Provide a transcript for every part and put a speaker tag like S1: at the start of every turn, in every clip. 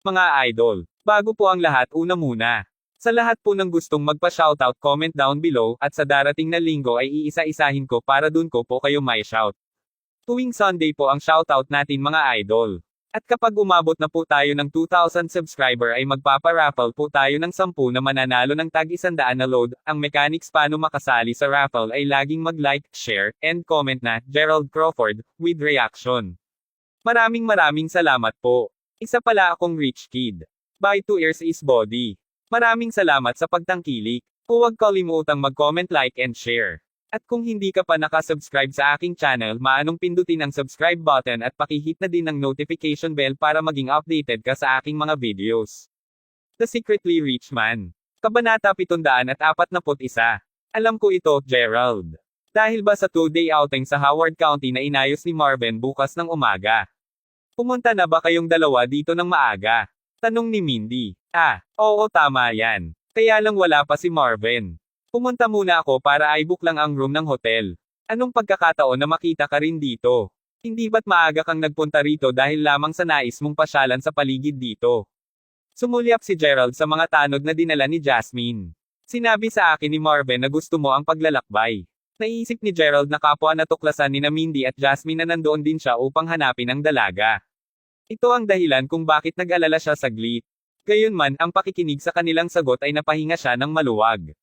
S1: Mga idol, bago po ang lahat, una muna. Sa lahat po ng gustong magpa-shoutout, comment down below, at sa darating na linggo ay iisa-isahin ko para dun ko po kayo may shout. Tuwing Sunday po ang shoutout natin mga idol. At kapag umabot na po tayo ng 2,000 subscriber ay magpapa-raffle po tayo ng 10 na mananalo ng tag 100 na load. Ang mechanics paano makasali sa raffle ay laging mag-like, share, and comment na Gerald Crawford with reaction. Maraming salamat po. Isa pala akong rich kid. By 2 ears is body. Maraming salamat sa pagtangkilik. Huwag kalimutang mag-comment, like, and share. At kung hindi ka pa nakasubscribe sa aking channel, maanong pindutin ang subscribe button at pakihit na din ang notification bell para maging updated ka sa aking mga videos. The Secretly Rich Man. Kabanata 741. Alam ko ito, Gerald. Dahil ba sa 2-day outing sa Howard County na inayos ni Marvin bukas ng umaga? Pumunta na ba kayong dalawa dito ng maaga? Tanong ni Mindy. Oo tama yan. Kaya lang wala pa si Marvin. Pumunta muna ako para i-book lang ang room ng hotel. Anong pagkakataon na makita ka rin dito? Hindi ba't maaga kang nagpunta rito dahil lamang sa nais mong pasyalan sa paligid dito? Sumulyap si Gerald sa mga tanod na dinala ni Jasmine. Sinabi sa akin ni Marvin na gusto mo ang paglalakbay. Naisip ni Gerald na kapwa natuklasan ni Mindy at Jasmine na nandoon din siya upang hanapin ang dalaga. Ito ang dahilan kung bakit nag-alala siya saglit. Gayunman, ang pakikinig sa kanilang sagot ay napahinga siya ng maluwag.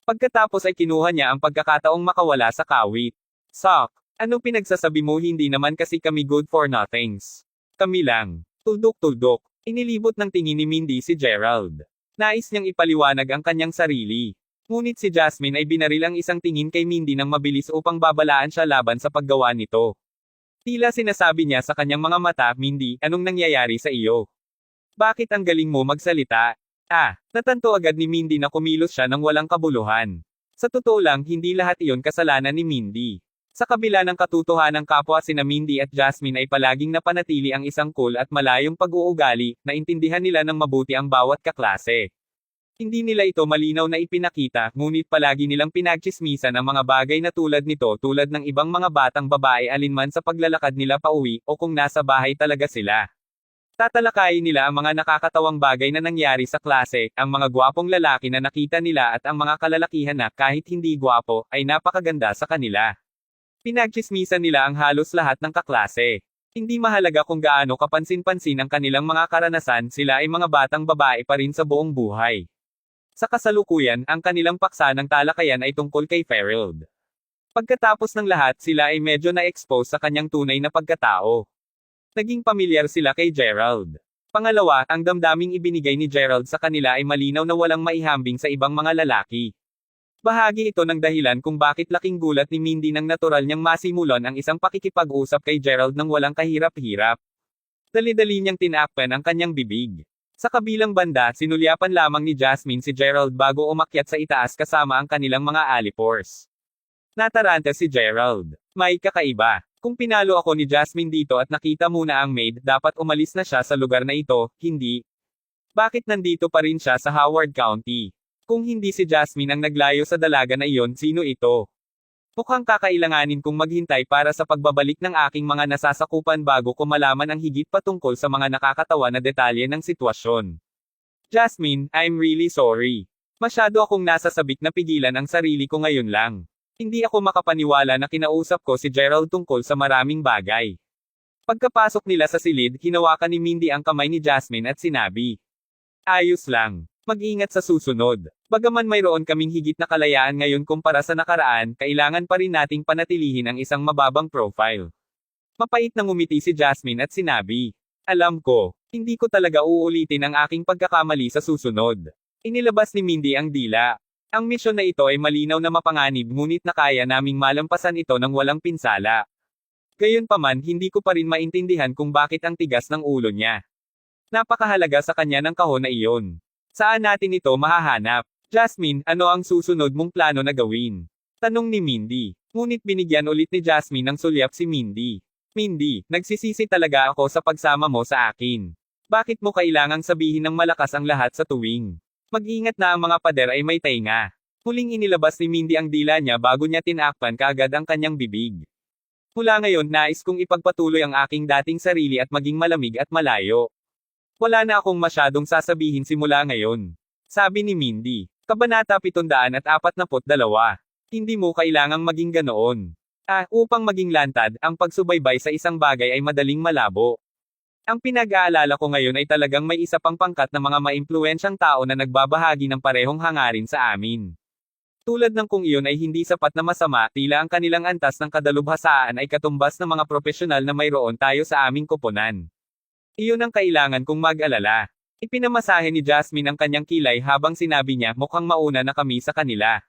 S1: Pagkatapos ay kinuha niya ang pagkakataong makawala sa kawit. Sok, ano pinagsasabi mo, hindi naman kasi kami good for nothings. Kami lang. Tuldok-tuldok. Inilibot ng tingin ni Mindy si Gerald. Nais niyang ipaliwanag ang kanyang sarili. Ngunit si Jasmine ay binaril ang isang tingin kay Mindy ng mabilis upang babalaan siya laban sa paggawa nito. Tila sinasabi niya sa kanyang mga mata, Mindy, anong nangyayari sa iyo? Bakit ang galing mo magsalita? Natanto agad ni Mindy na kumilos siya ng walang kabuluhan. Sa totoo lang, hindi lahat iyon kasalanan ni Mindy. Sa kabila ng katotohanang kapwa sina Mindy at Jasmine ay palaging napanatili ang isang cool at malayong pag-uugali, naintindihan nila ng mabuti ang bawat kaklase. Hindi nila ito malinaw na ipinakita, ngunit palagi nilang pinagtsismisan ang mga bagay na tulad nito, tulad ng ibang mga batang babae alinman sa paglalakad nila pauwi, o kung nasa bahay talaga sila. Tatalakayin nila ang mga nakakatawang bagay na nangyari sa klase, ang mga gwapong lalaki na nakita nila at ang mga kalalakihan na, kahit hindi gwapo, ay napakaganda sa kanila. Pinagtsismisan nila ang halos lahat ng kaklase. Hindi mahalaga kung gaano kapansin-pansin ang kanilang mga karanasan, sila ay mga batang babae pa rin sa buong buhay. Sa kasalukuyan, ang kanilang paksa ng talakayan ay tungkol kay Ferald. Pagkatapos ng lahat, sila ay medyo na-expose sa kanyang tunay na pagkatao. Naging pamilyar sila kay Gerald. Pangalawa, ang damdaming ibinigay ni Gerald sa kanila ay malinaw na walang maihambing sa ibang mga lalaki. Bahagi ito ng dahilan kung bakit laking gulat ni Mindy nang natural niyang masimulan ang isang pakikipag-usap kay Gerald nang walang kahirap-hirap. Dali-dali niyang tinakpan ang kanyang bibig. Sa kabilang banda, sinulyapan lamang ni Jasmine si Gerald bago umakyat sa itaas kasama ang kanilang mga alipors. Nataranta si Gerald. May kakaiba. Kung pinalo ako ni Jasmine dito at nakita muna ang maid, dapat umalis na siya sa lugar na ito, hindi? Bakit nandito pa rin siya sa Howard County? Kung hindi si Jasmine ang naglayo sa dalaga na iyon, sino ito? Mukhang kakailanganin kong maghintay para sa pagbabalik ng aking mga nasasakupan bago ko malaman ang higit patungkol sa mga nakakatawa na detalye ng sitwasyon. Jasmine, I'm really sorry. Masyado akong nasasabik na pigilan ang sarili ko ngayon lang. Hindi ako makapaniwala na kinausap ko si Gerald tungkol sa maraming bagay. Pagkapasok nila sa silid, hinawakan ni Mindy ang kamay ni Jasmine at sinabi, ayos lang. Mag-ingat sa susunod. Bagaman mayroon kaming higit na kalayaan ngayon kumpara sa nakaraan, kailangan pa rin nating panatilihin ang isang mababang profile. Mapait na ngumiti si Jasmine at sinabi, alam ko, hindi ko talaga uulitin ang aking pagkakamali sa susunod. Inilabas ni Mindy ang dila. Ang misyon na ito ay malinaw na mapanganib, ngunit nakaya naming malampasan ito ng walang pinsala. Gayunpaman, hindi ko pa rin maintindihan kung bakit ang tigas ng ulo niya. Napakahalaga sa kanya ng kahon na iyon. Saan natin ito mahahanap? Jasmine, ano ang susunod mong plano na gawin? Tanong ni Mindy. Ngunit binigyan ulit ni Jasmine ng sulyap si Mindy. Mindy, nagsisisi talaga ako sa pagsama mo sa akin. Bakit mo kailangang sabihin ng malakas ang lahat sa tuwing? Mag-ingat na ang mga pader ay may tainga. Huling inilabas ni Mindy ang dila niya bago niya tinakpan kaagad ang kanyang bibig. Mula ngayon, nais kong ipagpatuloy ang aking dating sarili at maging malamig at malayo. Wala na akong masyadong sasabihin simula ngayon. Sabi ni Mindy. Kabanata 742. Hindi mo kailangang maging ganoon. Upang maging lantad, ang pagsubaybay sa isang bagay ay madaling malabo. Ang pinag-aalala ko ngayon ay talagang may isa pang pangkat na mga maimpluwensyang tao na nagbabahagi ng parehong hangarin sa amin. Tulad ng kung iyon ay hindi sapat na masama, tila ang kanilang antas ng kadalubhasaan ay katumbas ng mga profesional na mayroon tayo sa aming koponan. Iyon ang kailangan kong mag-alala. Ipinamasahe ni Jasmine ang kanyang kilay habang sinabi niya mukhang mauna na kami sa kanila.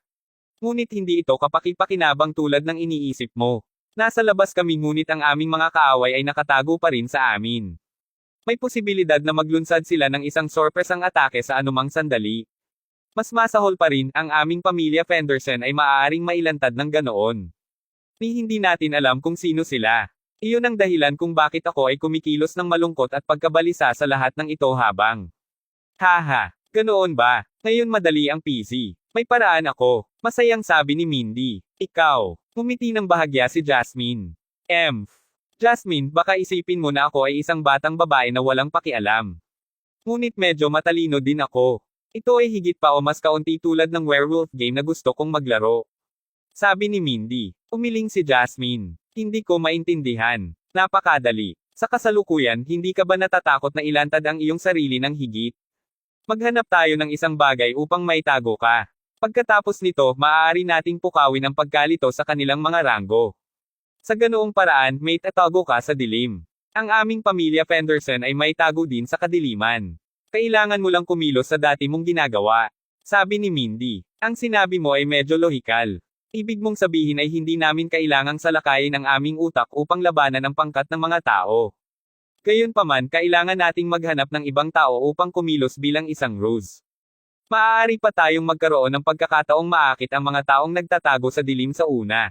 S1: Ngunit hindi ito kapaki-pakinabang tulad ng iniisip mo. Nasa labas kami ngunit ang aming mga kaaway ay nakatago pa rin sa amin. May posibilidad na maglunsad sila ng isang sorpresang atake sa anumang sandali. Mas masahol pa rin, ang aming pamilya Fenderson ay maaaring mailantad ng ganoon. Hindi natin alam kung sino sila. Iyon ang dahilan kung bakit ako ay kumikilos ng malungkot at pagkabalisa sa lahat ng ito habang. Haha, ganoon ba? Ngayon madali ang PC. May paraan ako. Masayang sabi ni Mindy. Ikaw. Ngumiti ng bahagya si Jasmine. Jasmine, baka isipin mo na ako ay isang batang babae na walang pakialam. Ngunit medyo matalino din ako. Ito ay higit pa o mas kaunti tulad ng werewolf game na gusto kong maglaro. Sabi ni Mindy. Umiling si Jasmine. Hindi ko maintindihan. Napakadali. Sa kasalukuyan, hindi ka ba natatakot na ilantad ang iyong sarili ng higit? Maghanap tayo ng isang bagay upang maitago ka. Pagkatapos nito, maaari nating pukawin ang pagkalito sa kanilang mga ranggo. Sa ganoong paraan, may tatago ka sa dilim. Ang aming pamilya Fenderson ay may tago din sa kadiliman. Kailangan mo lang kumilos sa dati mong ginagawa. Sabi ni Mindy. Ang sinabi mo ay medyo lohikal. Ibig mong sabihin ay hindi namin kailangang salakayin ang aming utak upang labanan ang pangkat ng mga tao. Gayunpaman, kailangan nating maghanap ng ibang tao upang kumilos bilang isang ruse. Maaari pa tayong magkaroon ng pagkakataong maakit ang mga taong nagtatago sa dilim sa una.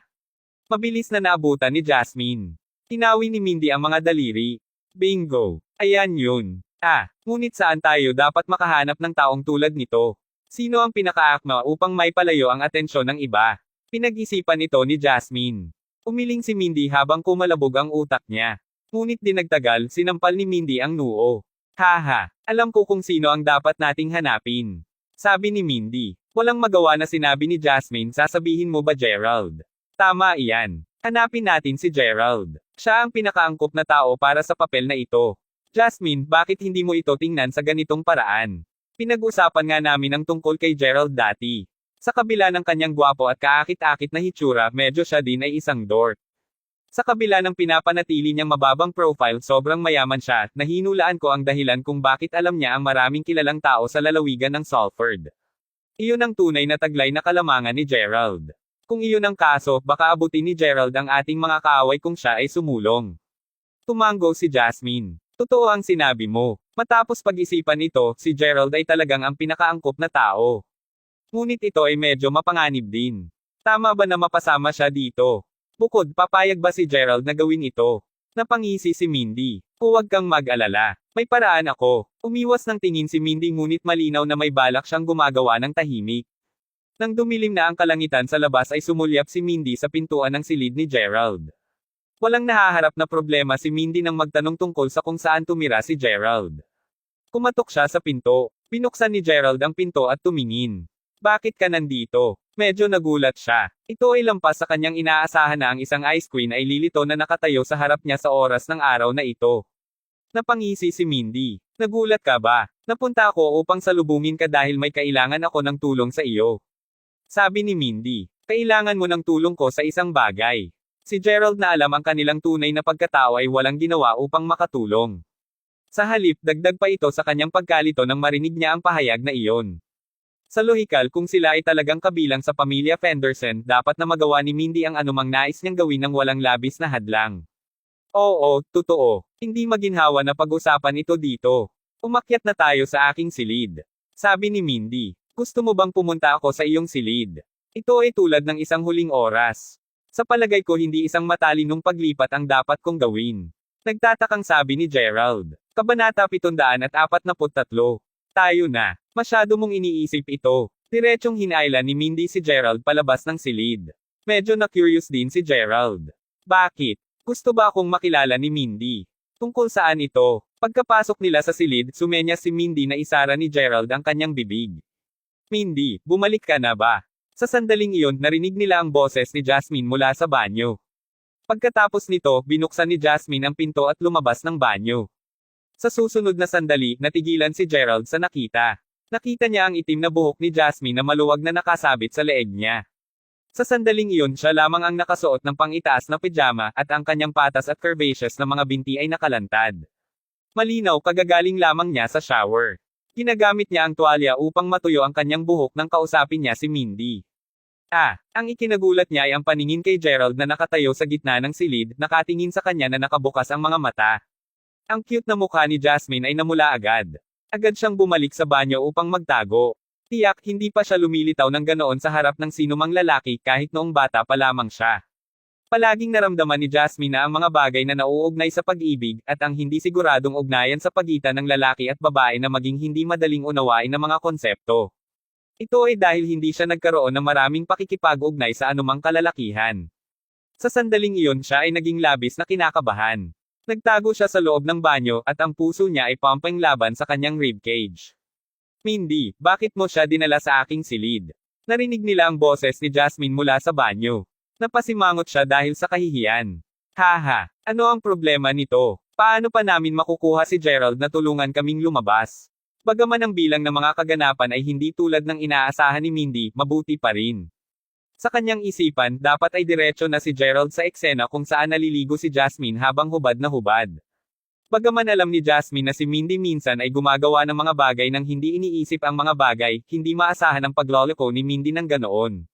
S1: Mabilis na naabutan ni Jasmine. Tinawi ni Mindy ang mga daliri. Bingo! Ayan yun. Ngunit saan tayo dapat makahanap ng taong tulad nito? Sino ang pinakaakma upang maipalayo ang atensyon ng iba? Pinag-isipan ito ni Jasmine. Umiling si Mindy habang kumalabog ang utak niya. Ngunit di nagtagal, sinampal ni Mindy ang noo. Haha, alam ko kung sino ang dapat nating hanapin. Sabi ni Mindy. Walang magawa na sinabi ni Jasmine, sasabihin mo ba Gerald? Tama iyan. Hanapin natin si Gerald. Siya ang pinakaangkop na tao para sa papel na ito. Jasmine, bakit hindi mo ito tingnan sa ganitong paraan? Pinag-usapan nga namin ang tungkol kay Gerald dati. Sa kabila ng kanyang gwapo at kaakit-akit na hitsura, medyo siya din ay isang dork. Sa kabila ng pinapanatili niyang mababang profile, sobrang mayaman siya, nahinulaan ko ang dahilan kung bakit alam niya ang maraming kilalang tao sa lalawigan ng Salford. Iyon ang tunay na taglay na kalamangan ni Gerald. Kung iyon ang kaso, baka abutin ni Gerald ang ating mga kaaway kung siya ay sumulong. Tumango si Jasmine. Totoo ang sinabi mo. Matapos pag-isipan ito, si Gerald ay talagang ang pinakaangkop na tao. Ngunit ito ay medyo mapanganib din. Tama ba na mapasama siya dito? Bukod, papayag ba si Gerald na gawin ito? Napangisi si Mindy. Huwag kang mag-alala. May paraan ako. Umiwas ng tingin si Mindy ngunit malinaw na may balak siyang gumagawa ng tahimik. Nang dumilim na ang kalangitan sa labas ay sumulyap si Mindy sa pintuan ng silid ni Gerald. Walang nahaharap na problema si Mindy nang magtanong tungkol sa kung saan tumira si Gerald. Kumatok siya sa pinto. Binuksan ni Gerald ang pinto at tumingin. Bakit ka nandito? Medyo nagulat siya. Ito ay lampas sa kanyang inaasahan na ang isang ice queen ay lilito na nakatayo sa harap niya sa oras ng araw na ito. Napangisi si Mindy. Nagulat ka ba? Napunta ako upang salubungin ka dahil may kailangan ako ng tulong sa iyo. Sabi ni Mindy. Kailangan mo ng tulong ko sa isang bagay. Si Gerald na alam ang kanilang tunay na pagkatao ay walang ginawa upang makatulong. Sa halip, dagdag pa ito sa kanyang pagkalito nang marinig niya ang pahayag na iyon. Sa lohikal, kung sila ay talagang kabilang sa pamilya Fenderson, dapat na magawa ni Mindy ang anumang nais niyang gawin ng walang labis na hadlang. Oo, totoo. Hindi maginhawa na pag-usapan ito dito. Umakyat na tayo sa aking silid. Sabi ni Mindy. Gusto mo bang pumunta ako sa iyong silid? Ito ay tulad ng isang huling oras. Sa palagay ko hindi isang matalinong paglipat ang dapat kong gawin. Nagtatakang sabi ni Gerald. Kabanata 743. Tayo na. Masyado mong iniisip ito. Diretsong hinailan ni Mindy si Gerald palabas ng silid. Medyo na-curious din si Gerald. Bakit? Gusto ba akong makilala ni Mindy? Tungkol saan ito? Pagkapasok nila sa silid, sumenyas si Mindy na isara ni Gerald ang kanyang bibig. Mindy, bumalik ka na ba? Sa sandaling iyon, narinig nila ang boses ni Jasmine mula sa banyo. Pagkatapos nito, binuksan ni Jasmine ang pinto at lumabas ng banyo. Sa susunod na sandali, natigilan si Gerald sa nakita. Nakita niya ang itim na buhok ni Jasmine na maluwag na nakasabit sa leeg niya. Sa sandaling iyon, siya lamang ang nakasuot ng pang-itaas na pijama at ang kanyang patas at curvaceous na mga binti ay nakalantad. Malinaw kagagaling lamang niya sa shower. Ginagamit niya ang tuwalya upang matuyo ang kanyang buhok nang kausapin niya si Mindy. Ang ikinagulat niya ay ang paningin kay Gerald na nakatayo sa gitna ng silid, nakatingin sa kanya na nakabukas ang mga mata. Ang cute na mukha ni Jasmine ay namula agad. Agad siyang bumalik sa banyo upang magtago. Tiyak, hindi pa siya lumilitaw ng ganoon sa harap ng sinumang lalaki kahit noong bata pa lamang siya. Palaging naramdaman ni Jasmine na ang mga bagay na nauugnay sa pag-ibig, at ang hindi siguradong ugnayan sa pagitan ng lalaki at babae na maging hindi madaling unawain ng mga konsepto. Ito ay dahil hindi siya nagkaroon ng maraming pakikipag-ugnay sa anumang kalalakihan. Sa sandaling iyon siya ay naging labis na kinakabahan. Nagtago siya sa loob ng banyo at ang puso niya ay pumping laban sa kanyang ribcage. Mindy, bakit mo siya dinala sa aking silid? Narinig nila ang boses ni Jasmine mula sa banyo. Napasimangot siya dahil sa kahihiyan. Haha, ano ang problema nito? Paano pa namin makukuha si Gerald na tulungan kaming lumabas? Bagaman ang bilang ng mga kaganapan ay hindi tulad ng inaasahan ni Mindy, mabuti pa rin. Sa kanyang isipan, dapat ay diretso na si Gerald sa eksena kung saan naliligo si Jasmine habang hubad na hubad. Bagaman alam ni Jasmine na si Mindy minsan ay gumagawa ng mga bagay nang hindi iniisip ang mga bagay, hindi maasahan ang pagloloko ni Mindy ng ganoon.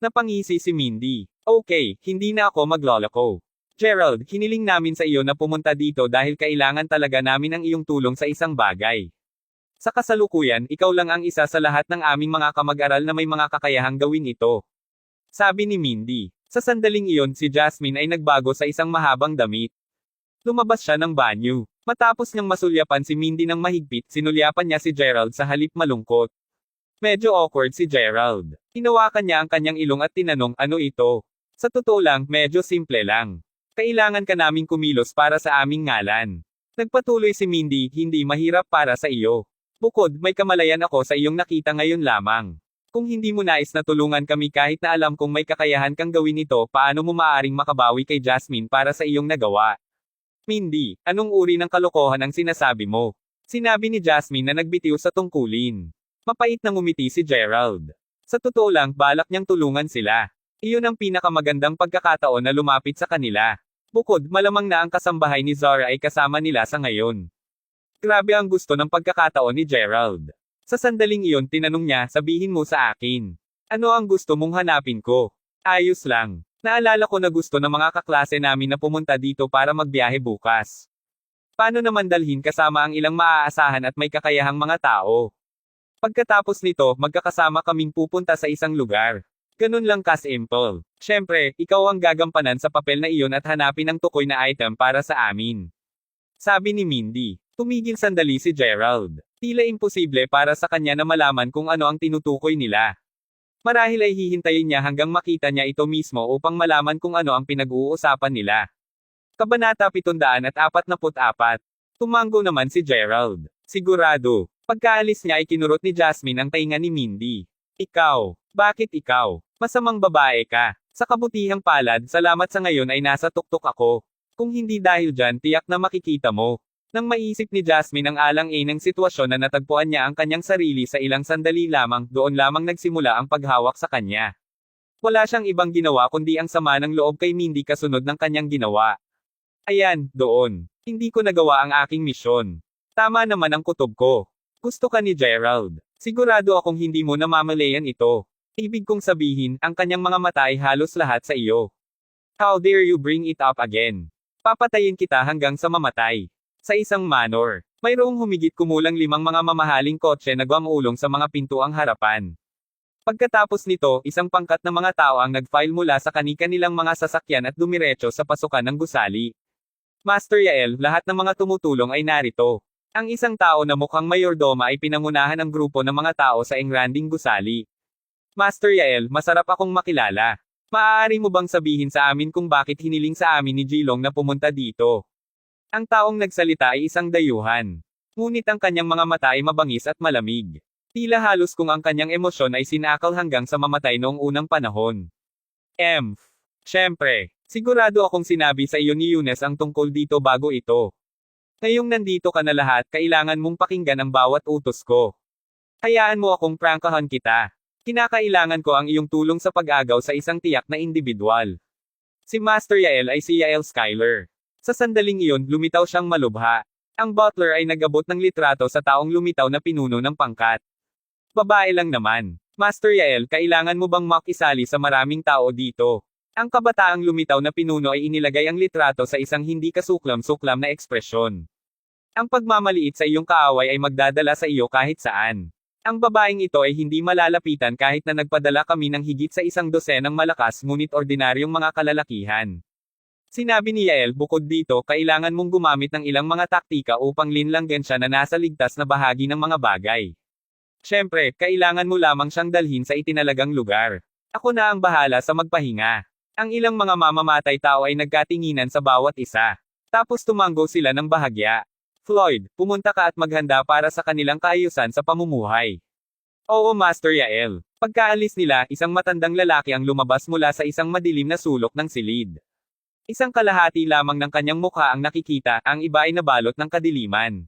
S1: Napangisi si Mindy. Okay, hindi na ako magloloko. Gerald, hiniling namin sa iyo na pumunta dito dahil kailangan talaga namin ang iyong tulong sa isang bagay. Sa kasalukuyan, ikaw lang ang isa sa lahat ng aming mga kamag-aral na may mga kakayahang gawin ito. Sabi ni Mindy. Sa sandaling iyon, si Jasmine ay nagbago sa isang mahabang damit. Lumabas siya ng banyo. Matapos niyang masulyapan si Mindy ng mahigpit, sinulyapan niya si Gerald sa halip malungkot. Medyo awkward si Gerald. Hinawakan niya ang kanyang ilong at tinanong, ano ito? Sa totoo lang, medyo simple lang. Kailangan ka naming kumilos para sa aming ngalan. Nagpatuloy si Mindy, hindi mahirap para sa iyo. Bukod, may kamalayan ako sa iyong nakita ngayon lamang. Kung hindi mo nais na tulungan kami kahit na alam kong may kakayahan kang gawin ito, paano mo maaaring makabawi kay Jasmine para sa iyong nagawa? Mindy, anong uri ng kalokohan ang sinasabi mo? Sinabi ni Jasmine na nagbitiw sa tungkulin. Mapait na ngumiti si Gerald. Sa totoo lang, balak niyang tulungan sila. Iyon ang pinakamagandang pagkakataon na lumapit sa kanila. Bukod, malamang na ang kasambahay ni Zara ay kasama nila sa ngayon. Grabe ang gusto ng pagkakataon ni Gerald. Sa sandaling iyon tinanong niya, sabihin mo sa akin. Ano ang gusto mong hanapin ko? Ayos lang. Naalala ko na gusto ng mga kaklase namin na pumunta dito para magbiyahe bukas. Paano naman dalhin kasama ang ilang maaasahan at may kakayahang mga tao? Pagkatapos nito, magkakasama kaming pupunta sa isang lugar. Ganun lang ka-simple. Syempre, ikaw ang gagampanan sa papel na iyon at hanapin ang tukoy na item para sa amin. Sabi ni Mindy. Tumigil sandali si Gerald. Tila imposible para sa kanya na malaman kung ano ang tinutukoy nila. Marahil ay hihintayin niya hanggang makita niya ito mismo upang malaman kung ano ang pinag-uusapan nila. Kabanata 744. Tumango naman si Gerald. Sigurado. Pagkaalis niya ay kinurot ni Jasmine ang tainga ni Mindy. Ikaw. Bakit ikaw? Masamang babae ka. Sa kabutihang palad, salamat sa ngayon ay nasa tuktok ako. Kung hindi dahil dyan, tiyak na makikita mo. Nang maisip ni Jasmine ang alang-inang sitwasyon na natagpuan niya ang kanyang sarili sa ilang sandali lamang, doon lamang nagsimula ang paghawak sa kanya. Wala siyang ibang ginawa kundi ang sama ng loob kay Mindy kasunod ng kanyang ginawa. Ayan, doon. Hindi ko nagawa ang aking misyon. Tama naman ang kutob ko. Gusto ka ni Gerald. Sigurado akong hindi mo namamalayan ito. Ibig kong sabihin, ang kanyang mga mata ay halos lahat sa iyo. How dare you bring it up again? Papatayin kita hanggang sa mamatay. Sa isang manor, mayroong humigit kumulang 5 mga mamahaling kotse na gumaulong sa mga pintuang harapan. Pagkatapos nito, isang pangkat ng mga tao ang nag-file mula sa kani-kanilang mga sasakyan at dumiretso sa pasukan ng gusali. Master Yael, lahat ng mga tumutulong ay narito. Ang isang tao na mukhang mayordoma ay pinangunahan ng grupo ng mga tao sa engranding gusali. Master Yael, masarap akong makilala. Maaari mo bang sabihin sa amin kung bakit hiniling sa amin ni Jilong na pumunta dito? Ang taong nagsalita ay isang dayuhan. Ngunit ang kanyang mga mata ay mabangis at malamig. Tila halos kung ang kanyang emosyon ay sinakal hanggang sa mamatay noong unang panahon. Siyempre, sigurado akong sinabi sa iyo ni Eunice ang tungkol dito bago ito. Ngayong nandito ka na lahat, kailangan mong pakinggan ang bawat utos ko. Hayaan mo akong prangkahan kita. Kinakailangan ko ang iyong tulong sa pag-agaw sa isang tiyak na individual. Si Master Yael ay si Yael Skyler. Sa sandaling iyon, lumitaw siyang malubha. Ang butler ay nag-abot ng litrato sa taong lumitaw na pinuno ng pangkat. Babae lang naman. Master Yael, kailangan mo bang makisali sa maraming tao dito? Ang kabataang lumitaw na pinuno ay inilagay ang litrato sa isang hindi kasuklam-suklam na ekspresyon. Ang pagmamaliit sa iyong kaaway ay magdadala sa iyo kahit saan. Ang babaeng ito ay hindi malalapitan kahit na nagpadala kami ng higit sa 100 malakas ngunit ordinaryong mga kalalakihan. Sinabi ni Yael, bukod dito, kailangan mong gumamit ng ilang mga taktika upang linlanggan siya na nasa ligtas na bahagi ng mga bagay. Siyempre, kailangan mo lamang siyang dalhin sa itinalagang lugar. Ako na ang bahala sa magpahinga. Ang ilang mga mamamatay tao ay nagkatinginan sa bawat isa. Tapos tumango sila ng bahagya. Floyd, pumunta ka at maghanda para sa kanilang kaayusan sa pamumuhay. Oo, Master Yael. Pagkaalis nila, isang matandang lalaki ang lumabas mula sa isang madilim na sulok ng silid. Isang kalahati lamang ng kanyang mukha ang nakikita, ang iba ay nabalot ng kadiliman.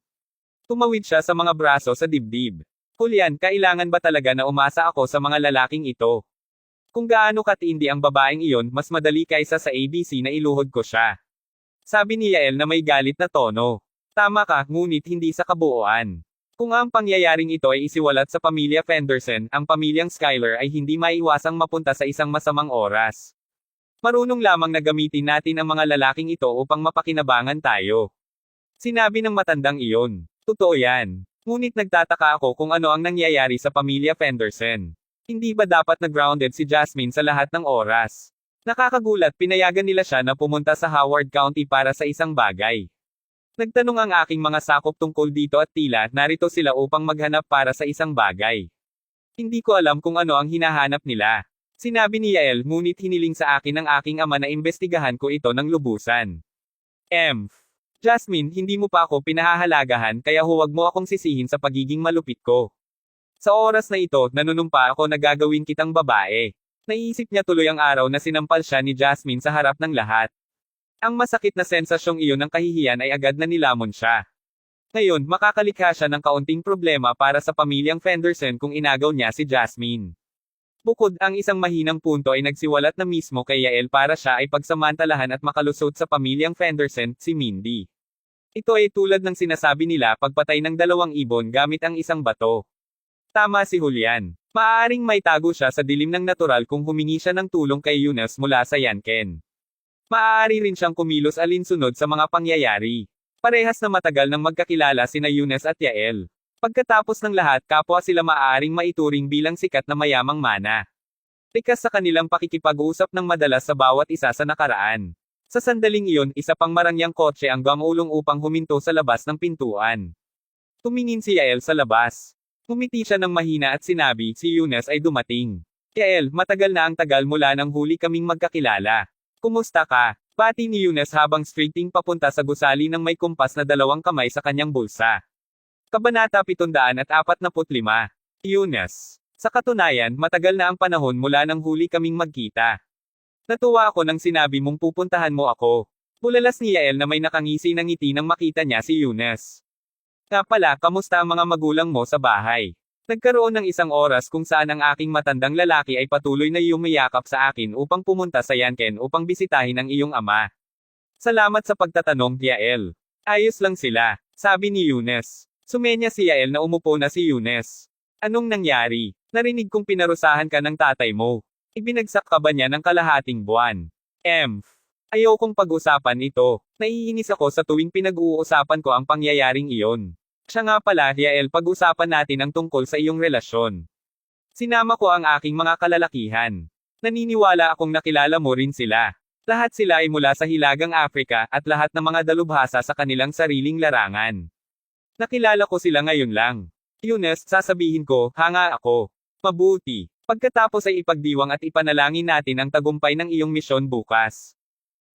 S1: Tumawid siya sa mga braso sa dibdib. Julian, kailangan ba talaga na umasa ako sa mga lalaking ito? Kung gaano katindi ang babaeng iyon, mas madali kaysa sa ABC na iluhod ko siya. Sabi ni Yael na may galit na tono. Tama ka, ngunit hindi sa kabuuan. Kung ang pangyayaring ito ay isiwalat sa pamilya Fenderson, ang pamilyang Skyler ay hindi maiiwasang mapunta sa isang masamang oras. Marunong lamang na gamitin natin ang mga lalaking ito upang mapakinabangan tayo. Sinabi ng matandang iyon. Totoo yan. Ngunit nagtataka ako kung ano ang nangyayari sa pamilya Fenderson. Hindi ba dapat na-grounded si Jasmine sa lahat ng oras? Nakakagulat, pinayagan nila siya na pumunta sa Howard County para sa isang bagay. Nagtanong ang aking mga sakop tungkol dito at tila, narito sila upang maghanap para sa isang bagay. Hindi ko alam kung ano ang hinahanap nila. Sinabi ni Yael, ngunit hiniling sa akin ng aking ama na imbestigahan ko ito ng lubusan. Jasmine, hindi mo pa ako pinahahalagahan kaya huwag mo akong sisihin sa pagiging malupit ko. Sa oras na ito, nanunumpa ako na gagawin kitang babae. Naiisip niya tuloy ang araw na sinampal siya ni Jasmine sa harap ng lahat. Ang masakit na sensasyong iyon ng kahihiyan ay agad na nilamon siya. Ngayon, makakalikha siya ng kaunting problema para sa pamilyang Fenderson kung inagaw niya si Jasmine. Bukod, ang isang mahinang punto ay nagsiwalat na mismo kay Yael para siya ay pagsamantalahan at makalusot sa pamilyang Fenderson, si Mindy. Ito ay tulad ng sinasabi nila pagpatay ng 2 ibon gamit ang isang bato. Tama si Julian. Maaaring may tago siya sa dilim ng natural kung humingi siya ng tulong kay Eunice mula sa Yanken. Maaari rin siyang kumilos alinsunod sa mga pangyayari. Parehas na matagal nang magkakilala sina Eunice at Yael. Pagkatapos ng lahat, kapwa sila maaaring maituring bilang sikat na mayamang mana. Likas sa kanilang pakikipag-usap ng madalas sa bawat isa sa nakaraan. Sa sandaling iyon, isa pang marangyang kotse ang gumulong upang huminto sa labas ng pintuan. Tumingin si Yael sa labas. Ngumiti siya ng mahina at sinabi, si Eunice ay dumating. Yael, matagal na ang tagal mula nang huli kaming magkakilala. Kumusta ka? Pati ni Eunice habang straighting papunta sa gusali ng may kumpas na 2 kamay sa kanyang bulsa. Kabanata 745. Eunice. Sa katunayan, matagal na ang panahon mula nang huli kaming magkita. Natuwa ako nang sinabi mong pupuntahan mo ako. Bulalas ni Yael na may nakangisi ng ngiti nang makita niya si Eunice. Nga pala, kamusta ang mga magulang mo sa bahay? Nagkaroon ng isang oras kung saan ang aking matandang lalaki ay patuloy na yumayakap sa akin upang pumunta sa Yanken upang bisitahin ang iyong ama. Salamat sa pagtatanong, Yael. Ayos lang sila, sabi ni Eunice. Sumenya si Yael na umupo na si Eunice. Anong nangyari? Narinig kong pinarusahan ka ng tatay mo. Ibinagsak ka ba niya ng kalahating buwan? Ayokong pag-usapan ito. Naiinis ako sa tuwing pinag-uusapan ko ang pangyayaring iyon. Siya nga pala, Yael, pag-usapan natin ang tungkol sa iyong relasyon. Sinama ko ang aking mga kalalakihan. Naniniwala akong nakilala mo rin sila. Lahat sila ay mula sa Hilagang Afrika, at lahat ng mga dalubhasa sa kanilang sariling larangan. Nakilala ko sila ngayon lang. Eunice, sasabihin ko, hanga ako. Mabuti. Pagkatapos ay ipagdiwang at ipanalangin natin ang tagumpay ng iyong misyon bukas.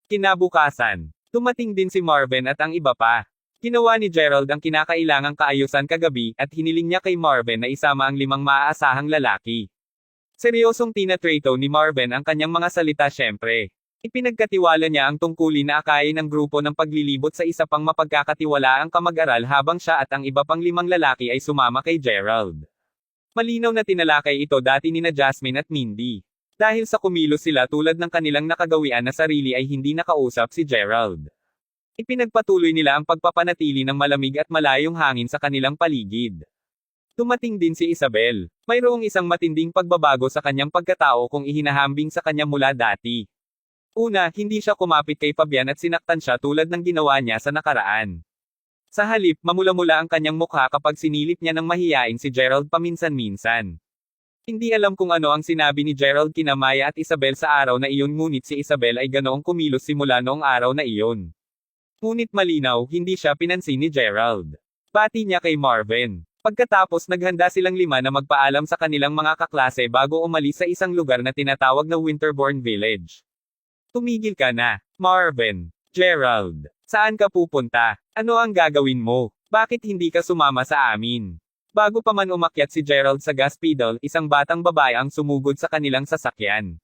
S1: Kinabukasan. Dumating din si Marvin at ang iba pa. Ginawa ni Gerald ang kinakailangang kaayusan kagabi, at hiniling niya kay Marvin na isama ang 5 maaasahang lalaki. Seryosong tinatrato ni Marvin ang kanyang mga salita syempre. Ipinagkatiwala niya ang tungkulin na akayin ng grupo ng paglilibot sa isa pang mapagkakatiwalaang kamag-aral habang siya at ang iba pang 5 lalaki ay sumama kay Gerald. Malinaw na tinalakay ito dati nina Jasmine at Mindy. Dahil sa kumilos sila tulad ng kanilang nakagawian na sarili ay hindi nakausap si Gerald. Ipinagpatuloy nila ang pagpapanatili ng malamig at malayong hangin sa kanilang paligid. Dumating din si Isabel. Mayroong isang matinding pagbabago sa kanyang pagkatao kung ihinahambing sa kanya mula dati. Una, hindi siya kumapit kay Fabian at sinaktan siya tulad ng ginawa niya sa nakaraan. Sa halip, mamula-mula ang kanyang mukha kapag sinilip niya ng mahiyain si Gerald paminsan-minsan. Hindi alam kung ano ang sinabi ni Gerald kina Maya at Isabel sa araw na iyon, ngunit si Isabel ay ganoong kumilos simula noong araw na iyon. Ngunit malinaw, hindi siya pinansin ni Gerald. Pati niya kay Marvin. Pagkatapos naghanda silang 5 na magpaalam sa kanilang mga kaklase bago umalis sa isang lugar na tinatawag na Winterbourne Village. Tumigil ka na, Marvin. Gerald. Saan ka pupunta? Ano ang gagawin mo? Bakit hindi ka sumama sa amin? Bago pa man umakyat si Gerald sa gas pedal, isang batang babae ang sumugod sa kanilang sasakyan.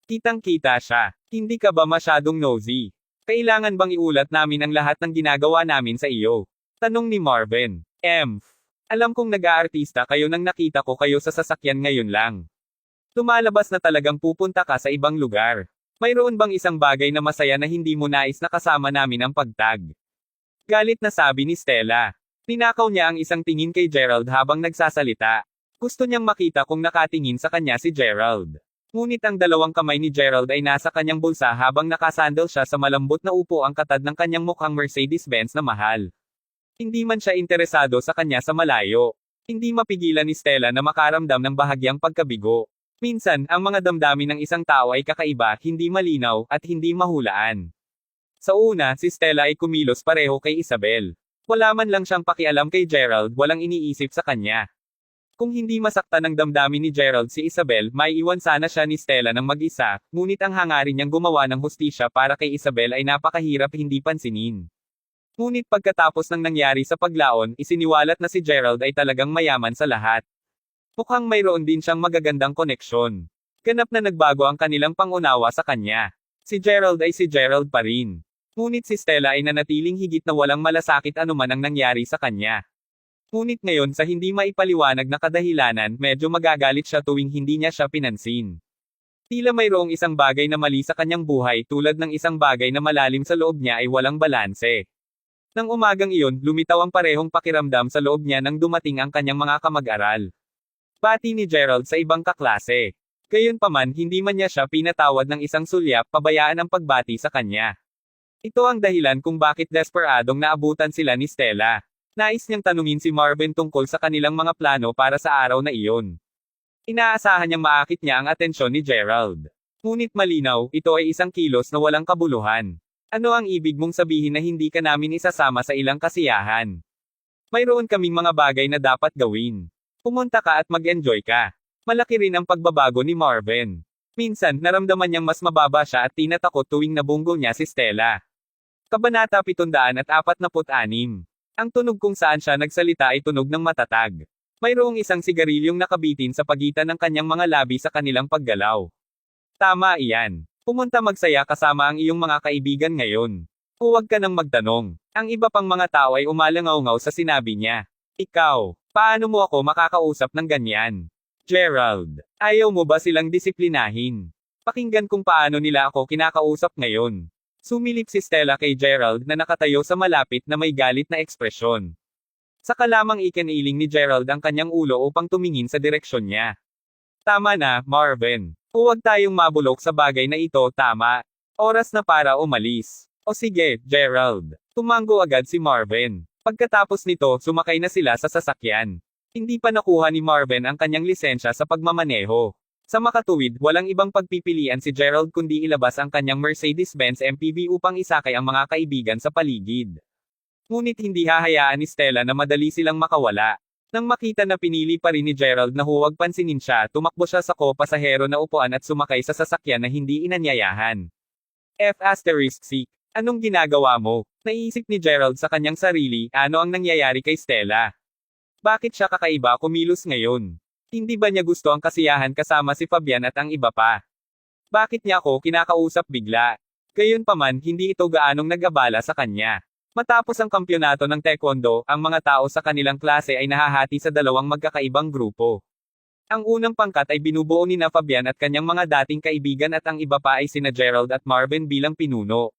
S1: Kitang-kita siya. Hindi ka ba masyadong nosy? Kailangan bang iulat namin ang lahat ng ginagawa namin sa iyo? Tanong ni Marvin. Alam kong nag-aartista kayo nang nakita ko kayo sa sasakyan ngayon lang. Tumalabas na talagang pupunta ka sa ibang lugar. Mayroon bang isang bagay na masaya na hindi mo nais na kasama namin ang pagtag? Galit na sabi ni Stella. Ninakaw niya ang isang tingin kay Gerald habang nagsasalita. Gusto niyang makita kung nakatingin sa kanya si Gerald. Ngunit ang 2 kamay ni Gerald ay nasa kanyang bulsa habang nakasandal siya sa malambot na upo ang katad ng kanyang mukhang Mercedes-Benz na mahal. Hindi man siya interesado sa kanya sa malayo. Hindi mapigilan ni Stella na makaramdam ng bahagyang pagkabigo. Minsan, ang mga damdamin ng isang tao ay kakaiba, hindi malinaw, at hindi mahulaan. Sa una, si Stella ay kumilos pareho kay Isabel. Wala man lang siyang pakialam kay Gerald, walang iniisip sa kanya. Kung hindi masaktan ng damdamin ni Gerald si Isabel, may iwan sana siya ni Stella ng mag-isa, ngunit ang hangarin niyang gumawa ng hustisya para kay Isabel ay napakahirap hindi pansinin. Ngunit pagkatapos ng nangyari sa paglaon, isiniwalat na si Gerald ay talagang mayaman sa lahat. Mukhang mayroon din siyang magagandang koneksyon. Ganap na nagbago ang kanilang pangunawa sa kanya. Si Gerald ay si Gerald pa rin. Ngunit si Stella ay nanatiling higit na walang malasakit anuman ang nangyari sa kanya. Ngunit ngayon sa hindi maipaliwanag na kadahilanan, medyo magagalit siya tuwing hindi niya siya pinansin. Tila mayroong isang bagay na mali sa kanyang buhay tulad ng isang bagay na malalim sa loob niya ay walang balanse. Nang umagang iyon, lumitaw ang parehong pakiramdam sa loob niya nang dumating ang kanyang mga kamag-aral. Pati ni Gerald sa ibang kaklase. Gayunpaman, hindi man niya siya pinatawad ng isang sulyap, pabayaan ang pagbati sa kanya. Ito ang dahilan kung bakit desperadong naabutan sila ni Stella. Nais niyang tanungin si Marvin tungkol sa kanilang mga plano para sa araw na iyon. Inaasahan niyang maakit niya ang atensyon ni Gerald. Ngunit malinaw, ito ay isang kilos na walang kabuluhan. Ano ang ibig mong sabihin na hindi ka namin isasama sa ilang kasiyahan? Mayroon kaming mga bagay na dapat gawin. Pumunta ka at mag-enjoy ka. Malaki rin ang pagbabago ni Marvin. Minsan, naramdaman niyang mas mababa siya at tinatakot tuwing nabunggol niya si Stella. Kabanata 746. Ang tunog kung saan siya nagsalita ay tunog ng matatag. Mayroong isang sigarilyong nakabitin sa pagitan ng kanyang mga labi sa kanilang paggalaw. Tama iyan. Pumunta magsaya kasama ang iyong mga kaibigan ngayon. Huwag ka nang magtanong. Ang iba pang mga tao ay umalangaw-ngaw sa sinabi niya. Ikaw, paano mo ako makakausap ng ganyan? Gerald, ayaw mo ba silang disiplinahin? Pakinggan kung paano nila ako kinakausap ngayon. Sumilip si Stella kay Gerald na nakatayo sa malapit na may galit na ekspresyon. Saka lamang ikiniling ni Gerald ang kanyang ulo upang tumingin sa direksyon niya. Tama na, Marvin. Huwag tayong mabulok sa bagay na ito, tama. Oras na para umalis. O sige, Gerald. Tumango agad si Marvin. Pagkatapos nito, sumakay na sila sa sasakyan. Hindi pa nakuha ni Marvin ang kanyang lisensya sa pagmamaneho. Sa makatuwid, walang ibang pagpipilian si Gerald kundi ilabas ang kanyang Mercedes-Benz MPV upang isakay ang mga kaibigan sa paligid. Ngunit hindi hahayaan ni Stella na madali silang makawala. Nang makita na pinili pa rin ni Gerald na huwag pansinin siya, tumakbo siya sa ko-pasahero na upuan at sumakay sa sasakyan na hindi inanyayahan. F***. Anong ginagawa mo? Naisip ni Gerald sa kanyang sarili, ano ang nangyayari kay Stella? Bakit siya kakaiba kumilos ngayon? Hindi ba niya gusto ang kasiyahan kasama si Fabian at ang iba pa? Bakit niya ako kinakausap bigla? Gayunpaman, hindi ito gaanong nag-abala sa kanya. Matapos ang kampyonato ng taekwondo, ang mga tao sa kanilang klase ay nahahati sa dalawang magkakaibang grupo. Ang unang pangkat ay binubuo ni na Fabian at kanyang mga dating kaibigan at ang iba pa ay sina Gerald at Marvin bilang pinuno.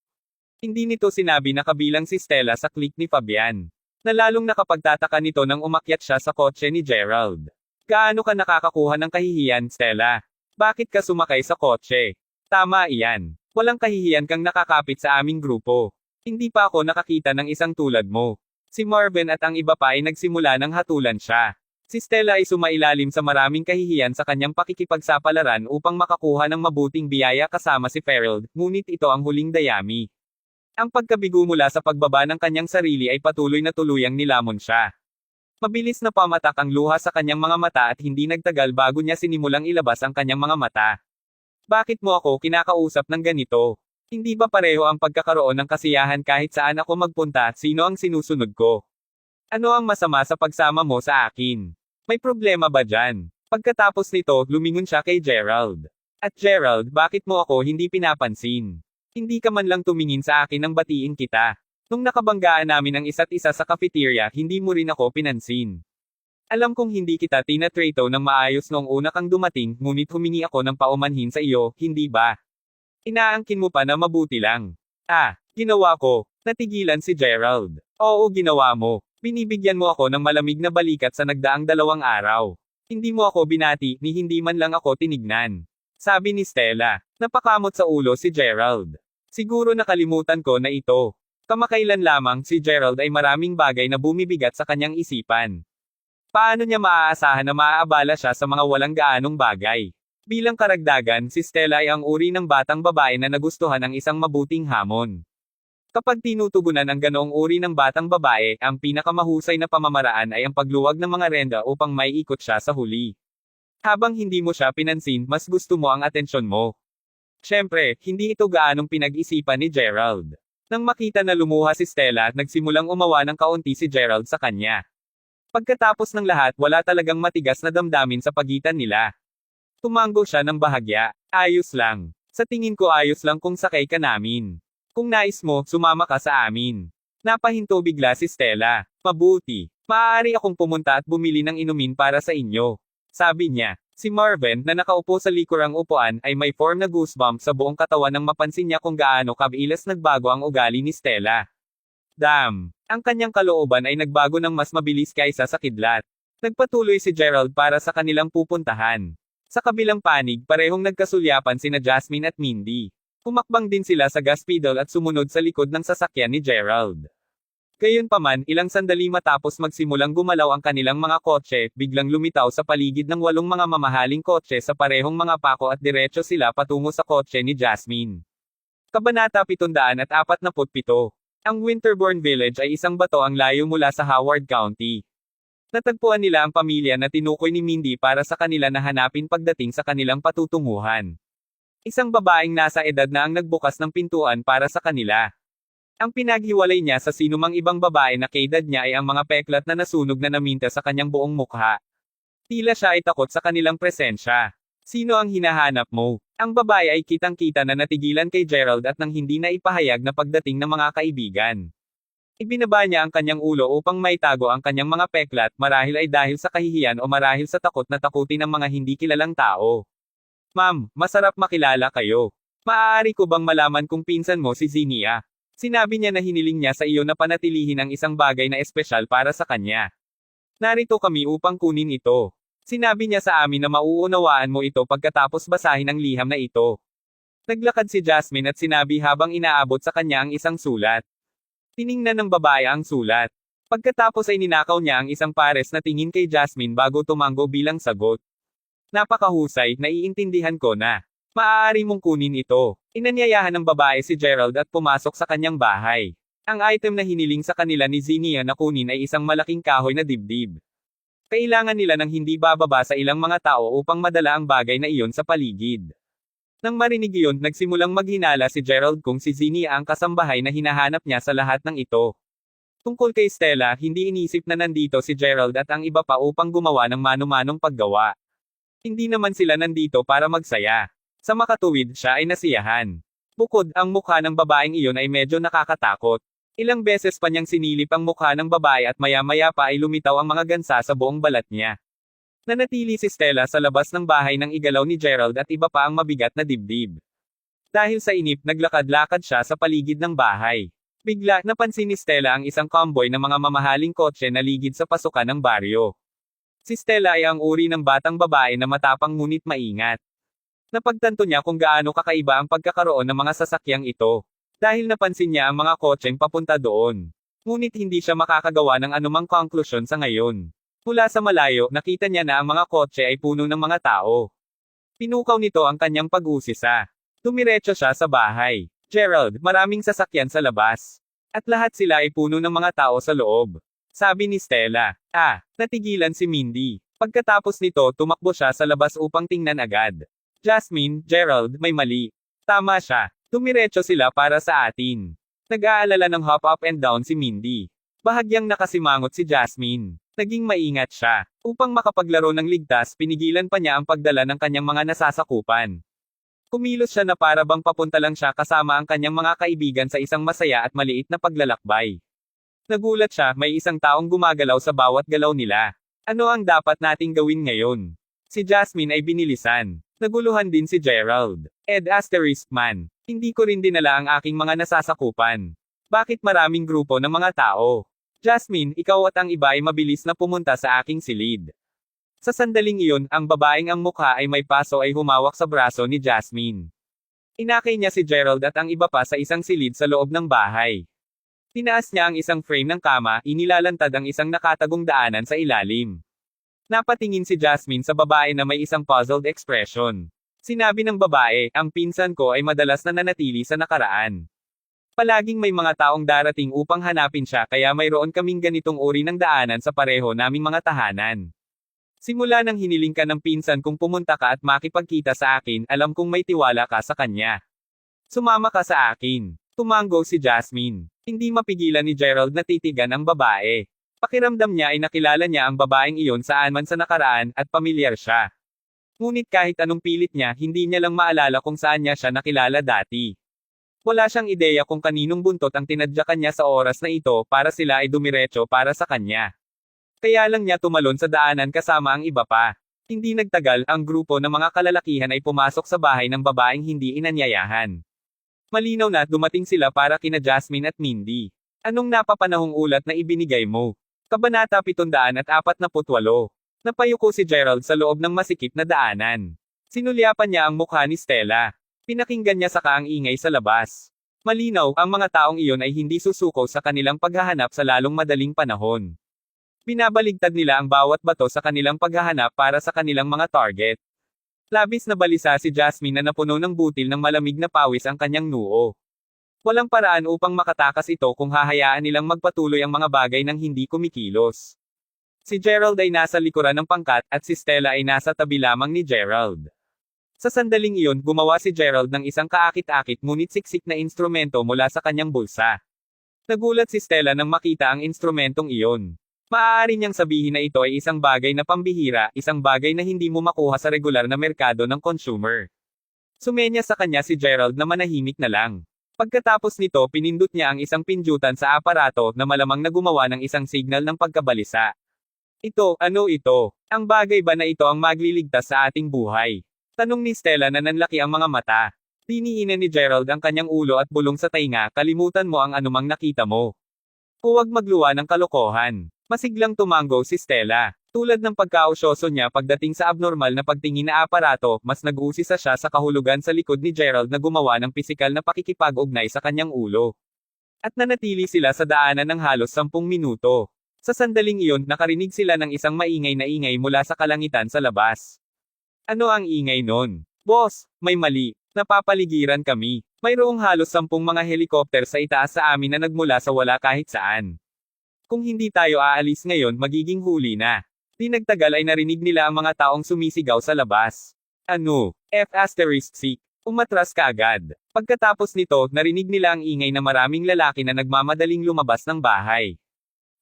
S1: Hindi nito sinabi na kabilang si Stella sa clique ni Fabian. Nalalong nakapagtataka nito nang umakyat siya sa kotse ni Gerald. Gaano ka nakakakuha ng kahihiyan, Stella? Bakit ka sumakay sa kotse? Tama iyan. Walang kahihiyan kang nakakapit sa aming grupo. Hindi pa ako nakakita ng isang tulad mo. Si Marvin at ang iba pa ay nagsimula ng hatulan siya. Si Stella ay sumailalim sa maraming kahihiyan sa kanyang pakikipagsapalaran upang makakuha ng mabuting biyaya kasama si Ferrell, ngunit ito ang huling dayami. Ang pagkabigo mula sa pagbaba ng kanyang sarili ay patuloy na tuluyang nilamon siya. Mabilis na pamatak ang luha sa kanyang mga mata at hindi nagtagal bago niya sinimulang ilabas ang kanyang mga mata. Bakit mo ako kinakausap ng ganito? Hindi ba pareho ang pagkakaroon ng kasiyahan kahit saan ako magpunta, sino ang sinusunod ko? Ano ang masama sa pagsama mo sa akin? May problema ba dyan? Pagkatapos nito, lumingon siya kay Gerald. At Gerald, bakit mo ako hindi pinapansin? Hindi ka man lang tumingin sa akin nang batiin kita. Nung nakabanggaan namin ang isa't isa sa cafeteria, hindi mo rin ako pinansin. Alam kong hindi kita tinatrato ng maayos noong una kang dumating, ngunit humingi ako ng paumanhin sa iyo, hindi ba? Inaangkin mo pa na mabuti lang. Ginawa ko. Natigilan si Gerald. Oo, ginawa mo. Binibigyan mo ako ng malamig na balikat sa nagdaang 2 araw. Hindi mo ako binati, ni hindi man lang ako tinignan. Sabi ni Stella. Napakamot sa ulo si Gerald. Siguro nakalimutan ko na ito. Kamakailan lamang si Gerald ay maraming bagay na bumibigat sa kanyang isipan. Paano niya maaasahan na maaabala siya sa mga walang gaanong bagay? Bilang karagdagan, si Stella ay ang uri ng batang babae na nagustuhan ng isang mabuting hamon. Kapag tinutugunan ang ganoong uri ng batang babae, ang pinakamahusay na pamamaraan ay ang pagluwag ng mga renda upang maiikot siya sa huli. Habang hindi mo siya pinansin, mas gusto mo ang atensyon mo. Siyempre, hindi ito gaanong pinag-isipan ni Gerald. Nang makita na lumuha si Stella, nagsimulang umawa ng kaunti si Gerald sa kanya. Pagkatapos ng lahat, wala talagang matigas na damdamin sa pagitan nila. Tumango siya ng bahagya. Ayos lang. Sa tingin ko ayos lang kung sakay ka namin. Kung nais mo, sumama ka sa amin. Napahinto bigla si Stella. Mabuti. Maaari akong pumunta at bumili ng inumin para sa inyo. Sabi niya. Si Marvin, na nakaupo sa likurang upuan, ay may form na goosebump sa buong katawan nang mapansin niya kung gaano kabilis nagbago ang ugali ni Stella. Damn! Ang kanyang kalooban ay nagbago ng mas mabilis kaysa sa kidlat. Nagpatuloy si Gerald para sa kanilang pupuntahan. Sa kabilang panig, parehong nagkasulyapan sina Jasmine at Mindy. Pumakbang din sila sa gas pedal at sumunod sa likod ng sasakyan ni Gerald. Gayunpaman, ilang sandali matapos magsimulang gumalaw ang kanilang mga kotse, biglang lumitaw sa paligid ng 8 mga mamahaling kotse sa parehong mga pako at diretso sila patungo sa kotse ni Jasmine. Kabanata 747. Ang Winterbourne Village ay isang bato ang layo mula sa Howard County. Natagpuan nila ang pamilya na tinukoy ni Mindy para sa kanila na hanapin pagdating sa kanilang patutunguhan. Isang babaeng nasa edad na ang nagbukas ng pintuan para sa kanila. Ang pinaghiwalay niya sa sinumang ibang babae na kaedad niya ay ang mga peklat na nasunog na naminta sa kanyang buong mukha. Tila siya ay takot sa kanilang presensya. Sino ang hinahanap mo? Ang babae ay kitang-kita na natigilan kay Gerald at nang hindi na ipahayag na pagdating ng mga kaibigan. Ibinaba niya ang kanyang ulo upang maitago ang kanyang mga peklat, marahil ay dahil sa kahihiyan o marahil sa takot na takutin ng mga hindi kilalang tao. Ma'am, masarap makilala kayo. Maaari ko bang malaman kung pinsan mo si Zinnia? Sinabi niya na hiniling niya sa iyo na panatilihin ang isang bagay na espesyal para sa kanya. Narito kami upang kunin ito. Sinabi niya sa amin na mauunawaan mo ito pagkatapos basahin ang liham na ito. Naglakad si Jasmine at sinabi habang inaabot sa kanya ang isang sulat. Tiningnan ng babae ang sulat. Pagkatapos ay ninakaw niya ang isang pares na tingin kay Jasmine bago tumango bilang sagot. Napakahusay, naiintindihan ko na. Maaari mong kunin ito. Inanyayahan ng babae si Gerald at pumasok sa kanyang bahay. Ang item na hiniling sa kanila ni Zinnia na kunin ay isang malaking kahoy na dibdib. Kailangan nila ng hindi bababa sa ilang mga tao upang madala ang bagay na iyon sa paligid. Nang marinig iyon, nagsimulang maghinala si Gerald kung si Zinnia ang kasambahay na hinahanap niya sa lahat ng ito. Tungkol kay Stella, hindi inisip na nandito si Gerald at ang iba pa upang gumawa ng mano-manong paggawa. Hindi naman sila nandito para magsaya. Sa makatuwid, siya ay nasiyahan. Bukod, ang mukha ng babaeng iyon ay medyo nakakatakot. Ilang beses pa niyang sinilip ang mukha ng babae at maya-maya pa ay lumitaw ang mga gansa sa buong balat niya. Nanatili si Stella sa labas ng bahay nang igalaw ni Gerald at iba pa ang mabigat na dibdib. Dahil sa inip, naglakad-lakad siya sa paligid ng bahay. Bigla, napansin ni Stella ang isang convoy ng mga mamahaling kotse na ligid sa pasukan ng baryo. Si Stella ay ang uri ng batang babae na matapang ngunit maingat. Napagtanto niya kung gaano kakaiba ang pagkakaroon ng mga sasakyang ito. Dahil napansin niya ang mga kotseng papunta doon. Ngunit hindi siya makakagawa ng anumang konklusyon sa ngayon. Mula sa malayo, nakita niya na ang mga kotse ay puno ng mga tao. Pinukaw nito ang kanyang pag-usisa. Dumiretso siya sa bahay. Gerald, maraming sasakyan sa labas. At lahat sila ay puno ng mga tao sa loob. Sabi ni Stella. Natigilan si Mindy. Pagkatapos nito, tumakbo siya sa labas upang tingnan agad. Jasmine, Gerald, may mali. Tama siya. Dumiretso sila para sa atin. Nag-aalala ng hop up and down si Mindy. Bahagyang nakasimangot si Jasmine. Naging maingat siya. Upang makapaglaro ng ligtas, pinigilan pa niya ang pagdala ng kanyang mga nasasakupan. Kumilos siya na para bang papunta lang siya kasama ang kanyang mga kaibigan sa isang masaya at maliit na paglalakbay. Nagulat siya, may isang taong gumagalaw sa bawat galaw nila. Ano ang dapat nating gawin ngayon? Si Jasmine ay binilisan. Naguluhan din si Gerald. Man. Hindi ko rin dinala ang aking mga nasasakupan. Bakit maraming grupo ng mga tao? Jasmine, ikaw at ang iba ay mabilis na pumunta sa aking silid. Sa sandaling iyon, ang babaeng ang mukha ay may paso ay humawak sa braso ni Jasmine. Inakay niya si Gerald at ang iba pa sa isang silid sa loob ng bahay. Tinaas niya ang isang frame ng kama, inilalantad ang isang nakatagong daanan sa ilalim. Napatingin si Jasmine sa babae na may isang puzzled expression. Sinabi ng babae, ang pinsan ko ay madalas na nanatili sa nakaraan. Palaging may mga taong darating upang hanapin siya kaya mayroon kaming ganitong uri ng daanan sa pareho naming mga tahanan. Simula nang hiniling ka ng pinsan kung pumunta ka at makipagkita sa akin, alam kong may tiwala ka sa kanya. Sumama ka sa akin. Tumango si Jasmine. Hindi mapigilan ni Gerald na titigan ang babae. Pakiramdam niya ay nakilala niya ang babaeng iyon saan man sa nakaraan, at pamilyar siya. Ngunit kahit anong pilit niya, hindi niya lang maalala kung saan niya siya nakilala dati. Wala siyang ideya kung kaninong buntot ang tinadyakan niya sa oras na ito para sila ay dumiretso para sa kanya. Kaya lang niya tumalon sa daanan kasama ang iba pa. Hindi nagtagal, ang grupo ng mga kalalakihan ay pumasok sa bahay ng babaeng hindi inanyayahan. Malinaw na dumating sila para kina Jasmine at Mindy. Anong napapanahong ulat na ibinigay mo? Kabanata 748. Napayuko si Gerald sa loob ng masikip na daanan. Sinulyapan niya ang mukha ni Stella. Pinakinggan niya saka ang ingay sa labas. Malinaw, ang mga taong iyon ay hindi susuko sa kanilang paghahanap sa lalong madaling panahon. Binabaligtad nila ang bawat bato sa kanilang paghahanap para sa kanilang mga target. Labis na balisa si Jasmine na napuno ng butil ng malamig na pawis ang kanyang noo. Walang paraan upang makatakas ito kung hahayaan nilang magpatuloy ang mga bagay nang hindi kumikilos. Si Gerald ay nasa likuran ng pangkat at si Stella ay nasa tabi lamang ni Gerald. Sa sandaling iyon, gumawa si Gerald ng isang kaakit-akit ngunit siksik na instrumento mula sa kanyang bulsa. Nagulat si Stella nang makita ang instrumentong iyon. Maaari niyang sabihin na ito ay isang bagay na pambihira, isang bagay na hindi mo makuha sa regular na merkado ng consumer. Sumenya sa kanya si Gerald na manahimik na lang. Pagkatapos nito, pinindot niya ang isang pindutan sa aparato na malamang na gumawa ng isang signal ng pagkabalisa. Ano ito? Ang bagay ba na ito ang magliligtas sa ating buhay? Tanong ni Stella na nanlaki ang mga mata. Diniinan ni Gerald ang kanyang ulo at bulong sa tainga, kalimutan mo ang anumang nakita mo. Huwag magluwa ng kalokohan. Masiglang tumango si Stella. Tulad ng pagkausyoso niya pagdating sa abnormal na pagtingin na aparato, mas nag-uusisa siya sa kahulugan sa likod ni Gerald na gumawa ng pisikal na pakikipag-ugnay sa kanyang ulo. At nanatili sila sa daanan ng halos 10 minuto. Sa sandaling iyon, nakarinig sila ng isang maingay na ingay mula sa kalangitan sa labas. Ano ang ingay nun? Boss, may mali. Napapaligiran kami. Mayroong halos 10 mga helikopter sa itaas sa amin na nagmula sa wala kahit saan. Kung hindi tayo aalis ngayon, magiging huli na. Di nagtagal ay narinig nila ang mga taong sumisigaw sa labas. Ano? F***. Umatras kaagad. Pagkatapos nito, narinig nila ang ingay na maraming lalaki na nagmamadaling lumabas ng bahay.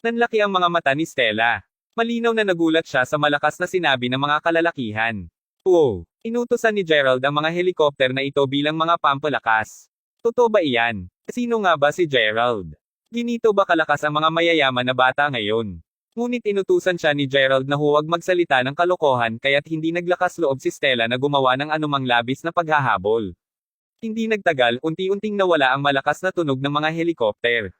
S1: Nanlaki ang mga mata ni Stella. Malinaw na nagulat siya sa malakas na sinabi ng mga kalalakihan. Wow! Inutusan ni Gerald ang mga helikopter na ito bilang mga pampalakas. Totoo ba iyan? Sino nga ba si Gerald? Ginito ba kalakas ang mga mayayaman na bata ngayon? Ngunit inutusan siya ni Gerald na huwag magsalita ng kalokohan kaya't hindi naglakas loob si Stella na gumawa ng anumang labis na paghahabol. Hindi nagtagal, unti-unting nawala ang malakas na tunog ng mga helikopter.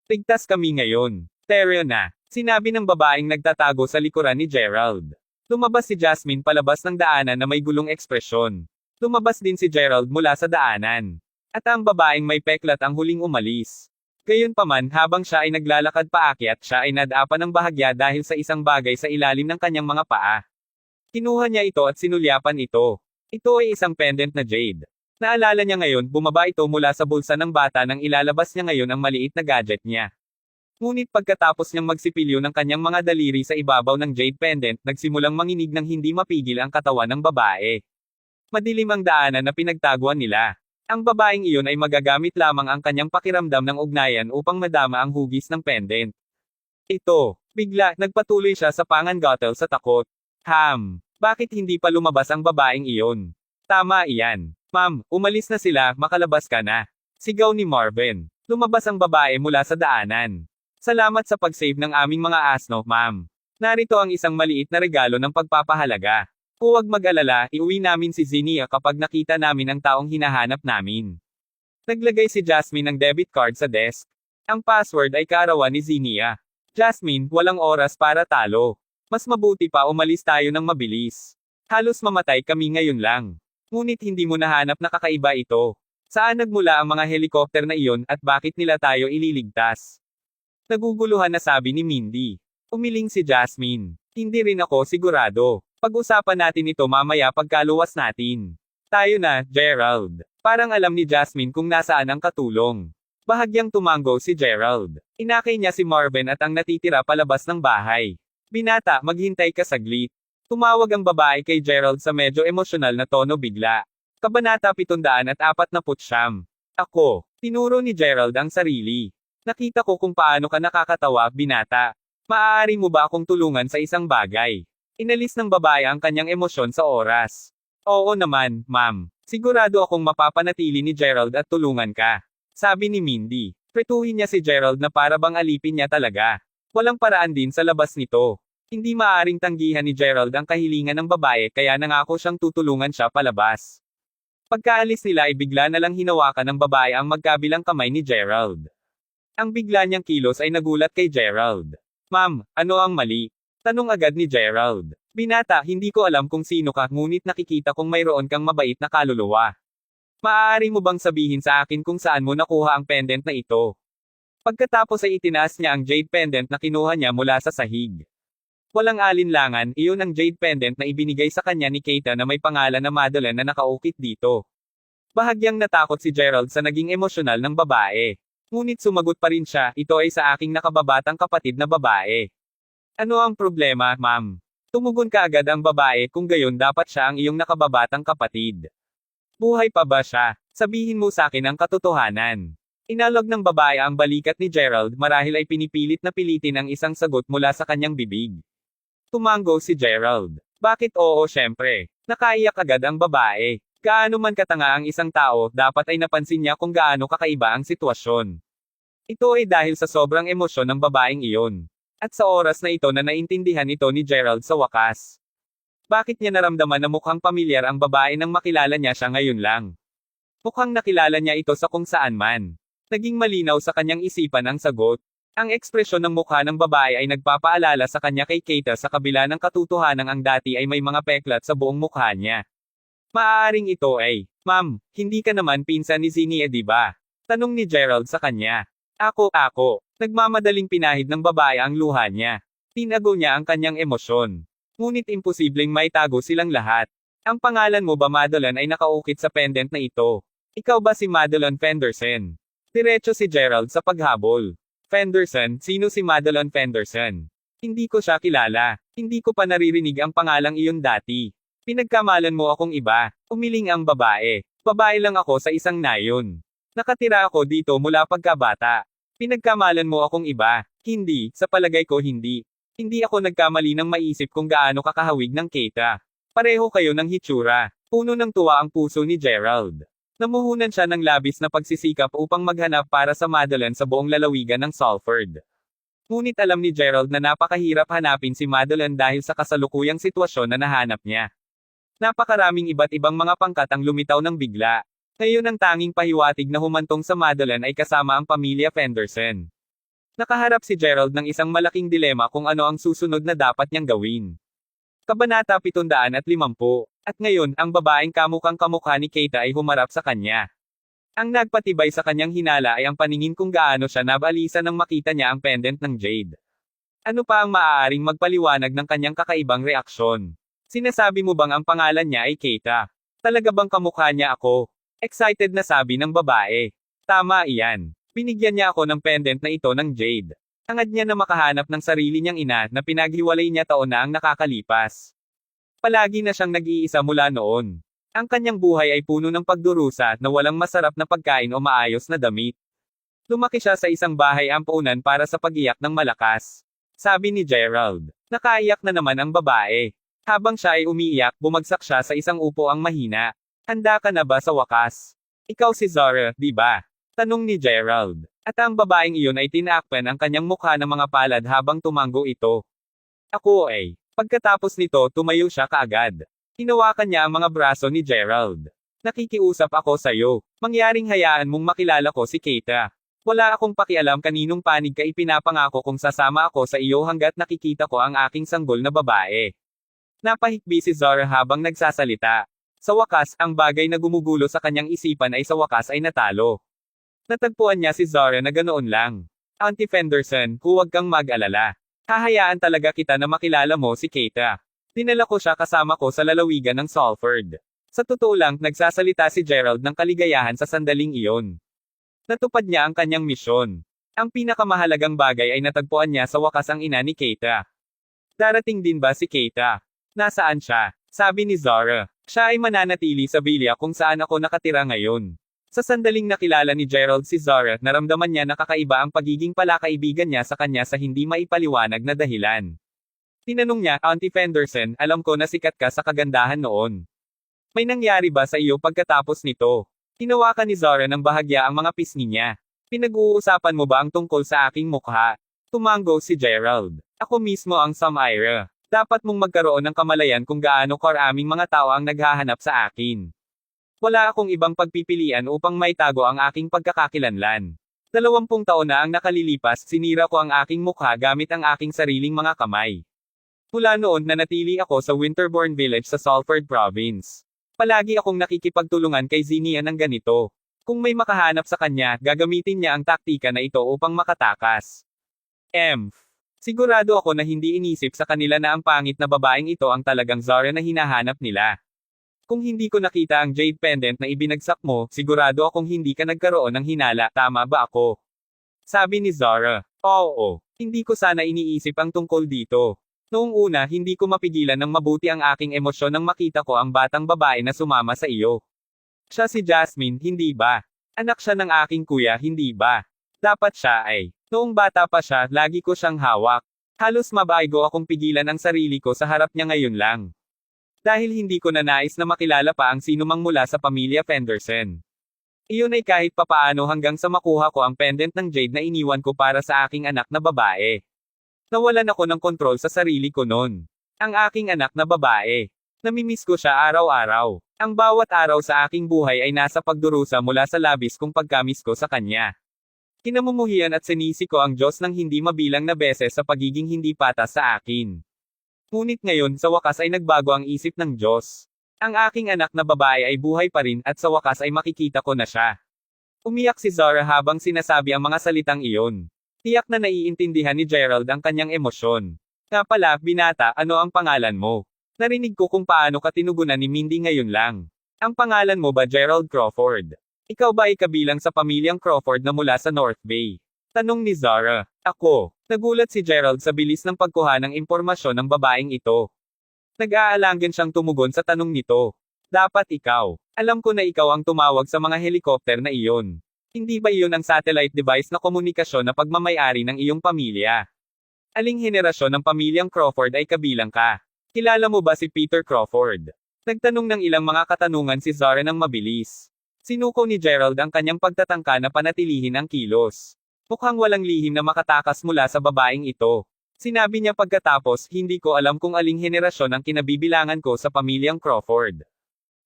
S1: Ligtas kami ngayon. Teryo na, sinabi ng babaeng nagtatago sa likuran ni Gerald. Lumabas si Jasmine palabas ng daanan na may gulong ekspresyon. Lumabas din si Gerald mula sa daanan. At ang babaeng may peklat ang huling umalis. Gayunpaman, habang siya ay naglalakad paakyat, siya ay nadapa ng bahagya dahil sa isang bagay sa ilalim ng kanyang mga paa. Kinuha niya ito at sinulyapan ito. Ito ay isang pendant na jade. Naalala niya ngayon, bumaba ito mula sa bulsa ng bata nang ilalabas niya ngayon ang maliit na gadget niya. Ngunit pagkatapos niyang magsipilyo ng kanyang mga daliri sa ibabaw ng jade pendant, nagsimulang manginig ng hindi mapigil ang katawan ng babae. Madilim ang daanan na pinagtaguan nila. Ang babaeng iyon ay magagamit lamang ang kanyang pakiramdam ng ugnayan upang madama ang hugis ng pendant. Ito, bigla, nagpatuloy siya sa pangangatal sa takot. Bakit hindi pa lumabas ang babaeng iyon? Tama iyan. Ma'am, umalis na sila, makalabas ka na. Sigaw ni Marvin. Lumabas ang babae mula sa daanan. Salamat sa pag-save ng aming mga asno, ma'am. Narito ang isang maliit na regalo ng pagpapahalaga. Huwag mag-alala, iuwi namin si Zinnia kapag nakita namin ang taong hinahanap namin. Naglagay si Jasmine ng debit card sa desk. Ang password ay kaarawan ni Zinnia. Jasmine, walang oras para talo. Mas mabuti pa umalis tayo ng mabilis. Halos mamatay kami ngayon lang. Ngunit hindi mo nahanap na kakaiba ito. Saan nagmula ang mga helikopter na iyon at bakit nila tayo ililigtas? Naguguluhan na sabi ni Mindy. Umiling si Jasmine. Hindi rin ako sigurado. Pag-usapan natin ito mamaya pagkaluwas natin. Tayo na, Gerald. Parang alam ni Jasmine kung nasaan ang katulong. Bahagyang tumango si Gerald. Inakay niya si Marvin at ang natitira palabas ng bahay. Binata, maghintay ka saglit. Tumawag ang babae kay Gerald sa medyo emosyonal na tono bigla. Kabanata 749. Ako. Tinuro ni Gerald ang sarili. Nakita ko kung paano ka nakakatawa, binata. Maaari mo ba akong tulungan sa isang bagay? Inalis ng babae ang kanyang emosyon sa oras. Oo naman, ma'am. Sigurado akong mapapanatili ni Gerald at tulungan ka. Sabi ni Mindy. Pretuhin niya si Gerald na para bang alipin niya talaga. Walang paraan din sa labas nito. Hindi maaring tanggihan ni Gerald ang kahilingan ng babae kaya nangako siyang tutulungan siya palabas. Pagkaalis nila ay bigla na lang hinawakan ng babae ang magkabilang kamay ni Gerald. Ang bigla niyang kilos ay nagulat kay Gerald. Ma'am, ano ang mali? Tanong agad ni Gerald. Binata, hindi ko alam kung sino ka, ngunit nakikita kong mayroon kang mabait na kaluluwa. Maaari mo bang sabihin sa akin kung saan mo nakuha ang pendant na ito? Pagkatapos ay itinaas niya ang jade pendant na kinuha niya mula sa sahig. Walang alinlangan, iyon ang jade pendant na ibinigay sa kanya ni Keita na may pangalan na Madeline na nakaukit dito. Bahagyang natakot si Gerald sa naging emosyonal ng babae. Ngunit sumagot pa rin siya, ito ay sa aking nakababatang kapatid na babae. Ano ang problema, ma'am? Tumugon ka agad ang babae kung gayon dapat siya ang iyong nakababatang kapatid. Buhay pa ba siya? Sabihin mo sa akin ang katotohanan. Inalog ng babae ang balikat ni Gerald marahil ay pinipilit na pilitin ang isang sagot mula sa kanyang bibig. Tumango si Gerald. Bakit oo syempre? Nakaiyak agad ang babae. Gaano man katanga ang isang tao, dapat ay napansin niya kung gaano kakaiba ang sitwasyon. Ito ay dahil sa sobrang emosyon ng babaeng iyon. At sa oras na ito na naintindihan ito ni Gerald sa wakas. Bakit niya naramdaman na mukhang pamilyar ang babae nang makilala niya siya ngayon lang? Mukhang nakilala niya ito sa kung saan man. Naging malinaw sa kanyang isipan ang sagot. Ang ekspresyon ng mukha ng babae ay nagpapaalala sa kanya kay Keita sa kabila ng katotohanang ang dati ay may mga peklat sa buong mukha niya. Maaaring ito ay, ma'am, hindi ka naman pinsan ni Zinnia di ba? Tanong ni Gerald sa kanya. Ako. Nagmamadaling pinahid ng babae ang luha niya. Tinago niya ang kanyang emosyon. Ngunit imposibleng maitago silang lahat. Ang pangalan mo ba Madeline ay nakaukit sa pendant na ito? Ikaw ba si Madeline Fenderson? Diretso si Gerald sa paghabol. Fenderson, sino si Madeline Fenderson? Hindi ko siya kilala. Hindi ko pa naririnig ang pangalang iyon dati. Pinagkamalan mo akong iba. Umiling ang babae. Babae lang ako sa isang nayon. Nakatira ako dito mula pagkabata. Pinagkamalan mo akong iba. Hindi, sa palagay ko hindi. Hindi ako nagkamali ng maisip kung gaano kakahawig ng Keita. Pareho kayo ng hitsura. Puno ng tuwa ang puso ni Gerald. Namuhunan siya ng labis na pagsisikap upang maghanap para sa Madeline sa buong lalawigan ng Salford. Ngunit alam ni Gerald na napakahirap hanapin si Madeline dahil sa kasalukuyang sitwasyon na nahanap niya. Napakaraming iba't ibang mga pangkat ang lumitaw ng bigla. Ngayon ang tanging pahiwatig na humantong sa Madeline ay kasama ang pamilya Fenderson. Nakaharap si Gerald ng isang malaking dilema kung ano ang susunod na dapat niyang gawin. Kabanata 750. At ngayon, ang babaeng kamukhang kamukha ni Keita ay humarap sa kanya. Ang nagpatibay sa kanyang hinala ay ang paningin kung gaano siya nabalisa nang makita niya ang pendant ng jade. Ano pa ang maaaring magpaliwanag ng kanyang kakaibang reaksyon? Sinasabi mo bang ang pangalan niya ay Keita? Talaga bang kamukha niya ako? Excited na sabi ng babae. Tama iyan. Binigyan niya ako ng pendant na ito ng jade. Hangad niya na makahanap ng sarili niyang ina na pinaghiwalay niya taon na ang nakakalipas. Palagi na siyang nag-iisa mula noon. Ang kanyang buhay ay puno ng pagdurusa na walang masarap na pagkain o maayos na damit. Lumaki siya sa isang bahay ampunan para sa pag-iyak ng malakas. Sabi ni Gerald. Nakaiyak na naman ang babae. Habang siya ay umiiyak, bumagsak siya sa isang upuang mahina. Handa ka na ba sa wakas? Ikaw si Zara, di ba? Tanong ni Gerald. At ang babaeng iyon ay tinakpan ang kanyang mukha ng mga palad habang tumango ito. Ako ay. Pagkatapos nito, tumayo siya kaagad. Hinawakan niya ang mga braso ni Gerald. Nakikiusap ako sa'yo. Mangyaring hayaan mong makilala ko si Keita. Wala akong pakialam kaninong panig ka ipinapangako kung sasama ako sa iyo hanggat nakikita ko ang aking sanggol na babae. Napahikbi si Zara habang nagsasalita. Sa wakas, ang bagay na gumugulo sa kanyang isipan ay sa wakas ay natalo. Natagpuan niya si Zara na ganoon lang. Auntie Fenderson, huwag kang mag-alala. Hahayaan talaga kita na makilala mo si Keita. Dinala ko siya kasama ko sa lalawigan ng Salford. Sa totoo lang, nagsasalita si Gerald ng kaligayahan sa sandaling iyon. Natupad niya ang kanyang misyon. Ang pinakamahalagang bagay ay natagpuan niya sa wakas ang ina ni Keita. Darating din ba si Keita? Nasaan siya? Sabi ni Zara. Siya ay mananatili sa villa kung saan ako nakatira ngayon. Sa sandaling nakilala ni Gerald si Zara, naramdaman niya na kakaiba ang pagiging palakaibigan niya sa kanya sa hindi maipaliwanag na dahilan. Tinanong niya, Auntie Fenderson, alam ko na sikat ka sa kagandahan noon. May nangyari ba sa iyo pagkatapos nito? Hinawakan ni Zara ng bahagya ang mga pisngi niya. Pinag-uusapan mo ba ang tungkol sa aking mukha? Tumango si Gerald. Ako mismo ang Samira. Dapat mong magkaroon ng kamalayan kung gaano karaming mga tao ang naghahanap sa akin. Wala akong ibang pagpipilian upang maitago ang aking pagkakakilanlan. 20 taon na ang nakalilipas, sinira ko ang aking mukha gamit ang aking sariling mga kamay. Mula noon nanatili ako sa Winterbourne Village sa Salford Province. Palagi akong nakikipagtulungan kay Zinnia ng ganito. Kung may makahanap sa kanya, gagamitin niya ang taktika na ito upang makatakas. Sigurado ako na hindi inisip sa kanila na ang pangit na babaeng ito ang talagang Zara na hinahanap nila. Kung hindi ko nakita ang jade pendant na ibinagsak mo, sigurado akong hindi ka nagkaroon ng hinala, tama ba ako? Sabi ni Zara. Oo, hindi ko sana iniisip ang tungkol dito. Noong una, hindi ko mapigilan ng mabuti ang aking emosyon nang makita ko ang batang babae na sumama sa iyo. Siya si Jasmine, hindi ba? Anak siya ng aking kuya, hindi ba? Dapat siya ay. Noong bata pa siya, lagi ko siyang hawak. Halos mabaigo akong pigilan ang sarili ko sa harap niya ngayon lang. Dahil hindi ko na nais na makilala pa ang sinumang mula sa pamilya Fenderson. Iyon ay kahit papaano hanggang sa makuha ko ang pendant ng jade na iniwan ko para sa aking anak na babae. Nawalan ako ng kontrol sa sarili ko noon. Ang aking anak na babae. Namimiss ko siya araw-araw. Ang bawat araw sa aking buhay ay nasa pagdurusa mula sa labis kong pagkamis ko sa kanya. Kinamumuhian at sinisi ko ang Diyos ng hindi mabilang na beses sa pagiging hindi patas sa akin. Ngunit ngayon, sa wakas ay nagbago ang isip ng Diyos. Ang aking anak na babae ay buhay pa rin, at sa wakas ay makikita ko na siya. Umiyak si Zara habang sinasabi ang mga salitang iyon. Tiyak na naiintindihan ni Gerald ang kanyang emosyon. Nga pala, binata, ano ang pangalan mo? Narinig ko kung paano ka tinugunan ni Mindy ngayon lang. Ang pangalan mo ba Gerald Crawford? Ikaw ba ay kabilang sa pamilyang Crawford na mula sa North Bay? Tanong ni Zara. Ako. Nagulat si Gerald sa bilis ng pagkuha ng impormasyon ng babaeng ito. Nag-aalangan siyang tumugon sa tanong nito. Dapat ikaw. Alam ko na ikaw ang tumawag sa mga helikopter na iyon. Hindi ba iyon ang satellite device na komunikasyon na pagmamayari ng iyong pamilya? Aling henerasyon ng pamilyang Crawford ay kabilang ka? Kilala mo ba si Peter Crawford? Nagtanong ng ilang mga katanungan si Zara ng mabilis. Sinuko ni Gerald ang kanyang pagtatangka na panatilihin ang kilos. Mukhang walang lihim na makatakas mula sa babaeng ito. Sinabi niya pagkatapos, hindi ko alam kung aling henerasyon ang kinabibilangan ko sa pamilyang Crawford.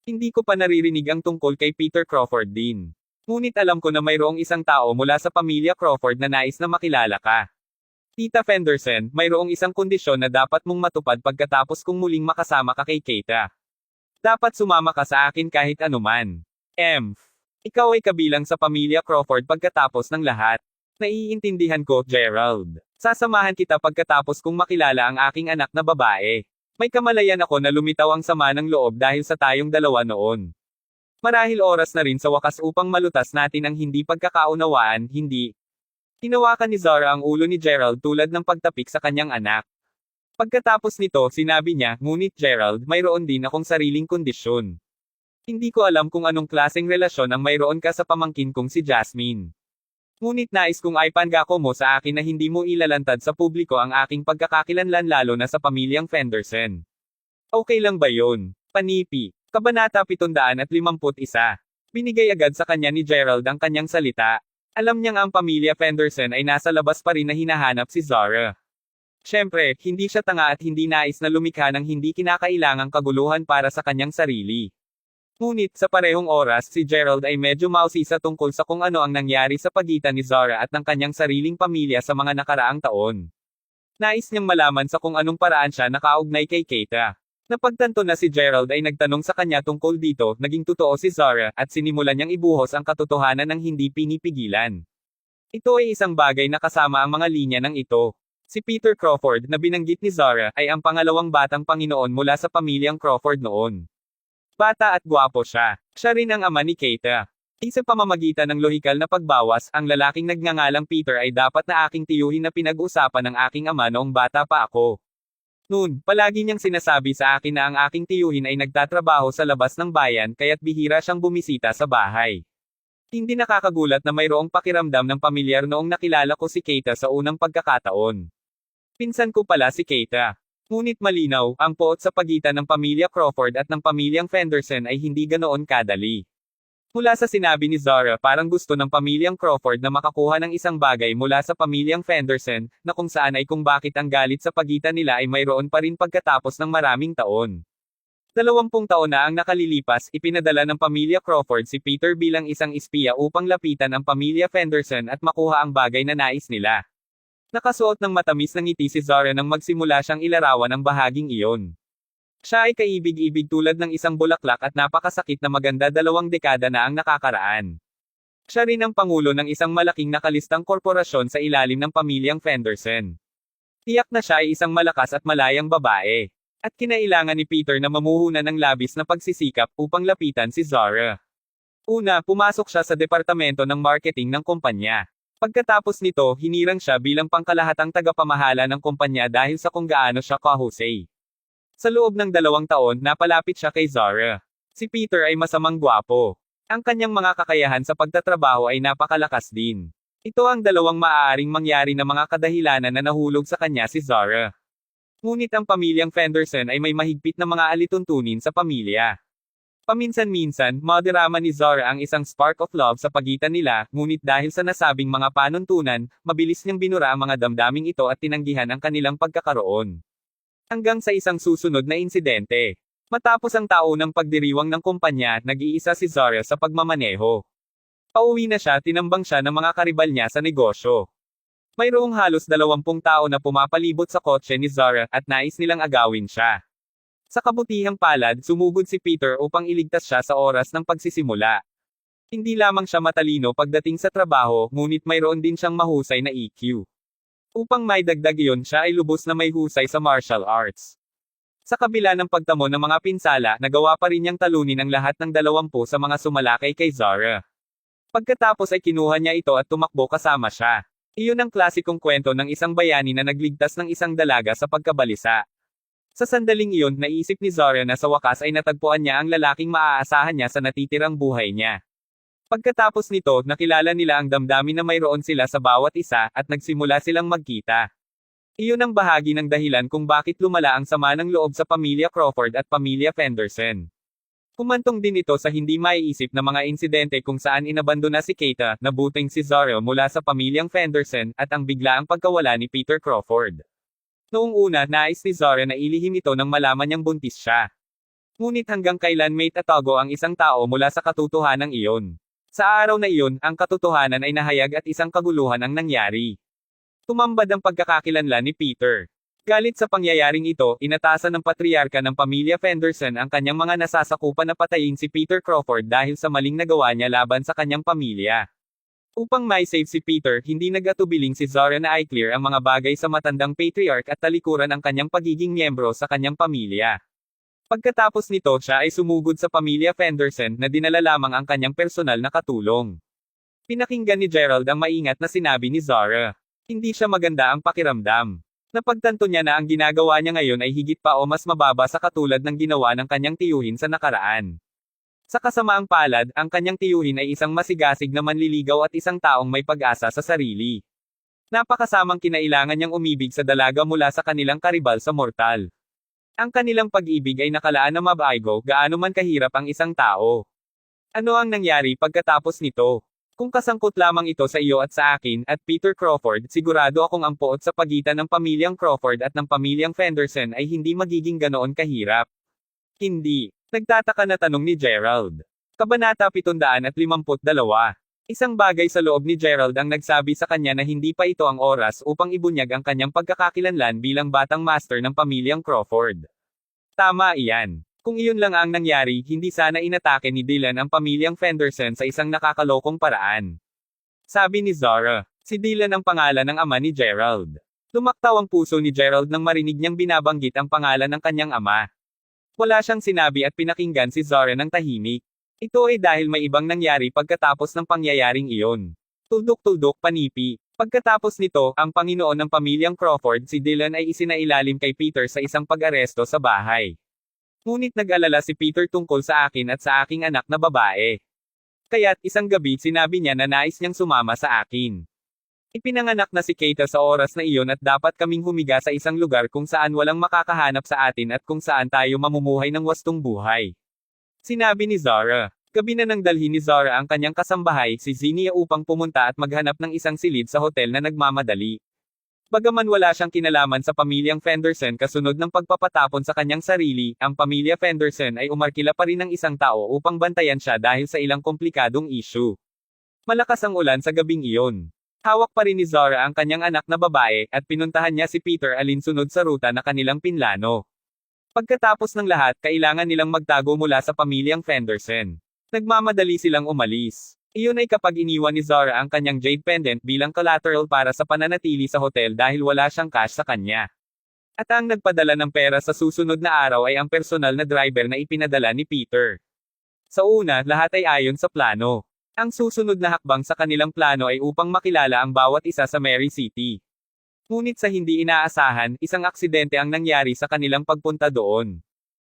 S1: Hindi ko pa naririnig ang tungkol kay Peter Crawford din. Ngunit alam ko na mayroong isang tao mula sa pamilya Crawford na nais na makilala ka. Tita Fenderson, mayroong isang kondisyon na dapat mong matupad pagkatapos kung muling makasama ka kay Keita. Dapat sumama ka sa akin kahit anuman. Ikaw ay kabilang sa pamilya Crawford pagkatapos ng lahat. Naiintindihan ko, Gerald. Sasamahan kita pagkatapos kung makilala ang aking anak na babae. May kamalayan ako na lumitaw ang sama ng loob dahil sa tayong dalawa noon. Marahil oras na rin sa wakas upang malutas natin ang hindi pagkakaunawaan, hindi. Hinawakan ni Zara ang ulo ni Gerald tulad ng pagtapik sa kanyang anak. Pagkatapos nito, sinabi niya, ngunit Gerald, mayroon din akong sariling kondisyon. Hindi ko alam kung anong klaseng relasyon ang mayroon ka sa pamangkin kong si Jasmine. Ngunit nais kong ipangako mo sa akin na hindi mo ilalantad sa publiko ang aking pagkakakilanlan lalo na sa pamilyang Fenderson. Okay lang ba yun? Panipi. Kabanata 751. Binigay agad sa kanya ni Gerald ang kanyang salita. Alam niyang ang pamilya Fenderson ay nasa labas pa rin na hinahanap si Zara. Siyempre, hindi siya tanga at hindi nais na lumikha ng hindi kinakailangang kaguluhan para sa kanyang sarili. Ngunit sa parehong oras si Gerald ay medyo mausisa tungkol sa kung ano ang nangyari sa pagitan ni Zara at ng kanyang sariling pamilya sa mga nakaraang taon. Nais niyang malaman sa kung anong paraan siya nakaugnay kay Keita. Napagtanto na si Gerald ay nagtanong sa kanya tungkol dito, naging totoo si Zara, at sinimulan niyang ibuhos ang katotohanan ng hindi pinipigilan. Ito ay isang bagay na kasama ang mga linya ng ito. Si Peter Crawford na binanggit ni Zara ay ang pangalawang batang Panginoon mula sa pamilyang Crawford noon. Bata at gwapo siya. Siya rin ang ama ni Keita. Sa pamamagitan ng lohikal na pagbawas, ang lalaking nagngangalang Peter ay dapat na aking tiyuhin na pinag-usapan ng aking ama noong bata pa ako. Noon, palagi niyang sinasabi sa akin na ang aking tiyuhin ay nagtatrabaho sa labas ng bayan kaya't bihira siyang bumisita sa bahay. Hindi nakakagulat na mayroong pakiramdam ng pamilyar noong nakilala ko si Keita sa unang pagkakataon. Pinsan ko pala si Keita. Ngunit malinaw, ang poot sa pagitan ng pamilya Crawford at ng pamilyang Fenderson ay hindi ganoon kadali. Mula sa sinabi ni Zara, parang gusto ng pamilyang Crawford na makakuha ng isang bagay mula sa pamilyang Fenderson, na kung saan ay kung bakit ang galit sa pagitan nila ay mayroon pa rin pagkatapos ng maraming taon. 20 taon na ang nakalilipas, ipinadala ng pamilya Crawford si Peter bilang isang espiya upang lapitan ang pamilya Fenderson at makuha ang bagay na nais nila. Nakasuot ng matamis na ngiti si Zara nang magsimula siyang ilarawan ang bahaging iyon. Siya ay kaibig-ibig tulad ng isang bulaklak at napakasakit na maganda 2 dekada na ang nakakaraan. Siya rin ang pangulo ng isang malaking nakalistang korporasyon sa ilalim ng pamilyang Fenderson. Tiyak na siya ay isang malakas at malayang babae. At kinailangan ni Peter na mamuhunan ng labis na pagsisikap upang lapitan si Zara. Una, pumasok siya sa departamento ng marketing ng kumpanya. Pagkatapos nito, hinirang siya bilang pangkalahatang tagapamahala ng kumpanya dahil sa kung gaano siya kahusay. Sa loob ng 2 taon, napalapit siya kay Zara. Si Peter ay masamang gwapo. Ang kanyang mga kakayahan sa pagtatrabaho ay napakalakas din. Ito ang 2 maaaring mangyari na mga kadahilanan na nahulog sa kanya si Zara. Ngunit ang pamilyang Fenderson ay may mahigpit na mga alituntunin sa pamilya. Paminsan-minsan, madarama ni Zara ang isang spark of love sa pagitan nila, ngunit dahil sa nasabing mga panuntunan, mabilis niyang binura ang mga damdaming ito at tinanggihan ang kanilang pagkakaroon. Hanggang sa isang susunod na insidente. Matapos ang taunang pagdiriwang ng kumpanya, nag-iisa si Zara sa pagmamaneho. Pauwi na siya, tinambang siya ng mga karibal niya sa negosyo. Mayroong halos 20 tao na pumapalibot sa kotse ni Zara, at nais nilang agawin siya. Sa kabutihang palad, sumugod si Peter upang iligtas siya sa oras ng pagsisimula. Hindi lamang siya matalino pagdating sa trabaho, ngunit mayroon din siyang mahusay na EQ. Upang maidagdag iyon, siya ay lubos na may husay sa martial arts. Sa kabila ng pagtamo ng mga pinsala, nagawa pa rin niyang talunin ang lahat ng 20 sa mga sumalakay kay Zara. Pagkatapos ay kinuha niya ito at tumakbo kasama siya. Iyon ang klasikong kwento ng isang bayani na nagligtas ng isang dalaga sa pagkabalisa. Sa sandaling iyon, naisip ni Zora na sa wakas ay natagpuan niya ang lalaking maaasahan niya sa natitirang buhay niya. Pagkatapos nito, nakilala nila ang damdamin na mayroon sila sa bawat isa, at nagsimula silang magkita. Iyon ang bahagi ng dahilan kung bakit lumala ang sama ng loob sa pamilya Crawford at pamilya Fenderson. Kumantong din ito sa hindi maiisip na mga insidente kung saan inabandona si Keita, nabuting si Zora mula sa pamilyang Fenderson, at ang biglaang pagkawala ni Peter Crawford. Noong una, nais ni Zora na ilihim ito nang malaman niyang buntis siya. Ngunit hanggang kailan may tatago ang isang tao mula sa katotohanan iyon. Sa araw na iyon, ang katotohanan ay nahayag at isang kaguluhan ang nangyari. Tumambad ang pagkakakilanlan ni Peter. Galit sa pangyayaring ito, inatasan ng patriarka ng pamilya Fenderson ang kanyang mga nasasakupan na patayin si Peter Crawford dahil sa maling nagawa niya laban sa kanyang pamilya. Upang mai-save si Peter, hindi nag-atubiling si Zora na i-clear ang mga bagay sa matandang patriarch at talikuran ang kanyang pagiging miyembro sa kanyang pamilya. Pagkatapos nito, siya ay sumugod sa pamilya Fenderson na dinala lamang ang kanyang personal na katulong. Pinakinggan ni Gerald ang maingat na sinabi ni Zora. Hindi siya maganda ang pakiramdam. Napagtanto niya na ang ginagawa niya ngayon ay higit pa o mas mababa sa katulad ng ginawa ng kanyang tiyuhin sa nakaraan. Sa kasamaang palad, ang kanyang tiyuhin ay isang masigasig na manliligaw at isang taong may pag-asa sa sarili. Napakasamang kinailangan niyang umibig sa dalaga mula sa kanilang karibal sa mortal. Ang kanilang pag-ibig ay nakalaan na mabaygo, gaano man kahirap ang isang tao. Ano ang nangyari pagkatapos nito? Kung kasangkot lamang ito sa iyo at sa akin, at Peter Crawford, sigurado akong ang poot sa pagitan ng pamilyang Crawford at ng pamilyang Fenderson ay hindi magiging ganoon kahirap. Hindi. Nagtataka na tanong ni Gerald. Kabanata 752. Isang bagay sa loob ni Gerald ang nagsabi sa kanya na hindi pa ito ang oras upang ibunyag ang kanyang pagkakakilanlan bilang batang master ng pamilyang Crawford. Tama iyan. Kung iyon lang ang nangyari, hindi sana inatake ni Dylan ang pamilyang Fenderson sa isang nakakalokong paraan. Sabi ni Zora. Si Dylan ang pangalan ng ama ni Gerald. Lumaktaw ang puso ni Gerald nang marinig niyang binabanggit ang pangalan ng kanyang ama. Wala siyang sinabi at pinakinggan si Zora ng tahimik. Ito ay dahil may ibang nangyari pagkatapos ng pangyayaring iyon. Tuldok-tuldok panipi. Pagkatapos nito, ang Panginoon ng pamilyang Crawford si Dylan ay isinailalim kay Peter sa isang pag-aresto sa bahay. Ngunit nag-alala si Peter tungkol sa akin at sa aking anak na babae. Kaya't isang gabi sinabi niya na nais niyang sumama sa akin. Ipinanganak na si Keita sa oras na iyon at dapat kaming humiga sa isang lugar kung saan walang makakahanap sa atin at kung saan tayo mamumuhay ng wastong buhay. Sinabi ni Zora. Gabi na nang dalhin ni Zora ang kanyang kasambahay, si Zinnia upang pumunta at maghanap ng isang silid sa hotel na nagmamadali. Bagaman wala siyang kinalaman sa pamilyang Fenderson kasunod ng pagpapatapon sa kanyang sarili, ang pamilya Fenderson ay umarkila pa rin ng isang tao upang bantayan siya dahil sa ilang komplikadong issue. Malakas ang ulan sa gabing iyon. Hawak pa rin ni Zora ang kanyang anak na babae, at pinuntahan niya si Peter alinsunod sa ruta na kanilang pinlano. Pagkatapos ng lahat, kailangan nilang magtago mula sa pamilyang Fenderson. Nagmamadali silang umalis. Iyon ay kapag iniwan ni Zora ang kanyang jade pendant bilang collateral para sa pananatili sa hotel dahil wala siyang cash sa kanya. At ang nagpadala ng pera sa susunod na araw ay ang personal na driver na ipinadala ni Peter. Sa una, lahat ay ayon sa plano. Ang susunod na hakbang sa kanilang plano ay upang makilala ang bawat isa sa Mary City. Ngunit sa hindi inaasahan, isang aksidente ang nangyari sa kanilang pagpunta doon.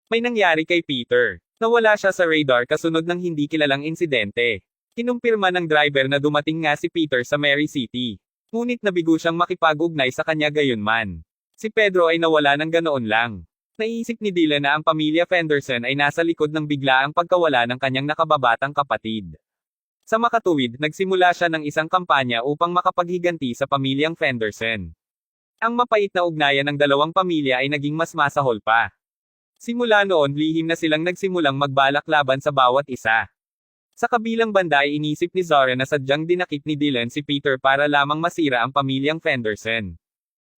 S1: May nangyari kay Peter. Nawala siya sa radar kasunod ng hindi kilalang insidente. Kinumpirma ng driver na dumating nga si Peter sa Mary City. Ngunit nabigo siyang makipag-ugnay sa kanya gayunman. Si Pedro ay nawala ng ganoon lang. Naisip ni Dylan na ang pamilya Fenderson ay nasa likod ng biglaang pagkawala ng kanyang nakababatang kapatid. Sa makatuwid, nagsimula siya ng isang kampanya upang makapaghiganti sa pamilyang Fenderson. Ang mapait na ugnayan ng dalawang pamilya ay naging mas masahol pa. Simula noon, lihim na silang nagsimulang magbalak laban sa bawat isa. Sa kabilang banda ay inisip ni Zora na sadyang dinakip ni Dylan si Peter para lamang masira ang pamilyang Fenderson.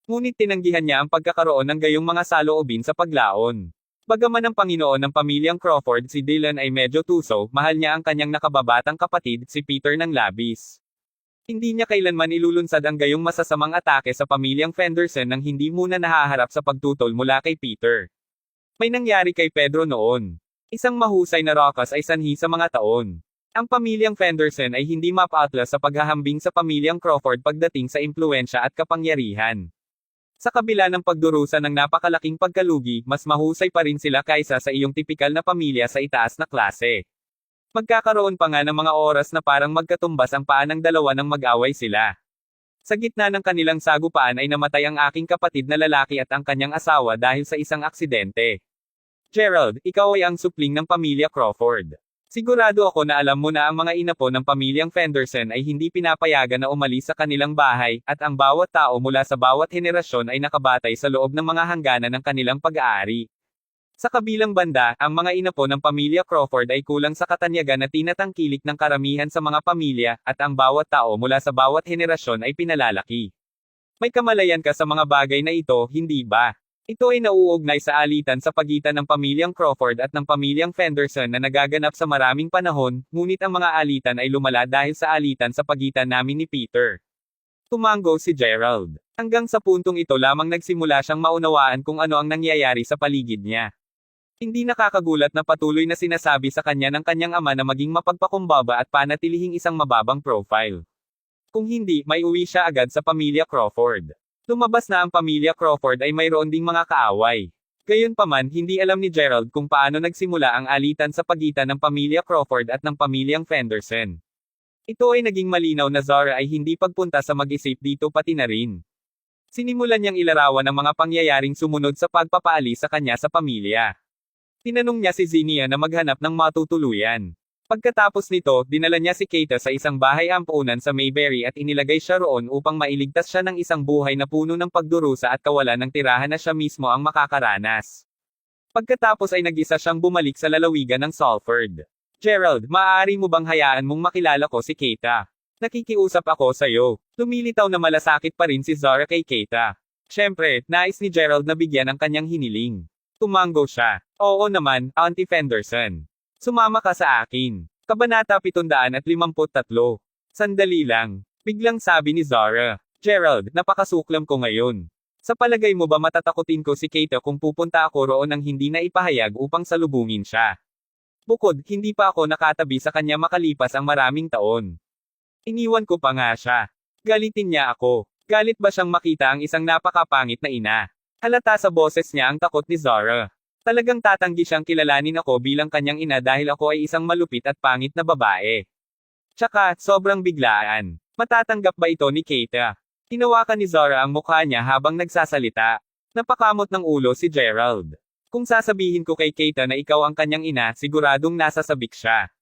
S1: Ngunit tinanggihan niya ang pagkakaroon ng gayong mga saloobin sa paglaon. Bagaman ang Panginoon ng pamilyang Crawford si Dylan ay medyo tuso, mahal niya ang kanyang nakababatang kapatid, si Peter ng labis. Hindi niya kailanman ilulunsad ang gayong masasamang atake sa pamilyang Fenderson nang hindi muna nahaharap sa pagtutol mula kay Peter. May nangyari kay Pedro noon. Isang mahusay na rokas ay sanhi sa mga taon. Ang pamilyang Fenderson ay hindi mapaatlas sa paghahambing sa pamilyang Crawford pagdating sa impluwensya at kapangyarihan. Sa kabila ng pagdurusa ng napakalaking pagkalugi, mas mahusay pa rin sila kaysa sa iyong tipikal na pamilya sa itaas na klase. Magkakaroon pa nga ng mga oras na parang magkatumbas ang paa ng dalawa nang mag-away sila. Sa gitna ng kanilang sagupaan ay namatay ang aking kapatid na lalaki at ang kanyang asawa dahil sa isang aksidente. Gerald, ikaw ay ang supling ng pamilya Crawford. Sigurado ako na alam mo na ang mga inapo ng pamilyang Fenderson ay hindi pinapayagan na umalis sa kanilang bahay, at ang bawat tao mula sa bawat henerasyon ay nakabatay sa loob ng mga hangganan ng kanilang pag-aari. Sa kabilang banda, ang mga inapo ng pamilya Crawford ay kulang sa katanyagan na tinatangkilik ng karamihan sa mga pamilya, at ang bawat tao mula sa bawat henerasyon ay pinalalaki. May kamalayan ka sa mga bagay na ito, hindi ba? Ito ay nauugnay sa alitan sa pagitan ng pamilyang Crawford at ng pamilyang Fenderson na nagaganap sa maraming panahon, ngunit ang mga alitan ay lumala dahil sa alitan sa pagitan namin ni Peter. Tumango si Gerald. Hanggang sa puntong ito lamang nagsimula siyang maunawaan kung ano ang nangyayari sa paligid niya. Hindi nakakagulat na patuloy na sinasabi sa kanya ng kanyang ama na maging mapagpakumbaba at panatilihing isang mababang profile. Kung hindi, may uwi siya agad sa pamilya Crawford. Lumabas na ang pamilya Crawford ay mayroon ding mga kaaway. Gayunpaman, hindi alam ni Gerald kung paano nagsimula ang alitan sa pagitan ng pamilya Crawford at ng pamilyang Fenderson. Ito ay naging malinaw na Zara ay hindi pagpunta sa mag-isip dito pati na rin. Sinimulan niyang ilarawan ang mga pangyayaring sumunod sa pagpapaalis sa kanya sa pamilya. Tinanong niya si Zinnia na maghanap ng matutuluyan. Pagkatapos nito, dinala niya si Keita sa isang bahay ampunan sa Mayberry at inilagay siya roon upang mailigtas siya ng isang buhay na puno ng pagdurusa at kawalan ng tirahan na siya mismo ang makakaranas. Pagkatapos ay nag-isa siyang bumalik sa lalawigan ng Salford. Gerald, maaari mo bang hayaan mong makilala ko si Keita? Nakikiusap ako sa'yo. Lumilitaw na malasakit pa rin si Zara kay Keita. Siyempre, nais ni Gerald na bigyan ang kanyang hiniling. Tumango siya. Oo naman, Auntie Fenderson. Sumama ka sa akin. Kabanata 753. Sandali lang. Biglang sabi ni Zara. Gerald, napakasuklam ko ngayon. Sa palagay mo ba matatakutin ko si Keita kung pupunta ako roon nang hindi na ipahayag upang salubungin siya? Bukod, hindi pa ako nakatabi sa kanya makalipas ang maraming taon. Iniwan ko pa nga siya. Galitin niya ako. Galit ba siyang makita ang isang napakapangit na ina? Halata sa boses niya ang takot ni Zara. Talagang tatanggi siyang kilalanin ako bilang kanyang ina dahil ako ay isang malupit at pangit na babae. Tsaka, sobrang biglaan. Matatanggap ba ito ni Keita? Hinawakan ni Zara ang mukha niya habang nagsasalita. Napakamot ng ulo si Gerald. Kung sasabihin ko kay Keita na ikaw ang kanyang ina, siguradong nasasabik siya.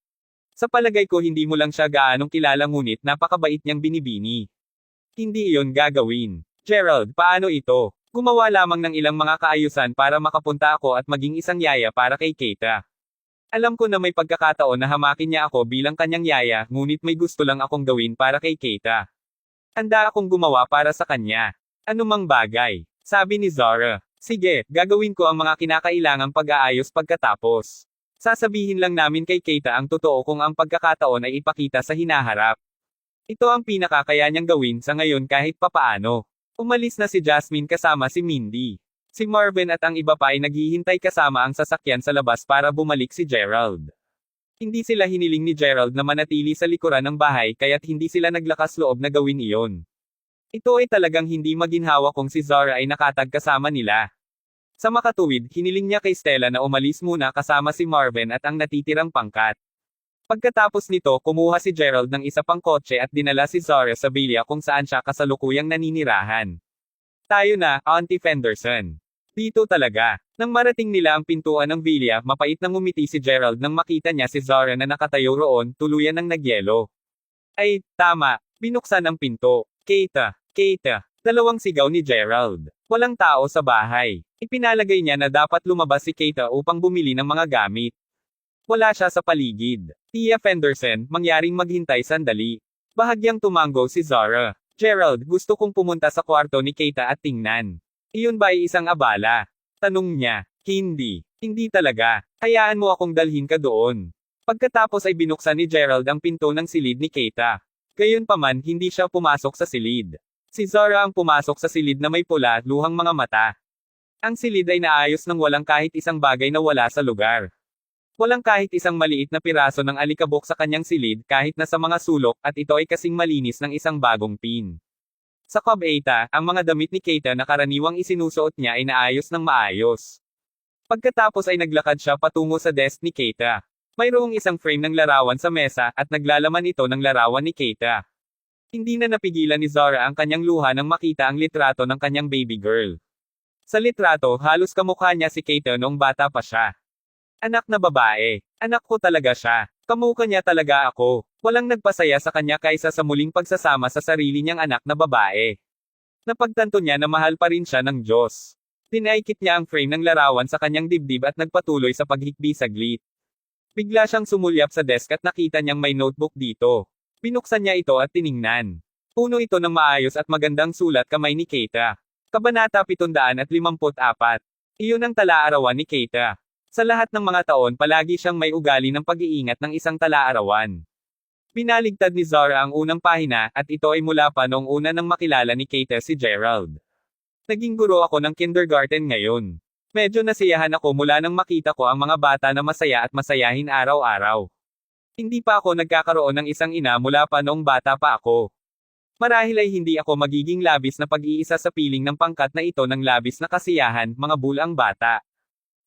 S1: Sa palagay ko hindi mo lang siya gaanong kilala ngunit napakabait niyang binibini. Hindi iyon gagawin. Gerald, paano ito? Gumawa lamang ng ilang mga kaayusan para makapunta ako at maging isang yaya para kay Keita. Alam ko na may pagkakataon na hamakin niya ako bilang kanyang yaya, ngunit may gusto lang akong gawin para kay Keita. Handa akong gumawa para sa kanya. Anumang bagay. Sabi ni Zara. Sige, gagawin ko ang mga kinakailangang pag-aayos pagkatapos. Sasabihin lang namin kay Keita ang totoo kung ang pagkakataon ay ipakita sa hinaharap. Ito ang pinakakaya niyang gawin sa ngayon kahit papaano. Umalis na si Jasmine kasama si Mindy. Si Marvin at ang iba pa ay naghihintay kasama ang sasakyan sa labas para bumalik si Gerald. Hindi sila hiniling ni Gerald na manatili sa likuran ng bahay kaya't hindi sila naglakas loob na gawin iyon. Ito ay talagang hindi maginhawa kung si Zara ay nakatag kasama nila. Sa makatuwid, hiniling niya kay Stella na umalis muna kasama si Marvin at ang natitirang pangkat. Pagkatapos nito, kumuha si Gerald ng isa pang kotse at dinala si Zara sa villa kung saan siya kasalukuyang naninirahan. Tayo na, Auntie Fenderson. Dito talaga. Nang marating nila ang pintuan ng villa, mapait nang ngumiti si Gerald nang makita niya si Zara na nakatayo roon, tuluyan ng nagyelo. Ay, tama. Binuksan ang pinto. Keita. Keita. Dalawang sigaw ni Gerald. Walang tao sa bahay. Ipinalagay niya na dapat lumabas si Keita upang bumili ng mga gamit. Wala siya sa paligid. Tia Fenderson, mangyaring maghintay sandali. Bahagyang tumango si Zara. Gerald, gusto kong pumunta sa kwarto ni Keita at tingnan. Iyon ba ay isang abala? Tanong niya. Hindi. Hindi talaga. Hayaan mo akong dalhin ka doon. Pagkatapos ay binuksan ni Gerald ang pinto ng silid ni Keita. Gayunpaman, hindi siya pumasok sa silid. Si Zara ang pumasok sa silid na may pula at luhang mga mata. Ang silid ay naayos ng walang kahit isang bagay na wala sa lugar. Walang kahit isang maliit na piraso ng alikabok sa kanyang silid kahit na sa mga sulok at ito ay kasing malinis ng isang bagong pin. Sa Cobb 8, ang mga damit ni Keita na karaniwang isinusuot niya ay naayos ng maayos. Pagkatapos ay naglakad siya patungo sa desk ni Keita. Mayroong isang frame ng larawan sa mesa, at naglalaman ito ng larawan ni Keita. Hindi na napigilan ni Zara ang kanyang luha nang makita ang litrato ng kanyang baby girl. Sa litrato, halos kamukha niya si Keita noong bata pa siya. Anak na babae. Anak ko talaga siya. Kamukha niya talaga ako. Walang nagpasaya sa kanya kaysa sa muling pagsasama sa sarili niyang anak na babae. Napagtanto niya na mahal pa rin siya ng Diyos. Dinaikit niya ang frame ng larawan sa kanyang dibdib at nagpatuloy sa paghikbi saglit. Bigla siyang sumulyap sa desk at nakita niyang may notebook dito. Binuksan niya ito at tiningnan. Puno ito ng maayos at magandang sulat kamay ni Keita. Kabanata 754. Iyon ang tala-arawan ni Keita. Sa lahat ng mga taon palagi siyang may ugali ng pag-iingat ng isang tala-arawan. Binaligtad ni Zara ang unang pahina, at ito ay mula pa noong una nang makilala ni Keita si Gerald. Naging guro ako ng kindergarten ngayon. Medyo nasiyahan ako mula nang makita ko ang mga bata na masaya at masayahin araw-araw. Hindi pa ako nagkakaroon ng isang ina mula pa noong bata pa ako. Marahil ay hindi ako magiging labis na pag-iisa sa piling ng pangkat na ito ng labis na kasiyahan, mga bulang bata.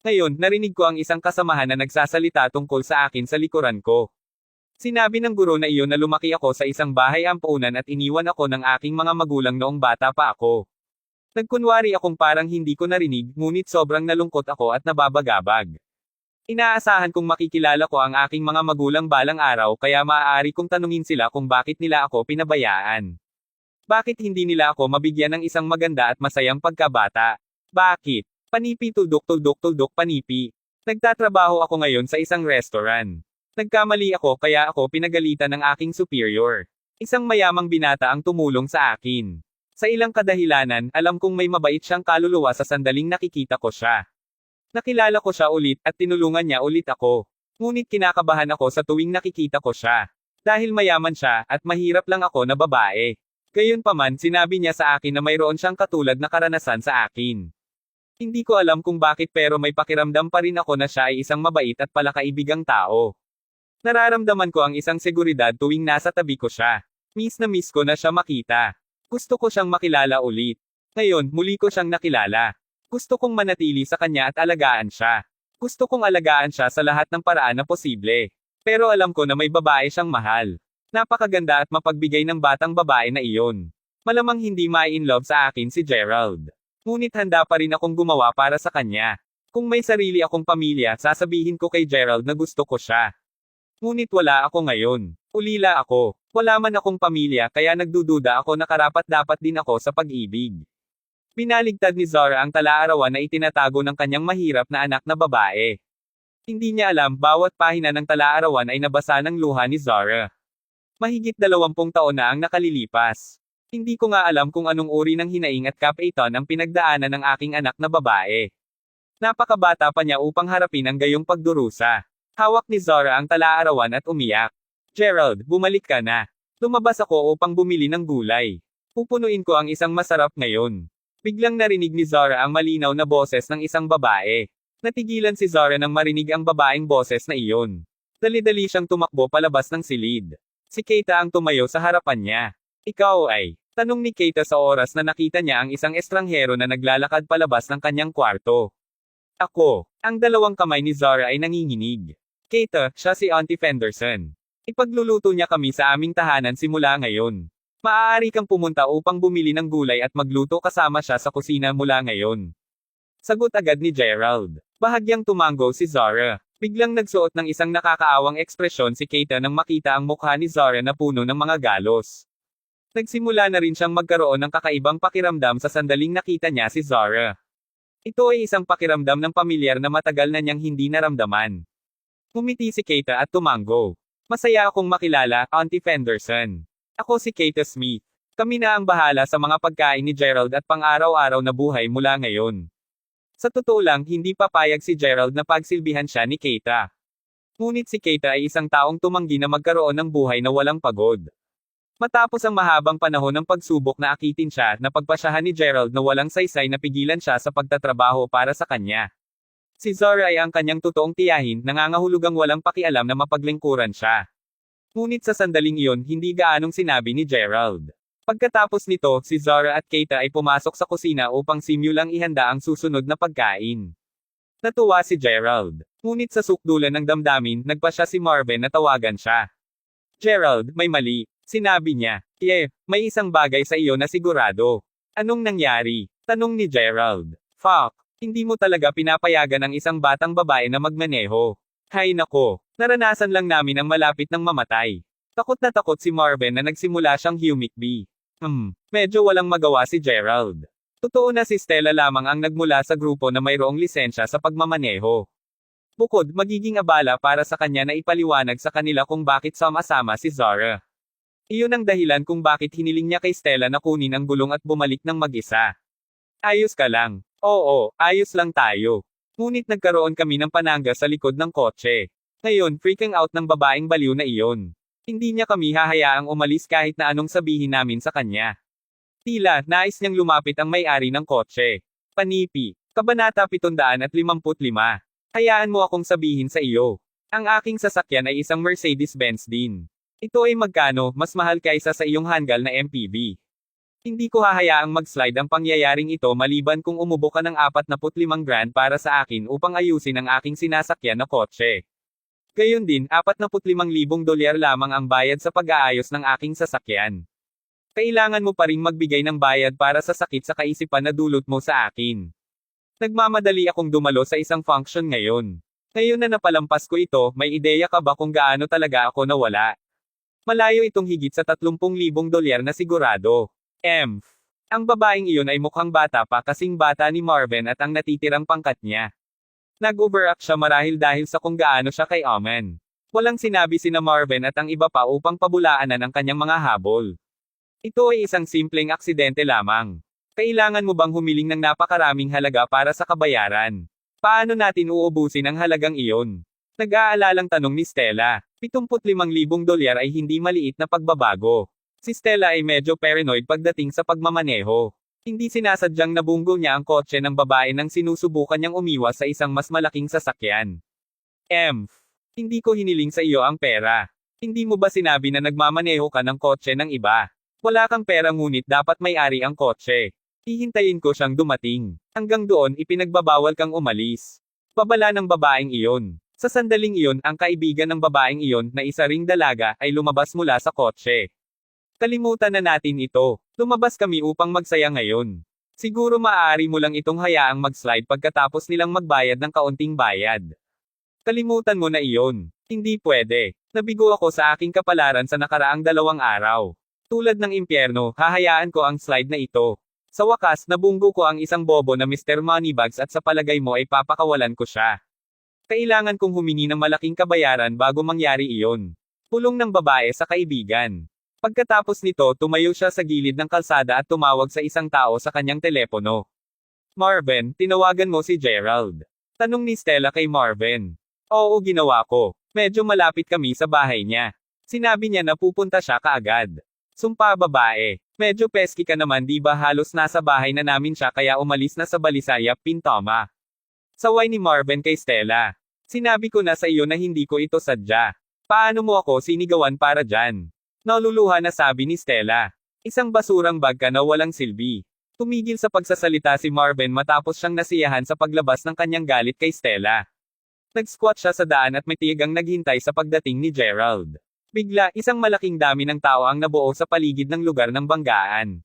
S1: Ngayon, narinig ko ang isang kasamahan na nagsasalita tungkol sa akin sa likuran ko. Sinabi ng guro na iyon na lumaki ako sa isang bahay ampunan at iniwan ako ng aking mga magulang noong bata pa ako. Nagkunwari akong parang hindi ko narinig, ngunit sobrang nalungkot ako at nababagabag. Inaasahan kong makikilala ko ang aking mga magulang balang araw, kaya maaari kong tanungin sila kung bakit nila ako pinabayaan. Bakit hindi nila ako mabigyan ng isang maganda at masayang pagkabata? Bakit? Panipi tuldok panipi. Nagtatrabaho ako ngayon sa isang restaurant. Nagkamali ako kaya ako pinagalitan ng aking superior. Isang mayamang binata ang tumulong sa akin. Sa ilang kadahilanan, alam kong may mabait siyang kaluluwa sa sandaling nakikita ko siya. Nakilala ko siya ulit at tinulungan niya ulit ako. Ngunit kinakabahan ako sa tuwing nakikita ko siya. Dahil mayaman siya, at mahirap lang ako na babae. Gayunpaman, sinabi niya sa akin na mayroon siyang katulad na karanasan sa akin. Hindi ko alam kung bakit pero may pakiramdam pa rin ako na siya ay isang mabait at palakaibigang tao. Nararamdaman ko ang isang seguridad tuwing nasa tabi ko siya. Miss na miss ko na siya makita. Gusto ko siyang makilala ulit. Ngayon, muli ko siyang nakilala. Gusto kong manatili sa kanya at alagaan siya. Gusto kong alagaan siya sa lahat ng paraan na posible. Pero alam ko na may babae siyang mahal. Napakaganda at mapagbigay ng batang babae na iyon. Malamang hindi ma-in love sa akin si Gerald. Ngunit handa pa rin akong gumawa para sa kanya. Kung may sarili akong pamilya, sasabihin ko kay Gerald na gusto ko siya. Ngunit wala ako ngayon. Ulila ako. Wala man akong pamilya kaya nagdududa ako na karapat-dapat din ako sa pag-ibig. Binaligtad ni Zara ang tala-arawan na itinatago ng kanyang mahirap na anak na babae. Hindi niya alam, bawat pahina ng tala-arawan ay nabasa ng luha ni Zara. Mahigit 20 taon na ang nakalilipas. Hindi ko nga alam kung anong uri ng hinaing at kapaitan ang pinagdaanan ng aking anak na babae. Napakabata pa niya upang harapin ang gayong pagdurusa. Hawak ni Zara ang tala-arawan at umiyak. Gerald, bumalik ka na. Lumabas ako upang bumili ng gulay. Pupunuin ko ang isang masarap ngayon. Biglang narinig ni Zara ang malinaw na boses ng isang babae. Natigilan si Zara nang marinig ang babaeng boses na iyon. Dali-dali siyang tumakbo palabas ng silid. Si Keita ang tumayo sa harapan niya. Ikaw ay? Tanong ni Keita sa oras na nakita niya ang isang estranghero na naglalakad palabas ng kanyang kwarto. Ako. Ang dalawang kamay ni Zara ay nanginginig. Keita, siya si Auntie Fenderson. Ipagluluto niya kami sa aming tahanan simula ngayon. Maaari kang pumunta upang bumili ng gulay at magluto kasama siya sa kusina mula ngayon. Sagot agad ni Gerald. Bahagyang tumango si Zara. Biglang nagsuot ng isang nakakaawang ekspresyon si Keita nang makita ang mukha ni Zara na puno ng mga galos. Nagsimula na rin siyang magkaroon ng kakaibang pakiramdam sa sandaling nakita niya si Zara. Ito ay isang pakiramdam ng pamilyar na matagal na niyang hindi naramdaman. Ngumiti si Keita at tumango. Masaya akong makilala, Auntie Fenderson. Ako si Keita Smith. Kami na ang bahala sa mga pagkain ni Gerald at pang-araw-araw na buhay mula ngayon. Sa totoo lang, hindi papayag si Gerald na pagsilbihan siya ni Keita. Ngunit si Keita ay isang taong tumanggi na magkaroon ng buhay na walang pagod. Matapos ang mahabang panahon ng pagsubok na akitin siya, napagpasyahan ni Gerald na walang saysay na pigilan siya sa pagtatrabaho para sa kanya. Si Zara ay ang kanyang totoong tiyahin, nangangahulugang walang pakialam na mapaglingkuran siya. Ngunit sa sandaling iyon, hindi gaanong sinabi ni Gerald. Pagkatapos nito, si Zara at Keita ay pumasok sa kusina upang simulang ihanda ang susunod na pagkain. Natuwa si Gerald. Ngunit sa sukdulan ng damdamin, nagpa siya si Marvin na tawagan siya. Gerald, may mali. Sinabi niya. May isang bagay sa iyo na sigurado. Anong nangyari? Tanong ni Gerald. Fuck. Hindi mo talaga pinapayagan ang isang batang babae na magmaneho. Hay nako. Naranasan lang namin ang malapit ng mamatay. Takot na takot si Marvin na nagsimula siyang humikbi. Medyo walang magawa si Gerald. Totoo na si Stella lamang ang nagmula sa grupo na mayroong lisensya sa pagmamaneho. Bukod, magiging abala para sa kanya na ipaliwanag sa kanila kung bakit sama-sama si Zara. Iyon ang dahilan kung bakit hiniling niya kay Stella na kunin ang gulong at bumalik ng mag-isa. Ayos ka lang. Oo, ayos lang tayo. Ngunit nagkaroon kami ng panangga sa likod ng kotse. Ngayon, freaking out ng babaeng baliw na iyon. Hindi niya kami hahayaang umalis kahit na anong sabihin namin sa kanya. Tila, nais niyang lumapit ang may-ari ng kotse. Panipi. Kabanata 755. Hayaan mo akong sabihin sa iyo. Ang aking sasakyan ay isang Mercedes-Benz din. Ito ay magkano, mas mahal kaysa sa iyong hanggal na MPV. Hindi ko hahayaang mag-slide ang pangyayaring ito maliban kung umubo ka ng 45 grand para sa akin upang ayusin ang aking sinasakyan na kotse. Gayon din, 45,000 dolyar lamang ang bayad sa pag-aayos ng aking sasakyan. Kailangan mo pa ring magbigay ng bayad para sa sakit sa kaisipan na dulot mo sa akin. Nagmamadali akong dumalo sa isang function ngayon. Ngayon na napalampas ko ito, may ideya ka ba kung gaano talaga ako nawala? Malayo itong higit sa 30,000 dolyar na sigurado. Ang babaeng iyon ay mukhang bata pa kasing bata ni Marvin at ang natitirang pangkat niya. Nag-overact siya marahil dahil sa kung gaano siya kay Omen. Walang sinabi sina Marvin at ang iba pa upang pabulaanan ang kanyang mga habol. Ito ay isang simpleng aksidente lamang. Kailangan mo bang humiling ng napakaraming halaga para sa kabayaran? Paano natin uubusin ang halagang iyon? Nag-aalalang tanong ni Stella. 75,000 dolyar ay hindi maliit na pagbabago. Si Stella ay medyo paranoid pagdating sa pagmamaneho. Hindi sinasadyang nabunggo niya ang kotse ng babae nang sinusubukan niyang umiwas sa isang mas malaking sasakyan. Hindi ko hiniling sa iyo ang pera. Hindi mo ba sinabi na nagmamaneho ka ng kotse ng iba? Wala kang pera ngunit dapat may-ari ang kotse. Hihintayin ko siyang dumating. Hanggang doon ipinagbabawal kang umalis. Babala ng babaeng iyon. Sa sandaling iyon, ang kaibigan ng babaeng iyon na isa ring dalaga ay lumabas mula sa kotse. Kalimutan na natin ito. Lumabas kami upang magsaya ngayon. Siguro maaari mo lang itong hayaang mag-slide pagkatapos nilang magbayad ng kaunting bayad. Kalimutan mo na iyon. Hindi pwede. Nabigo ako sa aking kapalaran sa nakaraang 2 araw. Tulad ng impyerno, hahayaan ko ang slide na ito. Sa wakas, nabunggo ko ang isang bobo na Mr. Moneybags at sa palagay mo ay papakawalan ko siya. Kailangan kong humingi ng malaking kabayaran bago mangyari iyon. Pulong ng babae sa kaibigan. Pagkatapos nito, tumayo siya sa gilid ng kalsada at tumawag sa isang tao sa kanyang telepono. Marvin, tinawagan mo si Gerald. Tanong ni Stella kay Marvin. Oo, ginawa ko. Medyo malapit kami sa bahay niya. Sinabi niya na pupunta siya kaagad. Sumpa babae. Medyo pesky ka naman di ba halos nasa bahay na namin siya kaya umalis na sa Balisaya, Pintoma. Saway ni Marvin kay Stella. Sinabi ko na sa iyo na hindi ko ito sadya. Paano mo ako sinigawan para dyan? Naluluha na sabi ni Stella. Isang basurang bag ka na walang silbi. Tumigil sa pagsasalita si Marvin matapos siyang nasiyahan sa paglabas ng kanyang galit kay Stella. Nag-squat siya sa daan at may tiyagang naghintay sa pagdating ni Gerald. Bigla, isang malaking dami ng tao ang nabuo sa paligid ng lugar ng banggaan.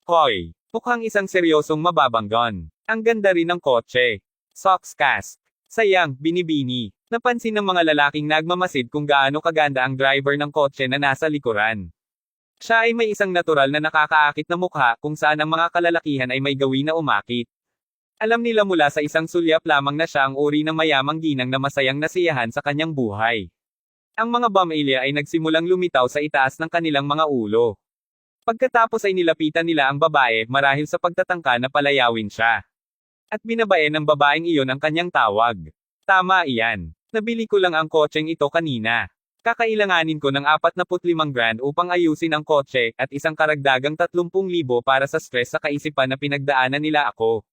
S1: Hoy! Mukhang isang seryosong mababanggon. Ang ganda rin ng kotse. Socks cast. Sayang, binibini. Napansin ng mga lalaking nagmamasid kung gaano kaganda ang driver ng kotse na nasa likuran. Siya ay may isang natural na nakakaakit na mukha kung saan ang mga kalalakihan ay may gawin na umakit. Alam nila mula sa isang sulyap lamang na siya ang uri ng mayamang ginang na masayang nasiyahan sa kanyang buhay. Ang mga bamilya ay nagsimulang lumitaw sa itaas ng kanilang mga ulo. Pagkatapos ay nilapitan nila ang babae marahil sa pagtatangka na palayawin siya. At binabae ng babaeng iyon ang kanyang tawag. Tama iyan. Nabili ko lang ang kotseng ito kanina. Kakailanganin ko ng 45 grand upang ayusin ang kotse, at isang karagdagang 30,000 para sa stress sa kaisipan na pinagdaanan nila ako.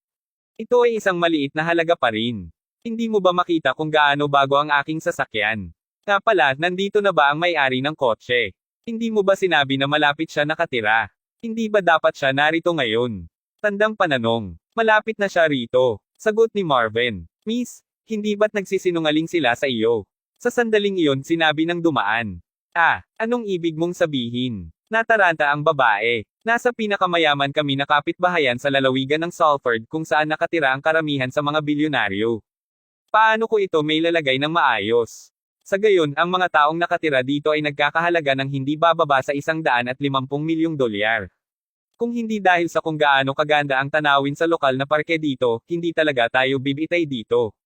S1: Ito ay isang maliit na halaga pa rin. Hindi mo ba makita kung gaano bago ang aking sasakyan? Nga pala, nandito na ba ang may-ari ng kotse? Hindi mo ba sinabi na malapit siya nakatira? Hindi ba dapat siya narito ngayon? Tandang pananong. Malapit na siya rito. Sagot ni Marvin. Miss, hindi ba't nagsisinungaling sila sa iyo? Sa sandaling iyon sinabi ng dumaan. Anong ibig mong sabihin? Nataranta ang babae. Nasa pinakamayaman kami na kapitbahayan sa lalawigan ng Salford kung saan nakatira ang karamihan sa mga bilyonaryo. Paano ko ito may lalagay ng maayos? Sa gayon, ang mga taong nakatira dito ay nagkakahalaga ng hindi bababa sa $150 milyong. Kung hindi dahil sa kung gaano kaganda ang tanawin sa lokal na parke dito, hindi talaga tayo bibitay dito.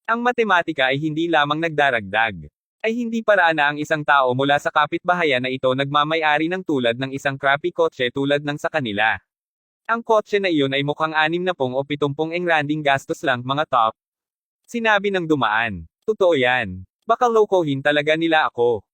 S1: Ang matematika ay hindi lamang nagdaragdag. Ay hindi paraan na ang isang tao mula sa kapitbahayan na ito nagmamay-ari ng tulad ng isang crappy kotse tulad ng sa kanila. Ang kotse na iyon ay mukhang 60 o 70 engranding gastos lang mga top. Sinabi ng dumaan. Totoo yan. Baka lokohin talaga nila ako.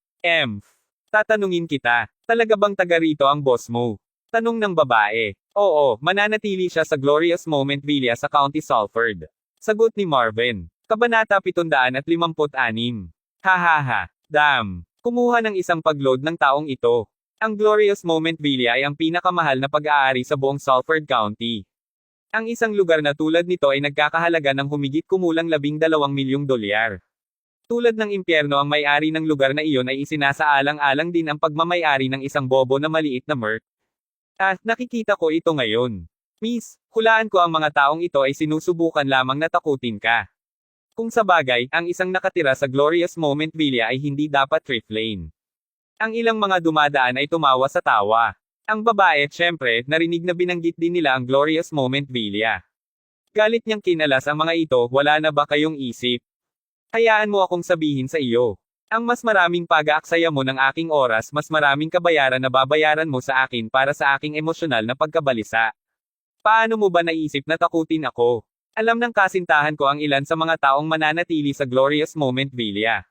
S1: Tatanungin kita. Talaga bang taga rito ang boss mo? Tanong ng babae. Oo, mananatili siya sa Glorious Moment Villa sa County Salford. Sagot ni Marvin. Kabanata 756. Hahaha. Damn. Kumuha ng isang pagload ng taong ito. Ang Glorious Moment Villa ay ang pinakamahal na pag-aari sa buong Salford County. Ang isang lugar na tulad nito ay nagkakahalaga ng humigit kumulang $12 milyong. Tulad ng impyerno ang may-ari ng lugar na iyon ay isinasaalang-alang din ang pagmamay-ari ng isang bobo na maliit na merc. Nakikita ko ito ngayon. Miss, hulaan ko ang mga taong ito ay sinusubukan lamang na takutin ka. Kung sa bagay, ang isang nakatira sa Glorious Moment Villa ay hindi dapat thrift lane. Ang ilang mga dumadaan ay tumawa sa tawa. Ang babae, syempre, narinig na binanggit din nila ang Glorious Moment Villa. Galit niyang kinalas ang mga ito, wala na ba kayong isip? Hayaan mo akong sabihin sa iyo. Ang mas maraming pag-aaksaya mo ng aking oras, mas maraming kabayaran na babayaran mo sa akin para sa aking emosyonal na pagkabalisa. Paano mo ba naisip na takutin ako? Alam ng kasintahan ko ang ilan sa mga taong mananatili sa Glorious Moment Villa.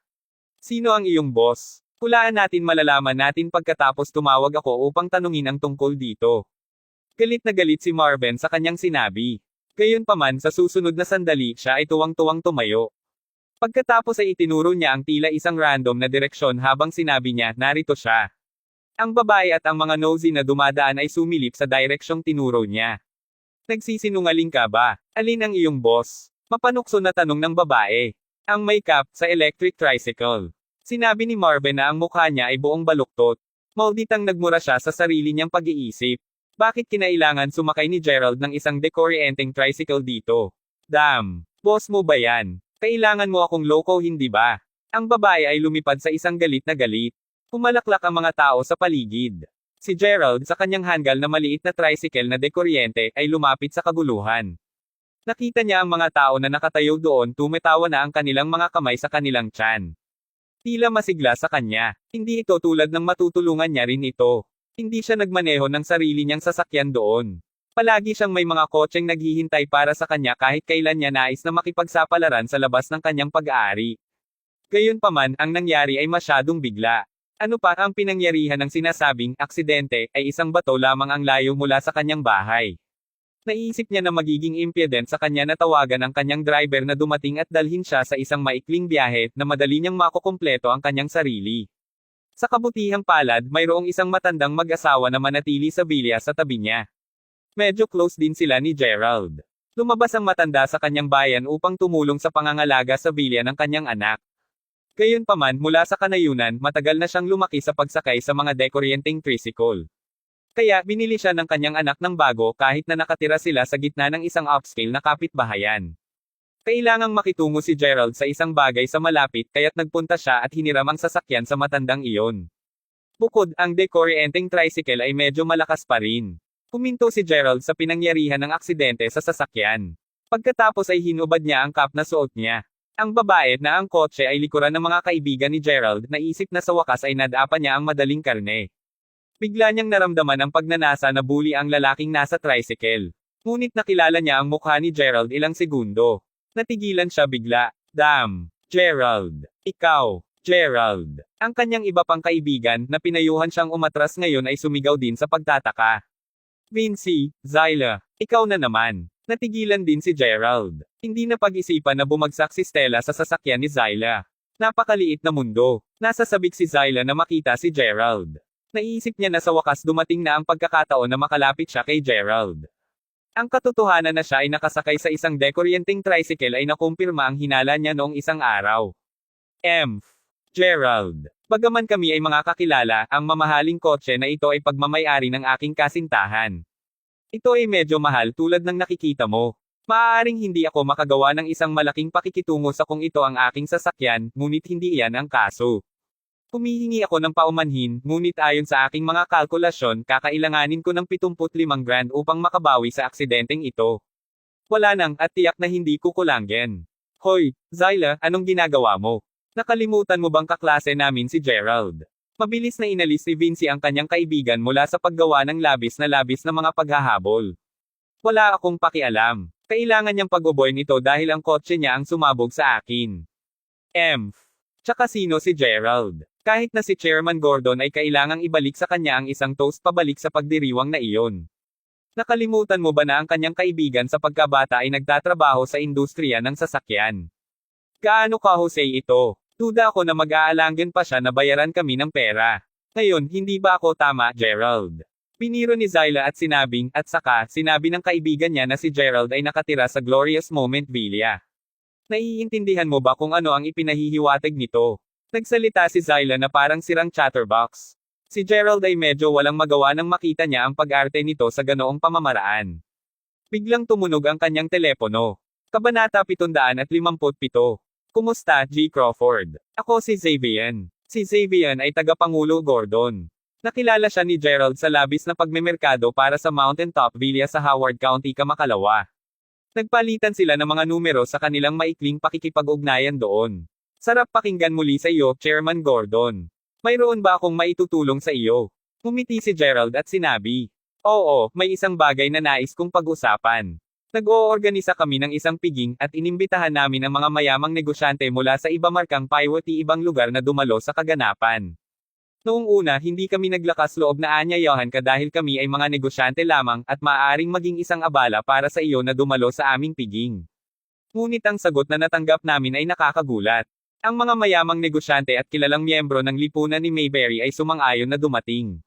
S1: Sino ang iyong boss? Hulaan natin malalaman natin pagkatapos tumawag ako upang tanungin ang tungkol dito. Galit na galit si Marvin sa kanyang sinabi. Gayunpaman sa susunod na sandali siya ay tuwang-tuwang tumayo. Pagkatapos ay itinuro niya ang tila isang random na direksyon habang sinabi niya, narito siya. Ang babae at ang mga nosy na dumadaan ay sumilip sa direksyong tinuro niya. Nagsisinungaling ka ba? Alin ang iyong boss? Mapanukso na tanong ng babae. Ang may cap sa electric tricycle. Sinabi ni Marvin na ang mukha niya ay buong baluktot. Mauditang nagmura siya sa sarili niyang pag-iisip. Bakit kinailangan sumakay ni Gerald ng isang dekorienteng tricycle dito? Damn! Boss mo ba yan? Kailangan mo akong loko hindi ba? Ang babae ay lumipad sa isang galit na galit. Pumalaklak ang mga tao sa paligid. Si Gerald sa kanyang hanggal na maliit na tricycle na dekoryente ay lumapit sa kaguluhan. Nakita niya ang mga tao na nakatayo doon tumatawa na ang kanilang mga kamay sa kanilang tiyan. Tila masigla sa kanya. Hindi ito tulad ng matutulungan niya rin ito. Hindi siya nagmaneho ng sarili niyang sasakyan doon. Palagi siyang may mga kotseng naghihintay para sa kanya kahit kailan niya nais na makipagsapalaran sa labas ng kanyang pag-aari. Gayunpaman, ang nangyari ay masyadong bigla. Ano pa ang pinangyarihan ng sinasabing aksidente ay isang bato lamang ang layo mula sa kanyang bahay. Naisip niya na magiging impudent sa kanya na tawagan ang kanyang driver na dumating at dalhin siya sa isang maikling biyahe na madali niyang makukumpleto ang kanyang sarili. Sa kabutihang palad, mayroong isang matandang mag-asawa na manatili sa bilya sa tabi niya. Medyo close din sila ni Gerald. Lumabas ang matanda sa kanyang bayan upang tumulong sa pangangalaga sa bilya ng kanyang anak. Gayunpaman, mula sa kanayunan, matagal na siyang lumaki sa pagsakay sa mga dekoryenteng tricycle. Kaya, binili siya ng kanyang anak ng bago kahit na nakatira sila sa gitna ng isang upscale na kapitbahayan. Kailangang makitungo si Gerald sa isang bagay sa malapit kaya't nagpunta siya at hiniram ang sasakyan sa matandang iyon. Bukod, ang dekoryenteng tricycle ay medyo malakas pa rin. Huminto si Gerald sa pinangyarihan ng aksidente sa sasakyan. Pagkatapos ay hinubad niya ang cap na suot niya. Ang babae na ang kotse ay likuran ng mga kaibigan ni Gerald, naisip na sa wakas ay nadapa niya ang madaling karne. Bigla niyang naramdaman ang pagnanasa na bully ang lalaking nasa tricycle. Ngunit nakilala niya ang mukha ni Gerald ilang segundo. Natigilan siya bigla. Damn! Gerald! Ikaw! Gerald! Ang kanyang iba pang kaibigan, na pinayuhan siyang umatras ngayon ay sumigaw din sa pagtataka. Vincy, Zyla, ikaw na naman. Natigilan din si Gerald. Hindi na pag-isipan na bumagsak si Stella sa sasakyan ni Zyla. Napakaliit na mundo. Nasa sabik si Zyla na makita si Gerald. Naisip niya na sa wakas dumating na ang pagkakataon na makalapit siya kay Gerald. Ang katotohanan na siya ay nakasakay sa isang dekuryenteng tricycle ay nakumpirma ang hinala niya noong isang araw. Gerald. Bagaman kami ay mga kakilala, ang mamahaling kotse na ito ay pagmamayari ng aking kasintahan. Ito ay medyo mahal tulad ng nakikita mo. Maaaring hindi ako makagawa ng isang malaking pakikitungo sa kung ito ang aking sasakyan, ngunit hindi iyan ang kaso. Humihingi ako ng paumanhin, ngunit ayon sa aking mga kalkulasyon, kakailanganin ko ng 75,000 upang makabawi sa aksidenteng ito. Wala nang, at tiyak na hindi ko kulangin. Hoy, Zyla, anong ginagawa mo? Nakalimutan mo bang kaklase namin si Gerald? Mabilis na inalis ni Vinci ang kanyang kaibigan mula sa paggawa ng labis na mga paghahabol. Wala akong pakialam. Kailangan niyang pag-uboy nito dahil ang kotse niya ang sumabog sa akin. Tsaka sino si Gerald? Kahit na si Chairman Gordon ay kailangang ibalik sa kanya ang isang toast pabalik sa pagdiriwang na iyon. Nakalimutan mo ba na ang kanyang kaibigan sa pagkabata ay nagtatrabaho sa industriya ng sasakyan? Gaano ka Jose ito? Duda ako na mag-aalanggan pa siya na bayaran kami ng pera. Ngayon, hindi ba ako tama, Gerald? Piniro ni Zyla at sinabing, at saka, sinabi ng kaibigan niya na si Gerald ay nakatira sa Glorious Moment Villa. Naiintindihan mo ba kung ano ang ipinahihiwatig nito? Nagsalita si Zyla na parang sirang chatterbox. Si Gerald ay medyo walang magawa nang makita niya ang pag-arte nito sa ganoong pamamaraan. Biglang tumunog ang kanyang telepono. Kabanata 757. Kumusta, G. Crawford? Ako si Xavier. Si Xavier ay tagapangulo Gordon. Nakilala siya ni Gerald sa labis na pagmemerkado para sa Mountaintop Villa sa Howard County, Kamakalawa. Nagpalitan sila ng mga numero sa kanilang maikling pakikipag-ugnayan doon. Sarap pakinggan muli sa iyo, Chairman Gordon. Mayroon ba akong maitutulong sa iyo? Ngumiti si Gerald at sinabi. Oo, may isang bagay na nais kong pag-usapan. Nag-oorganisa kami ng isang piging at inimbitahan namin ang mga mayamang negosyante mula sa iba markang paiwati ibang lugar na dumalo sa kaganapan. Noong una hindi kami naglakas loob na aanyayahan ka dahil kami ay mga negosyante lamang at maaaring maging isang abala para sa iyo na dumalo sa aming piging. Ngunit ang sagot na natanggap namin ay nakakagulat. Ang mga mayamang negosyante at kilalang miyembro ng lipunan ni Mayberry ay sumang-ayon na dumating.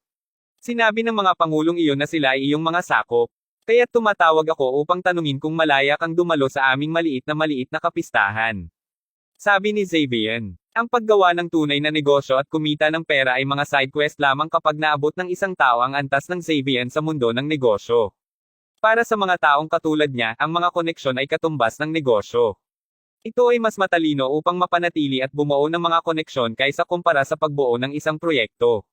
S1: Sinabi ng mga pangulong iyon na sila ay iyong mga sakop. Kaya tumatawag ako upang tanungin kung malaya kang dumalo sa aming maliit na kapistahan. Sabi ni Xavier, ang paggawa ng tunay na negosyo at kumita ng pera ay mga side quest lamang kapag naabot ng isang tao ang antas ng Xavier sa mundo ng negosyo. Para sa mga taong katulad niya, ang mga koneksyon ay katumbas ng negosyo. Ito ay mas matalino upang mapanatili at bumuo ng mga koneksyon kaysa kumpara sa pagbuo ng isang proyekto.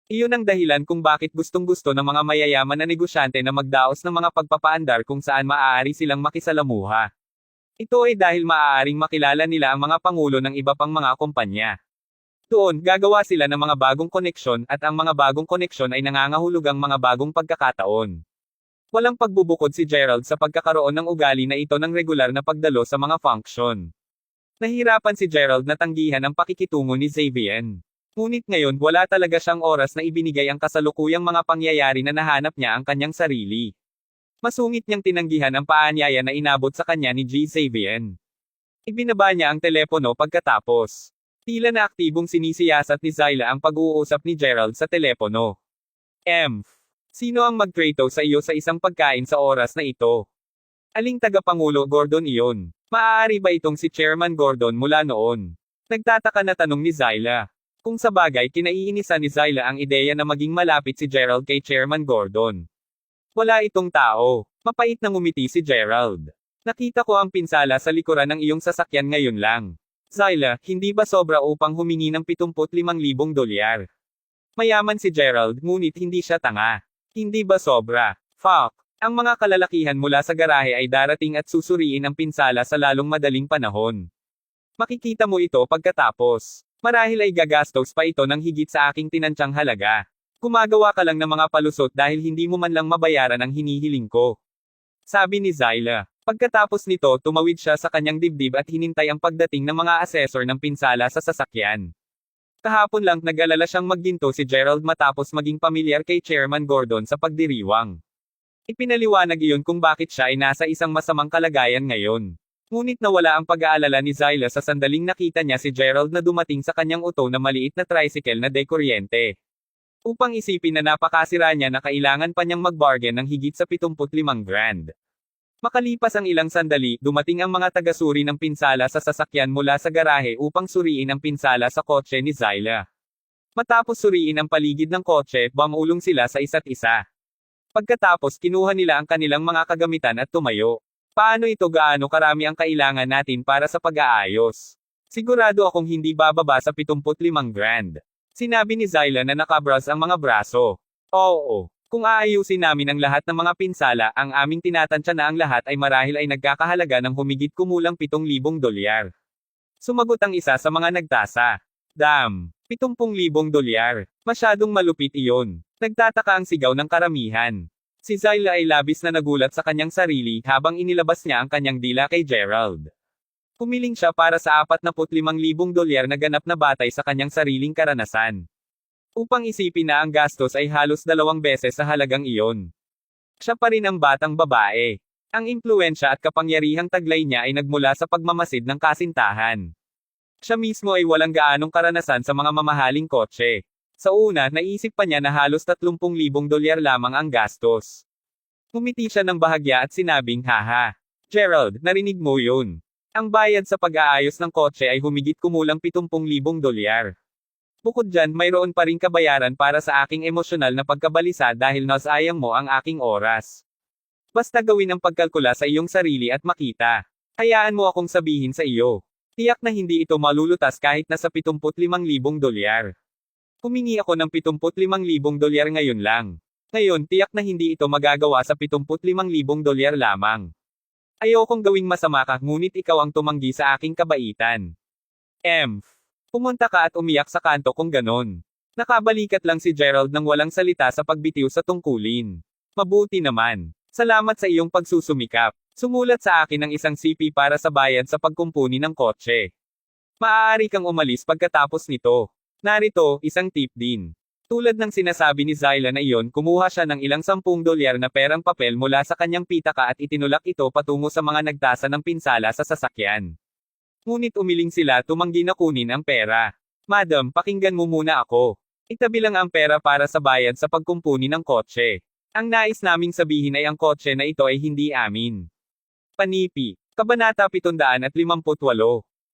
S1: Iyon ang dahilan kung bakit gustong-gusto ng mga mayayaman na negosyante na magdaos ng mga pagpapaandar kung saan maaari silang makisalamuha. Ito ay dahil maaaring makilala nila ang mga pangulo ng iba pang mga kumpanya. Doon, gagawa sila ng mga bagong koneksyon at ang mga bagong koneksyon ay nangangahulugang mga bagong pagkakataon. Walang pagbubukod si Gerald sa pagkakaroon ng ugali na ito ng regular na pagdalo sa mga function. Nahirapan si Gerald na tanggihan ang pakikitungo ni Xavier. Ngunit ngayon wala talaga siyang oras na ibinigay ang kasalukuyang mga pangyayari na nahanap niya ang kanyang sarili. Masungit niyang tinanggihan ang paanyaya na inabot sa kanya ni G. Xavier. Ibinaba niya ang telepono pagkatapos. Tila na aktibong sinisiyasat ni Zyla ang pag-uusap ni Gerald sa telepono. Sino ang magtrato sa iyo sa isang pagkain sa oras na ito? Aling tagapangulo Gordon iyon? Maaari ba itong si Chairman Gordon mula noon? Nagtataka na tanong ni Zyla. Kung sa bagay kinaiinisan ni Zyla ang ideya na maging malapit si Gerald kay Chairman Gordon. Wala itong tao. Mapait na ngumiti si Gerald. Nakita ko ang pinsala sa likuran ng iyong sasakyan ngayon lang. Zyla, hindi ba sobra upang humingi ng 75,000 dolyar? Mayaman si Gerald, ngunit hindi siya tanga. Hindi ba sobra? Fuck. Ang mga kalalakihan mula sa garahe ay darating at susuriin ang pinsala sa lalong madaling panahon. Makikita mo ito pagkatapos. Marahil ay gagastos pa ito ng higit sa aking tinantyang halaga. Gumagawa ka lang ng mga palusot dahil hindi mo man lang mabayaran ang hinihiling ko. Sabi ni Zyla. Pagkatapos nito tumawid siya sa kanyang dibdib at hinintay ang pagdating ng mga asesor ng pinsala sa sasakyan. Kahapon lang nag-alala siyang magginto si Gerald matapos maging pamilyar kay Chairman Gordon sa pagdiriwang. Ipinaliwanag iyon kung bakit siya ay nasa isang masamang kalagayan ngayon. Ngunit nawala ang pag-aalala ni Zyla sa sandaling nakita niya si Gerald na dumating sa kanyang uto na maliit na tricycle na dekuryente. Upang isipin na napakasira niya na kailangan pa niyang mag-bargain ng higit sa 75 grand. Makalipas ang ilang sandali, dumating ang mga taga-suri ng pinsala sa sasakyan mula sa garahe upang suriin ang pinsala sa kotse ni Zyla. Matapos suriin ang paligid ng kotse, bumulong sila sa isa't isa. Pagkatapos kinuha nila ang kanilang mga kagamitan at tumayo. Paano ito gaano karami ang kailangan natin para sa pag-aayos? Sigurado akong hindi bababa sa 75 grand. Sinabi ni Zyla na nakabras ang mga braso. Oo. Kung aayusin namin ang lahat ng mga pinsala, ang aming tinatansya na ang lahat ay marahil ay nagkakahalaga ng humigit kumulang 7,000 dolyar. Sumagot ang isa sa mga nagtasa. Damn! 70,000 dolyar. Masyadong malupit iyon. Nagtataka ang sigaw ng karamihan. Si Zyla ay labis na nagulat sa kanyang sarili habang inilabas niya ang kanyang dila kay Gerald. Humiling siya para sa 45,000 dolyar na ganap na batay sa kanyang sariling karanasan. Upang isipin na ang gastos ay halos 2 beses sa halagang iyon. Siya pa rin ang batang babae. Ang impluwensya at kapangyarihang taglay niya ay nagmula sa pagmamasid ng kasintahan. Siya mismo ay walang gaanong karanasan sa mga mamahaling kotse. Sa una, naisip pa niya na halos 30,000 dolyar lamang ang gastos. Ngumiti siya ng bahagya at sinabing, haha. Gerald, narinig mo yun. Ang bayad sa pag-aayos ng kotse ay humigit kumulang 70,000 dolyar. Bukod dyan, mayroon pa ring kabayaran para sa aking emosyonal na pagkabalisa dahil nasayang mo ang aking oras. Basta gawin ang pagkalkula sa iyong sarili at makita. Hayaan mo akong sabihin sa iyo. Tiyak na hindi ito malulutas kahit nasa 75,000 dolyar. Humingi ako ng 75,000 dolyar ngayon lang. Ngayon, tiyak na hindi ito magagawa sa 75,000 dolyar lamang. Ayokong gawing masama ka, ngunit ikaw ang tumanggi sa aking kabaitan. Pumunta ka at umiyak sa kanto kung ganon. Nakabalikat lang si Gerald nang walang salita sa pagbitiw sa tungkulin. Mabuti naman. Salamat sa iyong pagsusumikap. Sumulat sa akin ng isang CP para sa bayad sa pagkumpuni ng kotse. Maaari kang umalis pagkatapos nito. Narito, isang tip din. Tulad ng sinasabi ni Zyla na iyon, kumuha siya ng ilang 10 dolyar na perang papel mula sa kanyang pitaka at itinulak ito patungo sa mga nagtasa ng pinsala sa sasakyan. Ngunit umiling sila, tumanggi na kunin ang pera. Madam, pakinggan mo muna ako. Itabi lang ang pera para sa bayad sa pagkumpuni ng kotse. Ang nais naming sabihin ay ang kotse na ito ay hindi amin. Panipi. Kabanata 758.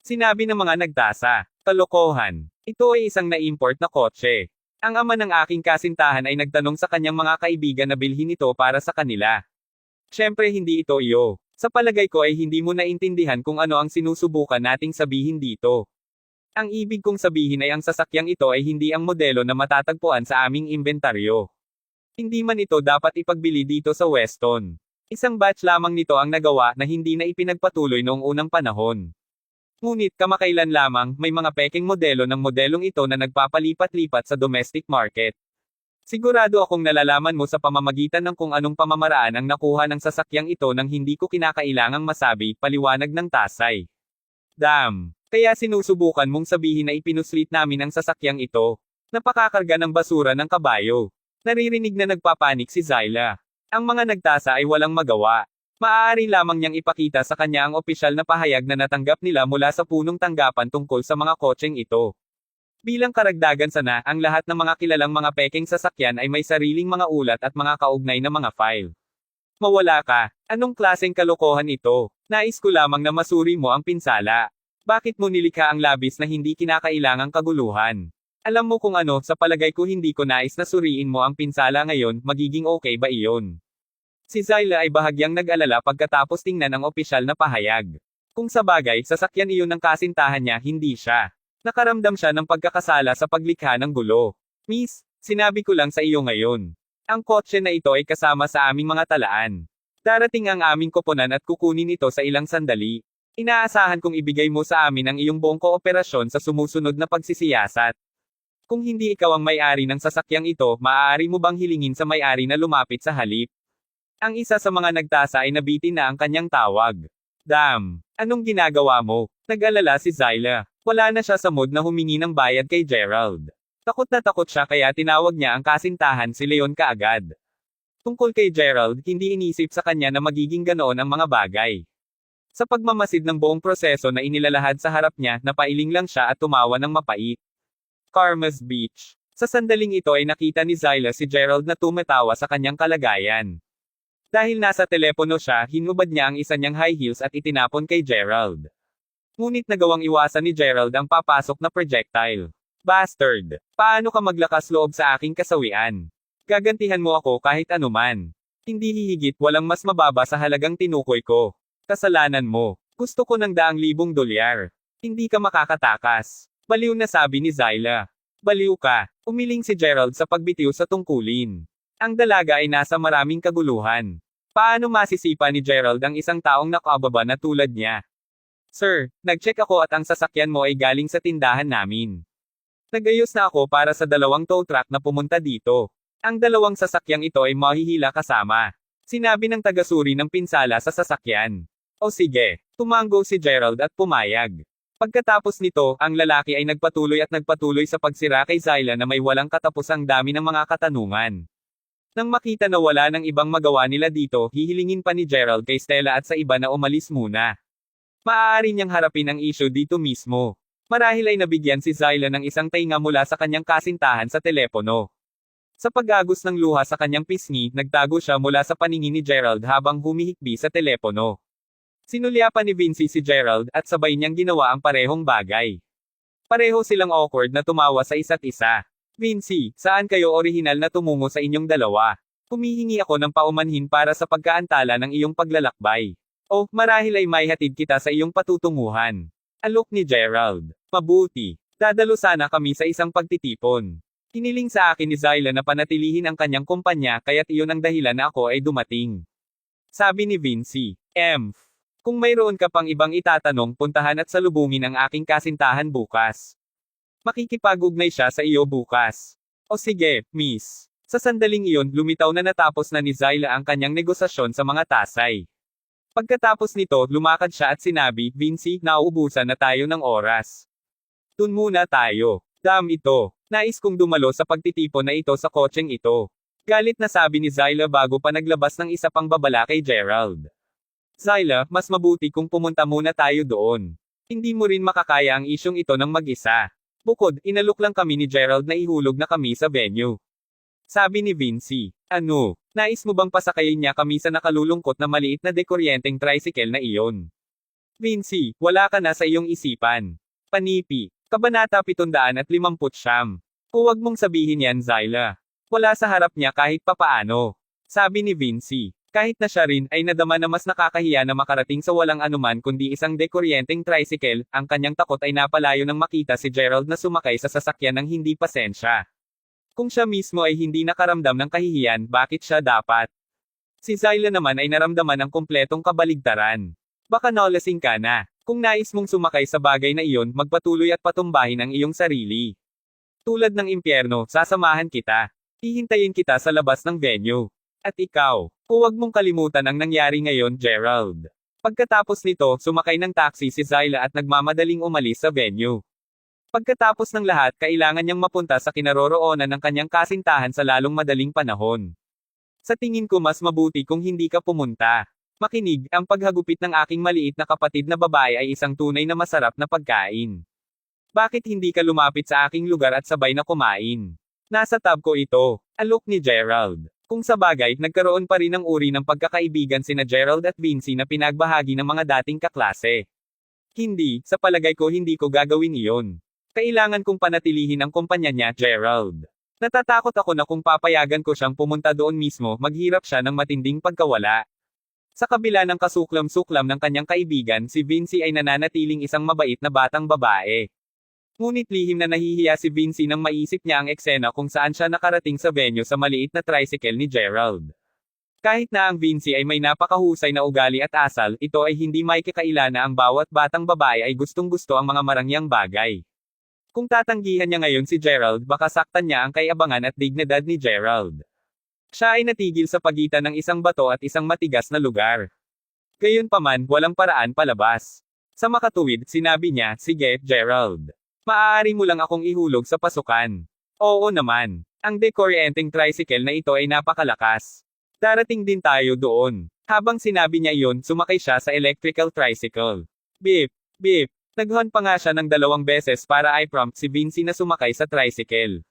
S1: Sinabi ng mga nagtasa. Kalokohan. Ito ay isang na-import na kotse. Ang ama ng aking kasintahan ay nagtanong sa kanyang mga kaibigan na bilhin ito para sa kanila. Siyempre hindi ito iyo. Sa palagay ko ay hindi mo naintindihan kung ano ang sinusubukan nating sabihin dito. Ang ibig kong sabihin ay ang sasakyang ito ay hindi ang modelo na matatagpuan sa aming inventaryo. Hindi man ito dapat ipagbili dito sa Weston. Isang batch lamang nito ang nagawa na hindi na ipinagpatuloy noong unang panahon. Ngunit kamakailan lamang, may mga peking modelo ng modelong ito na nagpapalipat-lipat sa domestic market. Sigurado akong nalalaman mo sa pamamagitan ng kung anong pamamaraan ang nakuha ng sasakyang ito nang hindi ko kinakailangang masabi, paliwanag ng tasay. Damn! Kaya sinusubukan mong sabihin na ipinuslit namin ang sasakyang ito. Napakakarga ng basura ng kabayo. Naririnig na nagpapanik si Zyla. Ang mga nagtasa ay walang magawa. Maaari lamang niyang ipakita sa kanya ang opisyal na pahayag na natanggap nila mula sa punong tanggapan tungkol sa mga kotseng ito. Bilang karagdagan sana, ang lahat ng mga kilalang mga peking sasakyan ay may sariling mga ulat at mga kaugnay na mga file. Mawala ka. Anong klaseng kalokohan ito? Nais ko lamang na masuri mo ang pinsala. Bakit mo nilikha ang labis na hindi kinakailangang kaguluhan? Alam mo kung ano, sa palagay ko hindi ko nais na suriin mo ang pinsala ngayon, magiging okay ba iyon? Si Zyla ay bahagyang nag-alala pagkatapos tingnan ang opisyal na pahayag. Kung sa bagay, sasakyan iyon ng kasintahan niya, hindi siya. Nakaramdam siya ng pagkakasala sa paglikha ng gulo. Miss, sinabi ko lang sa iyo ngayon. Ang kotse na ito ay kasama sa aming mga talaan. Darating ang aming koponan at kukunin ito sa ilang sandali. Inaasahan kong ibigay mo sa amin ang iyong buong kooperasyon sa sumusunod na pagsisiyasat. Kung hindi ikaw ang may-ari ng sasakyang ito, maaari mo bang hilingin sa may-ari na lumapit sa halip? Ang isa sa mga nagtasa ay nabitin na ang kanyang tawag. Damn! Anong ginagawa mo? Nag-alala si Zyla. Wala na siya sa mood na humingi ng bayad kay Gerald. Takot na takot siya kaya tinawag niya ang kasintahan si Leon kaagad. Tungkol kay Gerald, hindi inisip sa kanya na magiging ganoon ang mga bagay. Sa pagmamasid ng buong proseso na inilalahad sa harap niya, napailing lang siya at tumawa ng mapait. Karma's Beach. Sa sandaling ito ay nakita ni Zyla si Gerald na tumatawa sa kanyang kalagayan. Dahil nasa telepono siya, hinubad niya ang isa niyang high heels at itinapon kay Gerald. Ngunit nagawang iwasan ni Gerald ang papasok na projectile. Bastard! Paano ka maglakas loob sa aking kasawian? Gagantihan mo ako kahit anuman. Hindi hihigit, walang mas mababa sa halagang tinukoy ko. Kasalanan mo. Gusto ko ng $100,000. Hindi ka makakatakas. Baliw na sabi ni Zyla. Baliw ka. Umiling si Gerald sa pagbitiw sa tungkulin. Ang dalaga ay nasa maraming kaguluhan. Paano masisipa ni Gerald ang isang taong nakababa na tulad niya? Sir, nag-check ako at ang sasakyan mo ay galing sa tindahan namin. Nagayos na ako para sa 2 tow truck na pumunta dito. Ang 2 sasakyang ito ay mahihila kasama. Sinabi ng tagasuri ng pinsala sa sasakyan. O sige, tumanggo si Gerald at pumayag. Pagkatapos nito, ang lalaki ay nagpatuloy sa pagsira kay Zyla na may walang katapusang dami ng mga katanungan. Nang makita na wala ng ibang magawa nila dito, hihilingin pa ni Gerald kay Stella at sa iba na umalis muna. Maaari niyang harapin ang issue dito mismo. Marahil ay nabigyan si Zyla ng isang tainga mula sa kanyang kasintahan sa telepono. Sa pag-agos ng luha sa kanyang pisngi, nagtago siya mula sa paningin ni Gerald habang humihikbi sa telepono. Sinulyapan ni Vincy si Gerald at sabay niyang ginawa ang parehong bagay. Pareho silang awkward na tumawa sa isa't isa. Vincy, saan kayo orihinal na tumungo sa inyong dalawa? Humihingi ako ng paumanhin para sa pagkaantala ng iyong paglalakbay. O, marahil ay maihatid kita sa iyong patutunguhan. Alok ni Gerald. Mabuti. Dadalo sana kami sa isang pagtitipon. Hiniling sa akin ni Zyla na panatilihin ang kanyang kumpanya kaya't iyon ang dahilan na ako ay dumating. Sabi ni Vincy. Kung mayroon ka pang ibang itatanong, puntahan at salubungin ang aking kasintahan bukas. Makikipag-ugnay siya sa iyo bukas. O sige, miss. Sa sandaling iyon, lumitaw na natapos na ni Zyla ang kanyang negosasyon sa mga tasay. Pagkatapos nito, lumakad siya at sinabi, Vincy, nauubusan na tayo ng oras. Dun muna tayo. Ito. Nais kong dumalo sa pagtitipon na ito sa kotseng ito. Galit na sabi ni Zyla bago pa naglabas ng isa pang babala kay Gerald. Zyla, mas mabuti kung pumunta muna tayo doon. Hindi mo rin makakaya ang isyong ito ng mag-isa. Bukod, inalok lang kami ni Gerald na ihulog na kami sa venue. Sabi ni Vincy. Ano? Nais mo bang pasakayin niya kami sa nakalulungkot na maliit na dekuryenteng tricycle na iyon? Vincy, wala ka na sa iyong isipan. Panipi. Kabanata 750. Huwag mong sabihin yan, Zyla. Wala sa harap niya kahit papaano. Sabi ni Vincy. Kahit na siya rin ay nadama na mas nakakahiya na makarating sa walang anuman kundi isang dekuryenteng tricycle, ang kanyang takot ay napalayo nang makita si Gerald na sumakay sa sasakyan ng hindi pasensya. Kung siya mismo ay hindi nakaramdam ng kahihiyan, bakit siya dapat? Si Zyla naman ay naramdaman ng kumpletong kabaligtaran. Baka nalasing ka na. Kung nais mong sumakay sa bagay na iyon, magpatuloy at patumbahin ang iyong sarili. Tulad ng impyerno, sasamahan kita. Hihintayin kita sa labas ng venue. At ikaw, huwag mong kalimutan ang nangyari ngayon, Gerald. Pagkatapos nito, sumakay ng taxi si Zyla at nagmamadaling umalis sa venue. Pagkatapos ng lahat, kailangan niyang mapunta sa kinaroroonan ng kanyang kasintahan sa lalong madaling panahon. Sa tingin ko mas mabuti kung hindi ka pumunta. Makinig, ang paghagupit ng aking maliit na kapatid na babae ay isang tunay na masarap na pagkain. Bakit hindi ka lumapit sa aking lugar at sabay na kumain? Nasa tab ko ito. Alok ni Gerald. Kung sa bagay, nagkaroon pa rin ng uri ng pagkakaibigan sina Gerald at Vincy na pinagbahagi ng mga dating kaklase. Hindi, sa palagay ko hindi ko gagawin iyon. Kailangan kong panatilihin ang kumpanya niya, Gerald. Natatakot ako na kung papayagan ko siyang pumunta doon mismo, maghirap siya ng matinding pagkawala. Sa kabila ng kasuklam-suklam ng kanyang kaibigan, si Vincy ay nananatiling isang mabait na batang babae. Ngunit lihim na nahihiya si Vincy nang maisip niya ang eksena kung saan siya nakarating sa venue sa maliit na tricycle ni Gerald. Kahit na ang Vincy ay may napakahusay na ugali at asal, ito ay hindi maikikaila na ang bawat batang babae ay gustong-gusto ang mga marangyang bagay. Kung tatanggihan niya ngayon si Gerald, baka saktan niya ang kaiyabangan at dignidad ni Gerald. Siya ay natigil sa pagitan ng isang bato at isang matigas na lugar. Gayunpaman, walang paraan palabas. Sa makatuwid, sinabi niya, sige, Gerald. Maaari mo lang akong ihulog sa pasukan. Oo naman. Ang dekuryenteng tricycle na ito ay napakalakas. Darating din tayo doon. Habang sinabi niya iyon, sumakay siya sa electrical tricycle. Beep, beep. Naghon pa nga siya ng 2 beses para i-prompt si Vincy na sumakay sa tricycle.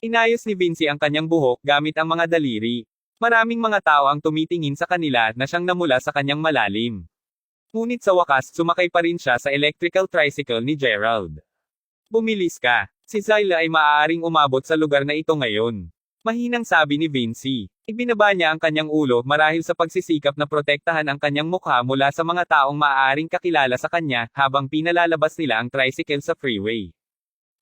S1: Inayos ni Vinci ang kanyang buhok gamit ang mga daliri. Maraming mga tao ang tumitingin sa kanila na siyang namula sa kanyang malalim. Ngunit sa wakas, sumakay pa rin siya sa electrical tricycle ni Gerald. Bumilis ka. Si Zyla ay maaaring umabot sa lugar na ito ngayon. Mahinang sabi ni Vinci. Ibinaba niya ang kanyang ulo marahil sa pagsisikap na protektahan ang kanyang mukha mula sa mga taong maaaring kakilala sa kanya habang pinalalabas nila ang tricycle sa freeway.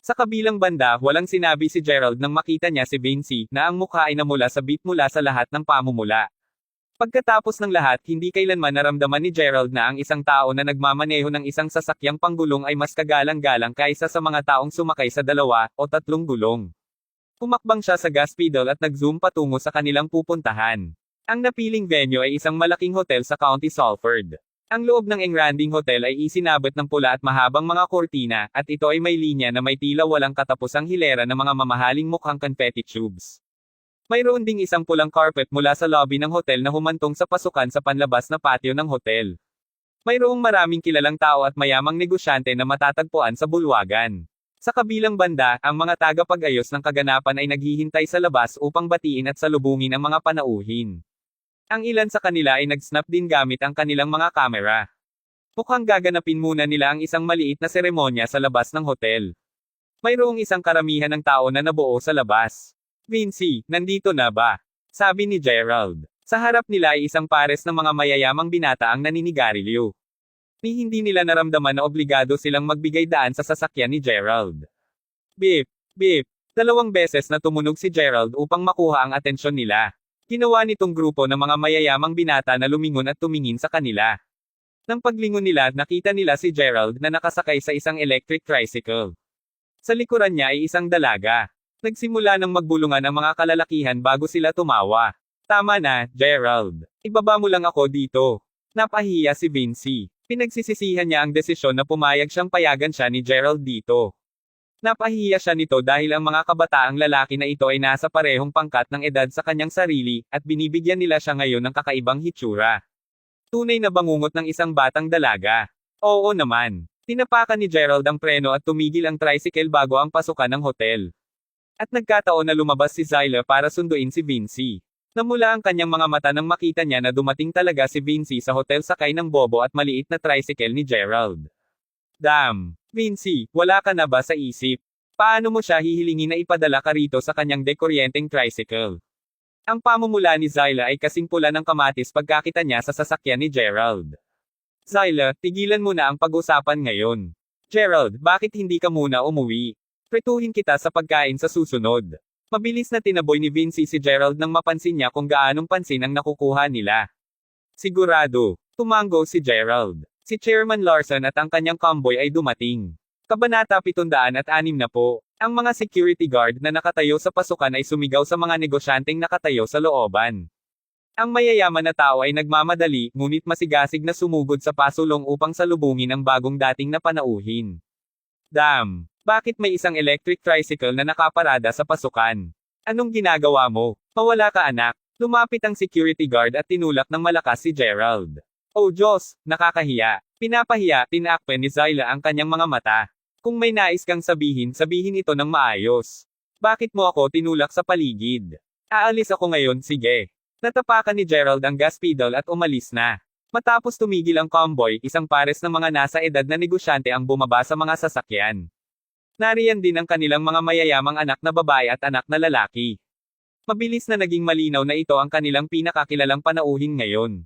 S1: Sa kabilang banda, walang sinabi si Gerald nang makita niya si Vinci na ang mukha ay namula sa beat mula sa lahat ng pamumula. Pagkatapos ng lahat, hindi kailanman naramdaman ni Gerald na ang isang tao na nagmamaneho ng isang sasakyang panggulong ay mas kagalang-galang kaysa sa mga taong sumakay sa 2 o 3 gulong. Pumakbang siya sa gas pedal at nag-zoom patungo sa kanilang pupuntahan. Ang napiling venue ay isang malaking hotel sa County Salford. Ang loob ng Engranding Hotel ay isinabit ng pula at mahabang mga kortina, at ito ay may linya na may tila walang katapusang hilera ng mga mamahaling mukhang confetti tubes. Mayroon ding isang pulang carpet mula sa lobby ng hotel na humantong sa pasukan sa panlabas na patio ng hotel. Mayroong maraming kilalang tao at mayamang negosyante na matatagpuan sa bulwagan. Sa kabilang banda, ang mga tagapag-ayos ng kaganapan ay naghihintay sa labas upang batiin at salubungin ang mga panauhin. Ang ilan sa kanila ay nag-snap din gamit ang kanilang mga kamera. Mukhang gaganapin muna nila ang isang maliit na seremonya sa labas ng hotel. Mayroong isang karamihan ng tao na nabuo sa labas. Vinci, nandito na ba? Sabi ni Gerald. Sa harap nila ay isang pares ng mga mayayamang binata ang naninigarilyo. Ni hindi nila naramdaman na obligado silang magbigay daan sa sasakyan ni Gerald. Beep, beep. 2 beses na tumunog si Gerald upang makuha ang atensyon nila. Ginawa nitong grupo ng mga mayayamang binata na lumingon at tumingin sa kanila. Nang paglingon nila, nakita nila si Gerald na nakasakay sa isang electric tricycle. Sa likuran niya ay isang dalaga. Nagsimula ng magbulungan ang mga kalalakihan bago sila tumawa. Tama na, Gerald. Ibaba mo lang ako dito. Napahiya si Vinci. Pinagsisisihan niya ang desisyon na pumayag siyang payagan siya ni Gerald dito. Napahiya siya nito dahil ang mga kabataang lalaki na ito ay nasa parehong pangkat ng edad sa kanyang sarili, at binibigyan nila siya ngayon ng kakaibang hitsura. Tunay na bangungot ng isang batang dalaga. Oo naman. Tinapakan ni Gerald ang preno at tumigil ang tricycle bago ang pasukan ng hotel. At nagkataon na lumabas si Zyla para sunduin si Vinci. Namula ang kanyang mga mata nang makita niya na dumating talaga si Vinci sa hotel sakay ng bobo at maliit na tricycle ni Gerald. Damn! Vinci, wala ka na ba sa isip? Paano mo siya hihilingin na ipadala ka rito sa kanyang dekuryenteng tricycle? Ang pamumula ni Zyla ay kasing pula ng kamatis pagkakita niya sa sasakyan ni Gerald. Zyla, tigilan mo na ang pag-usapan ngayon. Gerald, bakit hindi ka muna umuwi? Pretuhin kita sa pagkain sa susunod. Mabilis na tinaboy ni Vinci si Gerald nang mapansin niya kung gaanong pansin ang nakukuha nila. Sigurado. Tumango si Gerald. Si Chairman Larson at ang kanyang convoy ay dumating. Kabanata 706 na po. Ang mga security guard na nakatayo sa pasukan ay sumigaw sa mga negosyanteng nakatayo sa looban. Ang mayayaman na tao ay nagmamadali, ngunit masigasig na sumugod sa pasulong upang salubungin ang bagong dating na panauhin. Damn! Bakit may isang electric tricycle na nakaparada sa pasukan? Anong ginagawa mo? Mawala ka anak. Lumapit ang security guard at tinulak ng malakas si Gerald. Oh Diyos, nakakahiya. Pinapahiya, tinakpan ni Zyla ang kanyang mga mata. Kung may nais kang sabihin, sabihin ito ng maayos. Bakit mo ako tinulak sa paligid? Aalis ako ngayon, sige. Natapakan ni Gerald ang gas pedal at umalis na. Matapos tumigil ang convoy, isang pares ng mga nasa edad na negosyante ang bumaba sa mga sasakyan. Nariyan din ang kanilang mga mayayamang anak na babae at anak na lalaki. Mabilis na naging malinaw na ito ang kanilang pinakakilalang panauhin ngayon.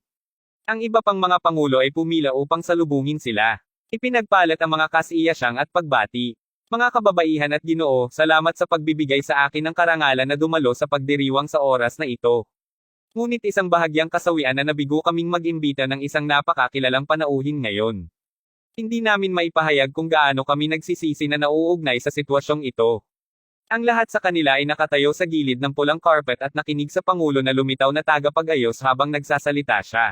S1: Ang iba pang mga pangulo ay pumila upang salubungin sila. Ipinagpalat ang mga kasiyasyang at pagbati. Mga kababaihan at Ginoo, salamat sa pagbibigay sa akin ng karangalan na dumalo sa pagdiriwang sa oras na ito. Ngunit isang bahagyang kasawian na nabigo kaming mag-imbita ng isang napakakilalang panauhin ngayon. Hindi namin maipahayag kung gaano kami nagsisisi na nauugnay sa sitwasyong ito. Ang lahat sa kanila ay nakatayo sa gilid ng pulang carpet at nakinig sa Pangulo na lumitaw na tagapag-ayos habang nagsasalita siya.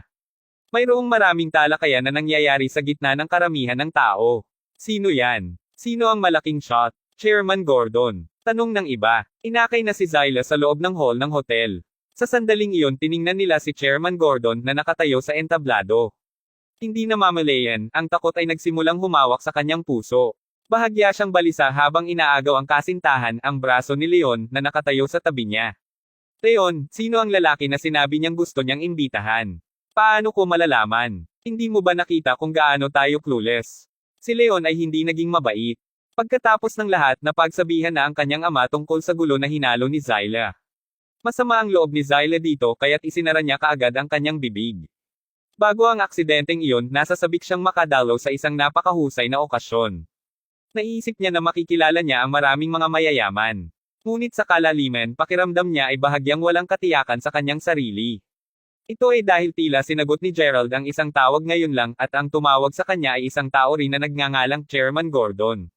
S1: Mayroong maraming talakayan na nangyayari sa gitna ng karamihan ng tao. Sino yan? Sino ang malaking shot? Chairman Gordon. Tanong ng iba. Inakay na si Zyla sa loob ng hall ng hotel. Sa sandaling iyon tiningnan nila si Chairman Gordon na nakatayo sa entablado. Hindi namamalayan, ang takot ay nagsimulang humawak sa kanyang puso. Bahagya siyang balisa habang inaagaw ang kasintahan ang braso ni Leon na nakatayo sa tabi niya. Leon, sino ang lalaki na sinabi niyang gusto niyang imbitahan? Paano ko malalaman? Hindi mo ba nakita kung gaano tayo clueless? Si Leon ay hindi naging mabait. Pagkatapos ng lahat napagsabihan na ang kanyang ama tungkol sa gulo na hinalo ni Zyla. Masama ang loob ni Zyla dito kaya't isinara niya kaagad ang kanyang bibig. Bago ang aksidenteng iyon, nasa sabik siyang makadalaw sa isang napakahusay na okasyon. Naisip niya na makikilala niya ang maraming mga mayayaman. Ngunit sa kalaliman, pakiramdam niya ay bahagyang walang katiyakan sa kanyang sarili. Ito ay dahil tila sinagot ni Gerald ang isang tawag ngayon lang at ang tumawag sa kanya ay isang tao rin na nagngangalang Chairman Gordon.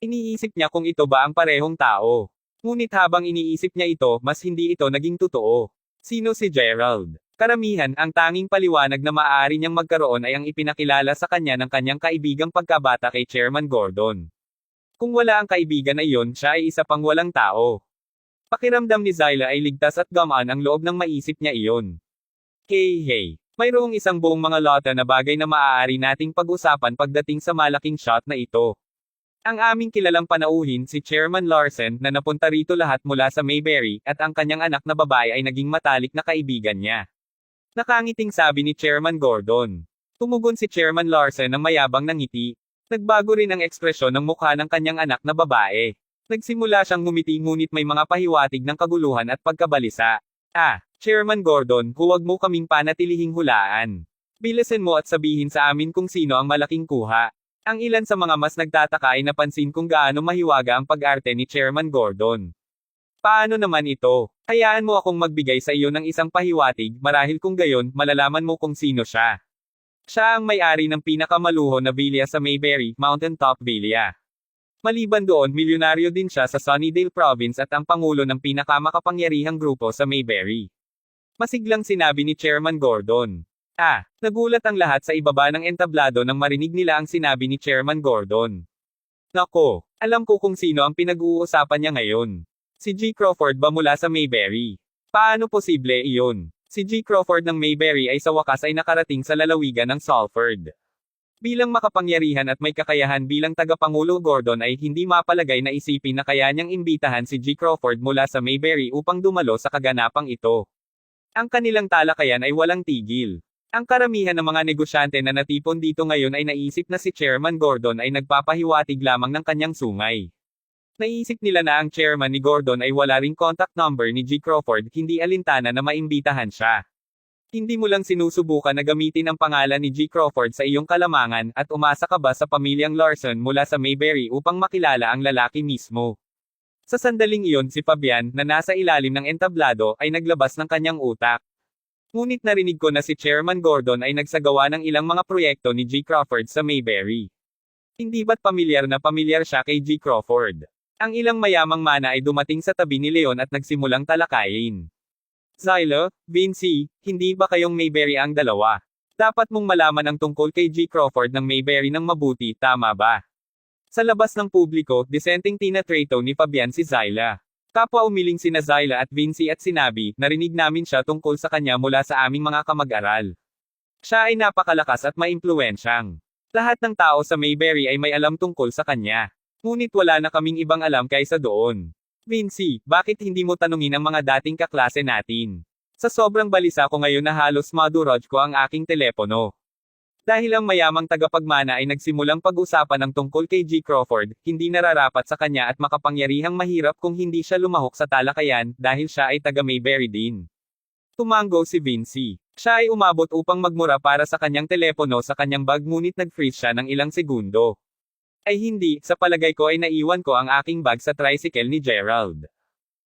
S1: Iniisip niya kung ito ba ang parehong tao. Ngunit habang iniisip niya ito, mas hindi ito naging totoo. Sino si Gerald? Karamihan, ang tanging paliwanag na maaari niyang magkaroon ay ang ipinakilala sa kanya ng kanyang kaibigang pagkabata kay Chairman Gordon. Kung wala ang kaibigan na iyon, siya ay isa pang walang tao. Pakiramdam ni Zyla ay ligtas at gamaan ang loob ng maisip niya iyon. Hey, mayroong isang buong mga lota na bagay na maaari nating pag-usapan pagdating sa malaking shot na ito. Ang aming kilalang panauhin si Chairman Larsen na napunta rito lahat mula sa Mayberry at ang kanyang anak na babae ay naging matalik na kaibigan niya. Nakangiting sabi ni Chairman Gordon. Tumugon si Chairman Larsen ng mayabang ng ngiti. Nagbago rin ang ekspresyon ng mukha ng kanyang anak na babae. Nagsimula siyang ngumiti ngunit may mga pahiwatig ng kaguluhan at pagkabalisa. Chairman Gordon, huwag mo kaming panatilihing hulaan. Bilisan mo at sabihin sa amin kung sino ang malaking kuha. Ang ilan sa mga mas nagtataka ay napansin kung gaano mahiwaga ang pag-arte ni Chairman Gordon. Paano naman ito? Hayaan mo akong magbigay sa iyo ng isang pahiwatig, marahil kung gayon, malalaman mo kung sino siya. Siya ang may-ari ng pinakamaluho na villa sa Mayberry, Mountain Top Villa. Maliban doon, milyonaryo din siya sa Sunnydale Province at ang pangulo ng pinakamakapangyarihang grupo sa Mayberry. Masiglang sinabi ni Chairman Gordon. Nagulat ang lahat sa ibaba ng entablado nang marinig nila ang sinabi ni Chairman Gordon. Nako, alam ko kung sino ang pinag-uusapan niya ngayon. Si G. Crawford ba mula sa Mayberry? Paano posible iyon? Si G. Crawford ng Mayberry ay sa wakas ay nakarating sa lalawigan ng Salford. Bilang makapangyarihan at may kakayahan bilang tagapangulo Gordon ay hindi mapalagay na isipin na kaya niyang imbitahan si G. Crawford mula sa Mayberry upang dumalo sa kaganapang ito. Ang kanilang talakayan ay walang tigil. Ang karamihan ng mga negosyante na natipon dito ngayon ay naisip na si Chairman Gordon ay nagpapahiwatig lamang ng kanyang sungay. Naisip nila na ang chairman ni Gordon ay wala ring contact number ni G. Crawford, hindi alintana na maimbitahan siya. Hindi mo lang sinusubukan na gamitin ang pangalan ni G. Crawford sa iyong kalamangan at umasa ka ba sa pamilyang Larson mula sa Mayberry upang makilala ang lalaki mismo. Sa sandaling iyon si Fabian, na nasa ilalim ng entablado, ay naglabas ng kanyang utak. Ngunit narinig ko na si Chairman Gordon ay nagsagawa ng ilang mga proyekto ni G. Crawford sa Mayberry. Hindi ba't pamilyar na pamilyar siya kay G. Crawford? Ang ilang mayamang mana ay dumating sa tabi ni Leon at nagsimulang talakayin. Zyla, Vinci, hindi ba kayong Mayberry ang dalawa? Dapat mong malaman ang tungkol kay G. Crawford ng Mayberry ng mabuti, tama ba? Sa labas ng publiko, disenteng tinatrato ni Fabian si Zyla. Kapwa umiling sina Zyla at Vinci at sinabi, narinig namin siya tungkol sa kanya mula sa aming mga kamag-aral. Siya ay napakalakas at maimpluwensyang. Lahat ng tao sa Mayberry ay may alam tungkol sa kanya. Ngunit wala na kaming ibang alam kaysa doon. Vinci, bakit hindi mo tanungin ang mga dating kaklase natin? Sa sobrang balisa ko ngayon na halos madurog ko ang aking telepono. Dahil ang mayamang tagapagmana ay nagsimulang pag-usapan ng tungkol kay G. Crawford, hindi nararapat sa kanya at makapangyarihang mahirap kung hindi siya lumahok sa talakayan, dahil siya ay taga Mayberry din. Tumango si Vinci. Siya ay umabot upang magmura para sa kanyang telepono sa kanyang bag ngunit nag-freeze siya ng ilang segundo. Ay hindi, sa palagay ko ay naiwan ko ang aking bag sa tricycle ni Gerald.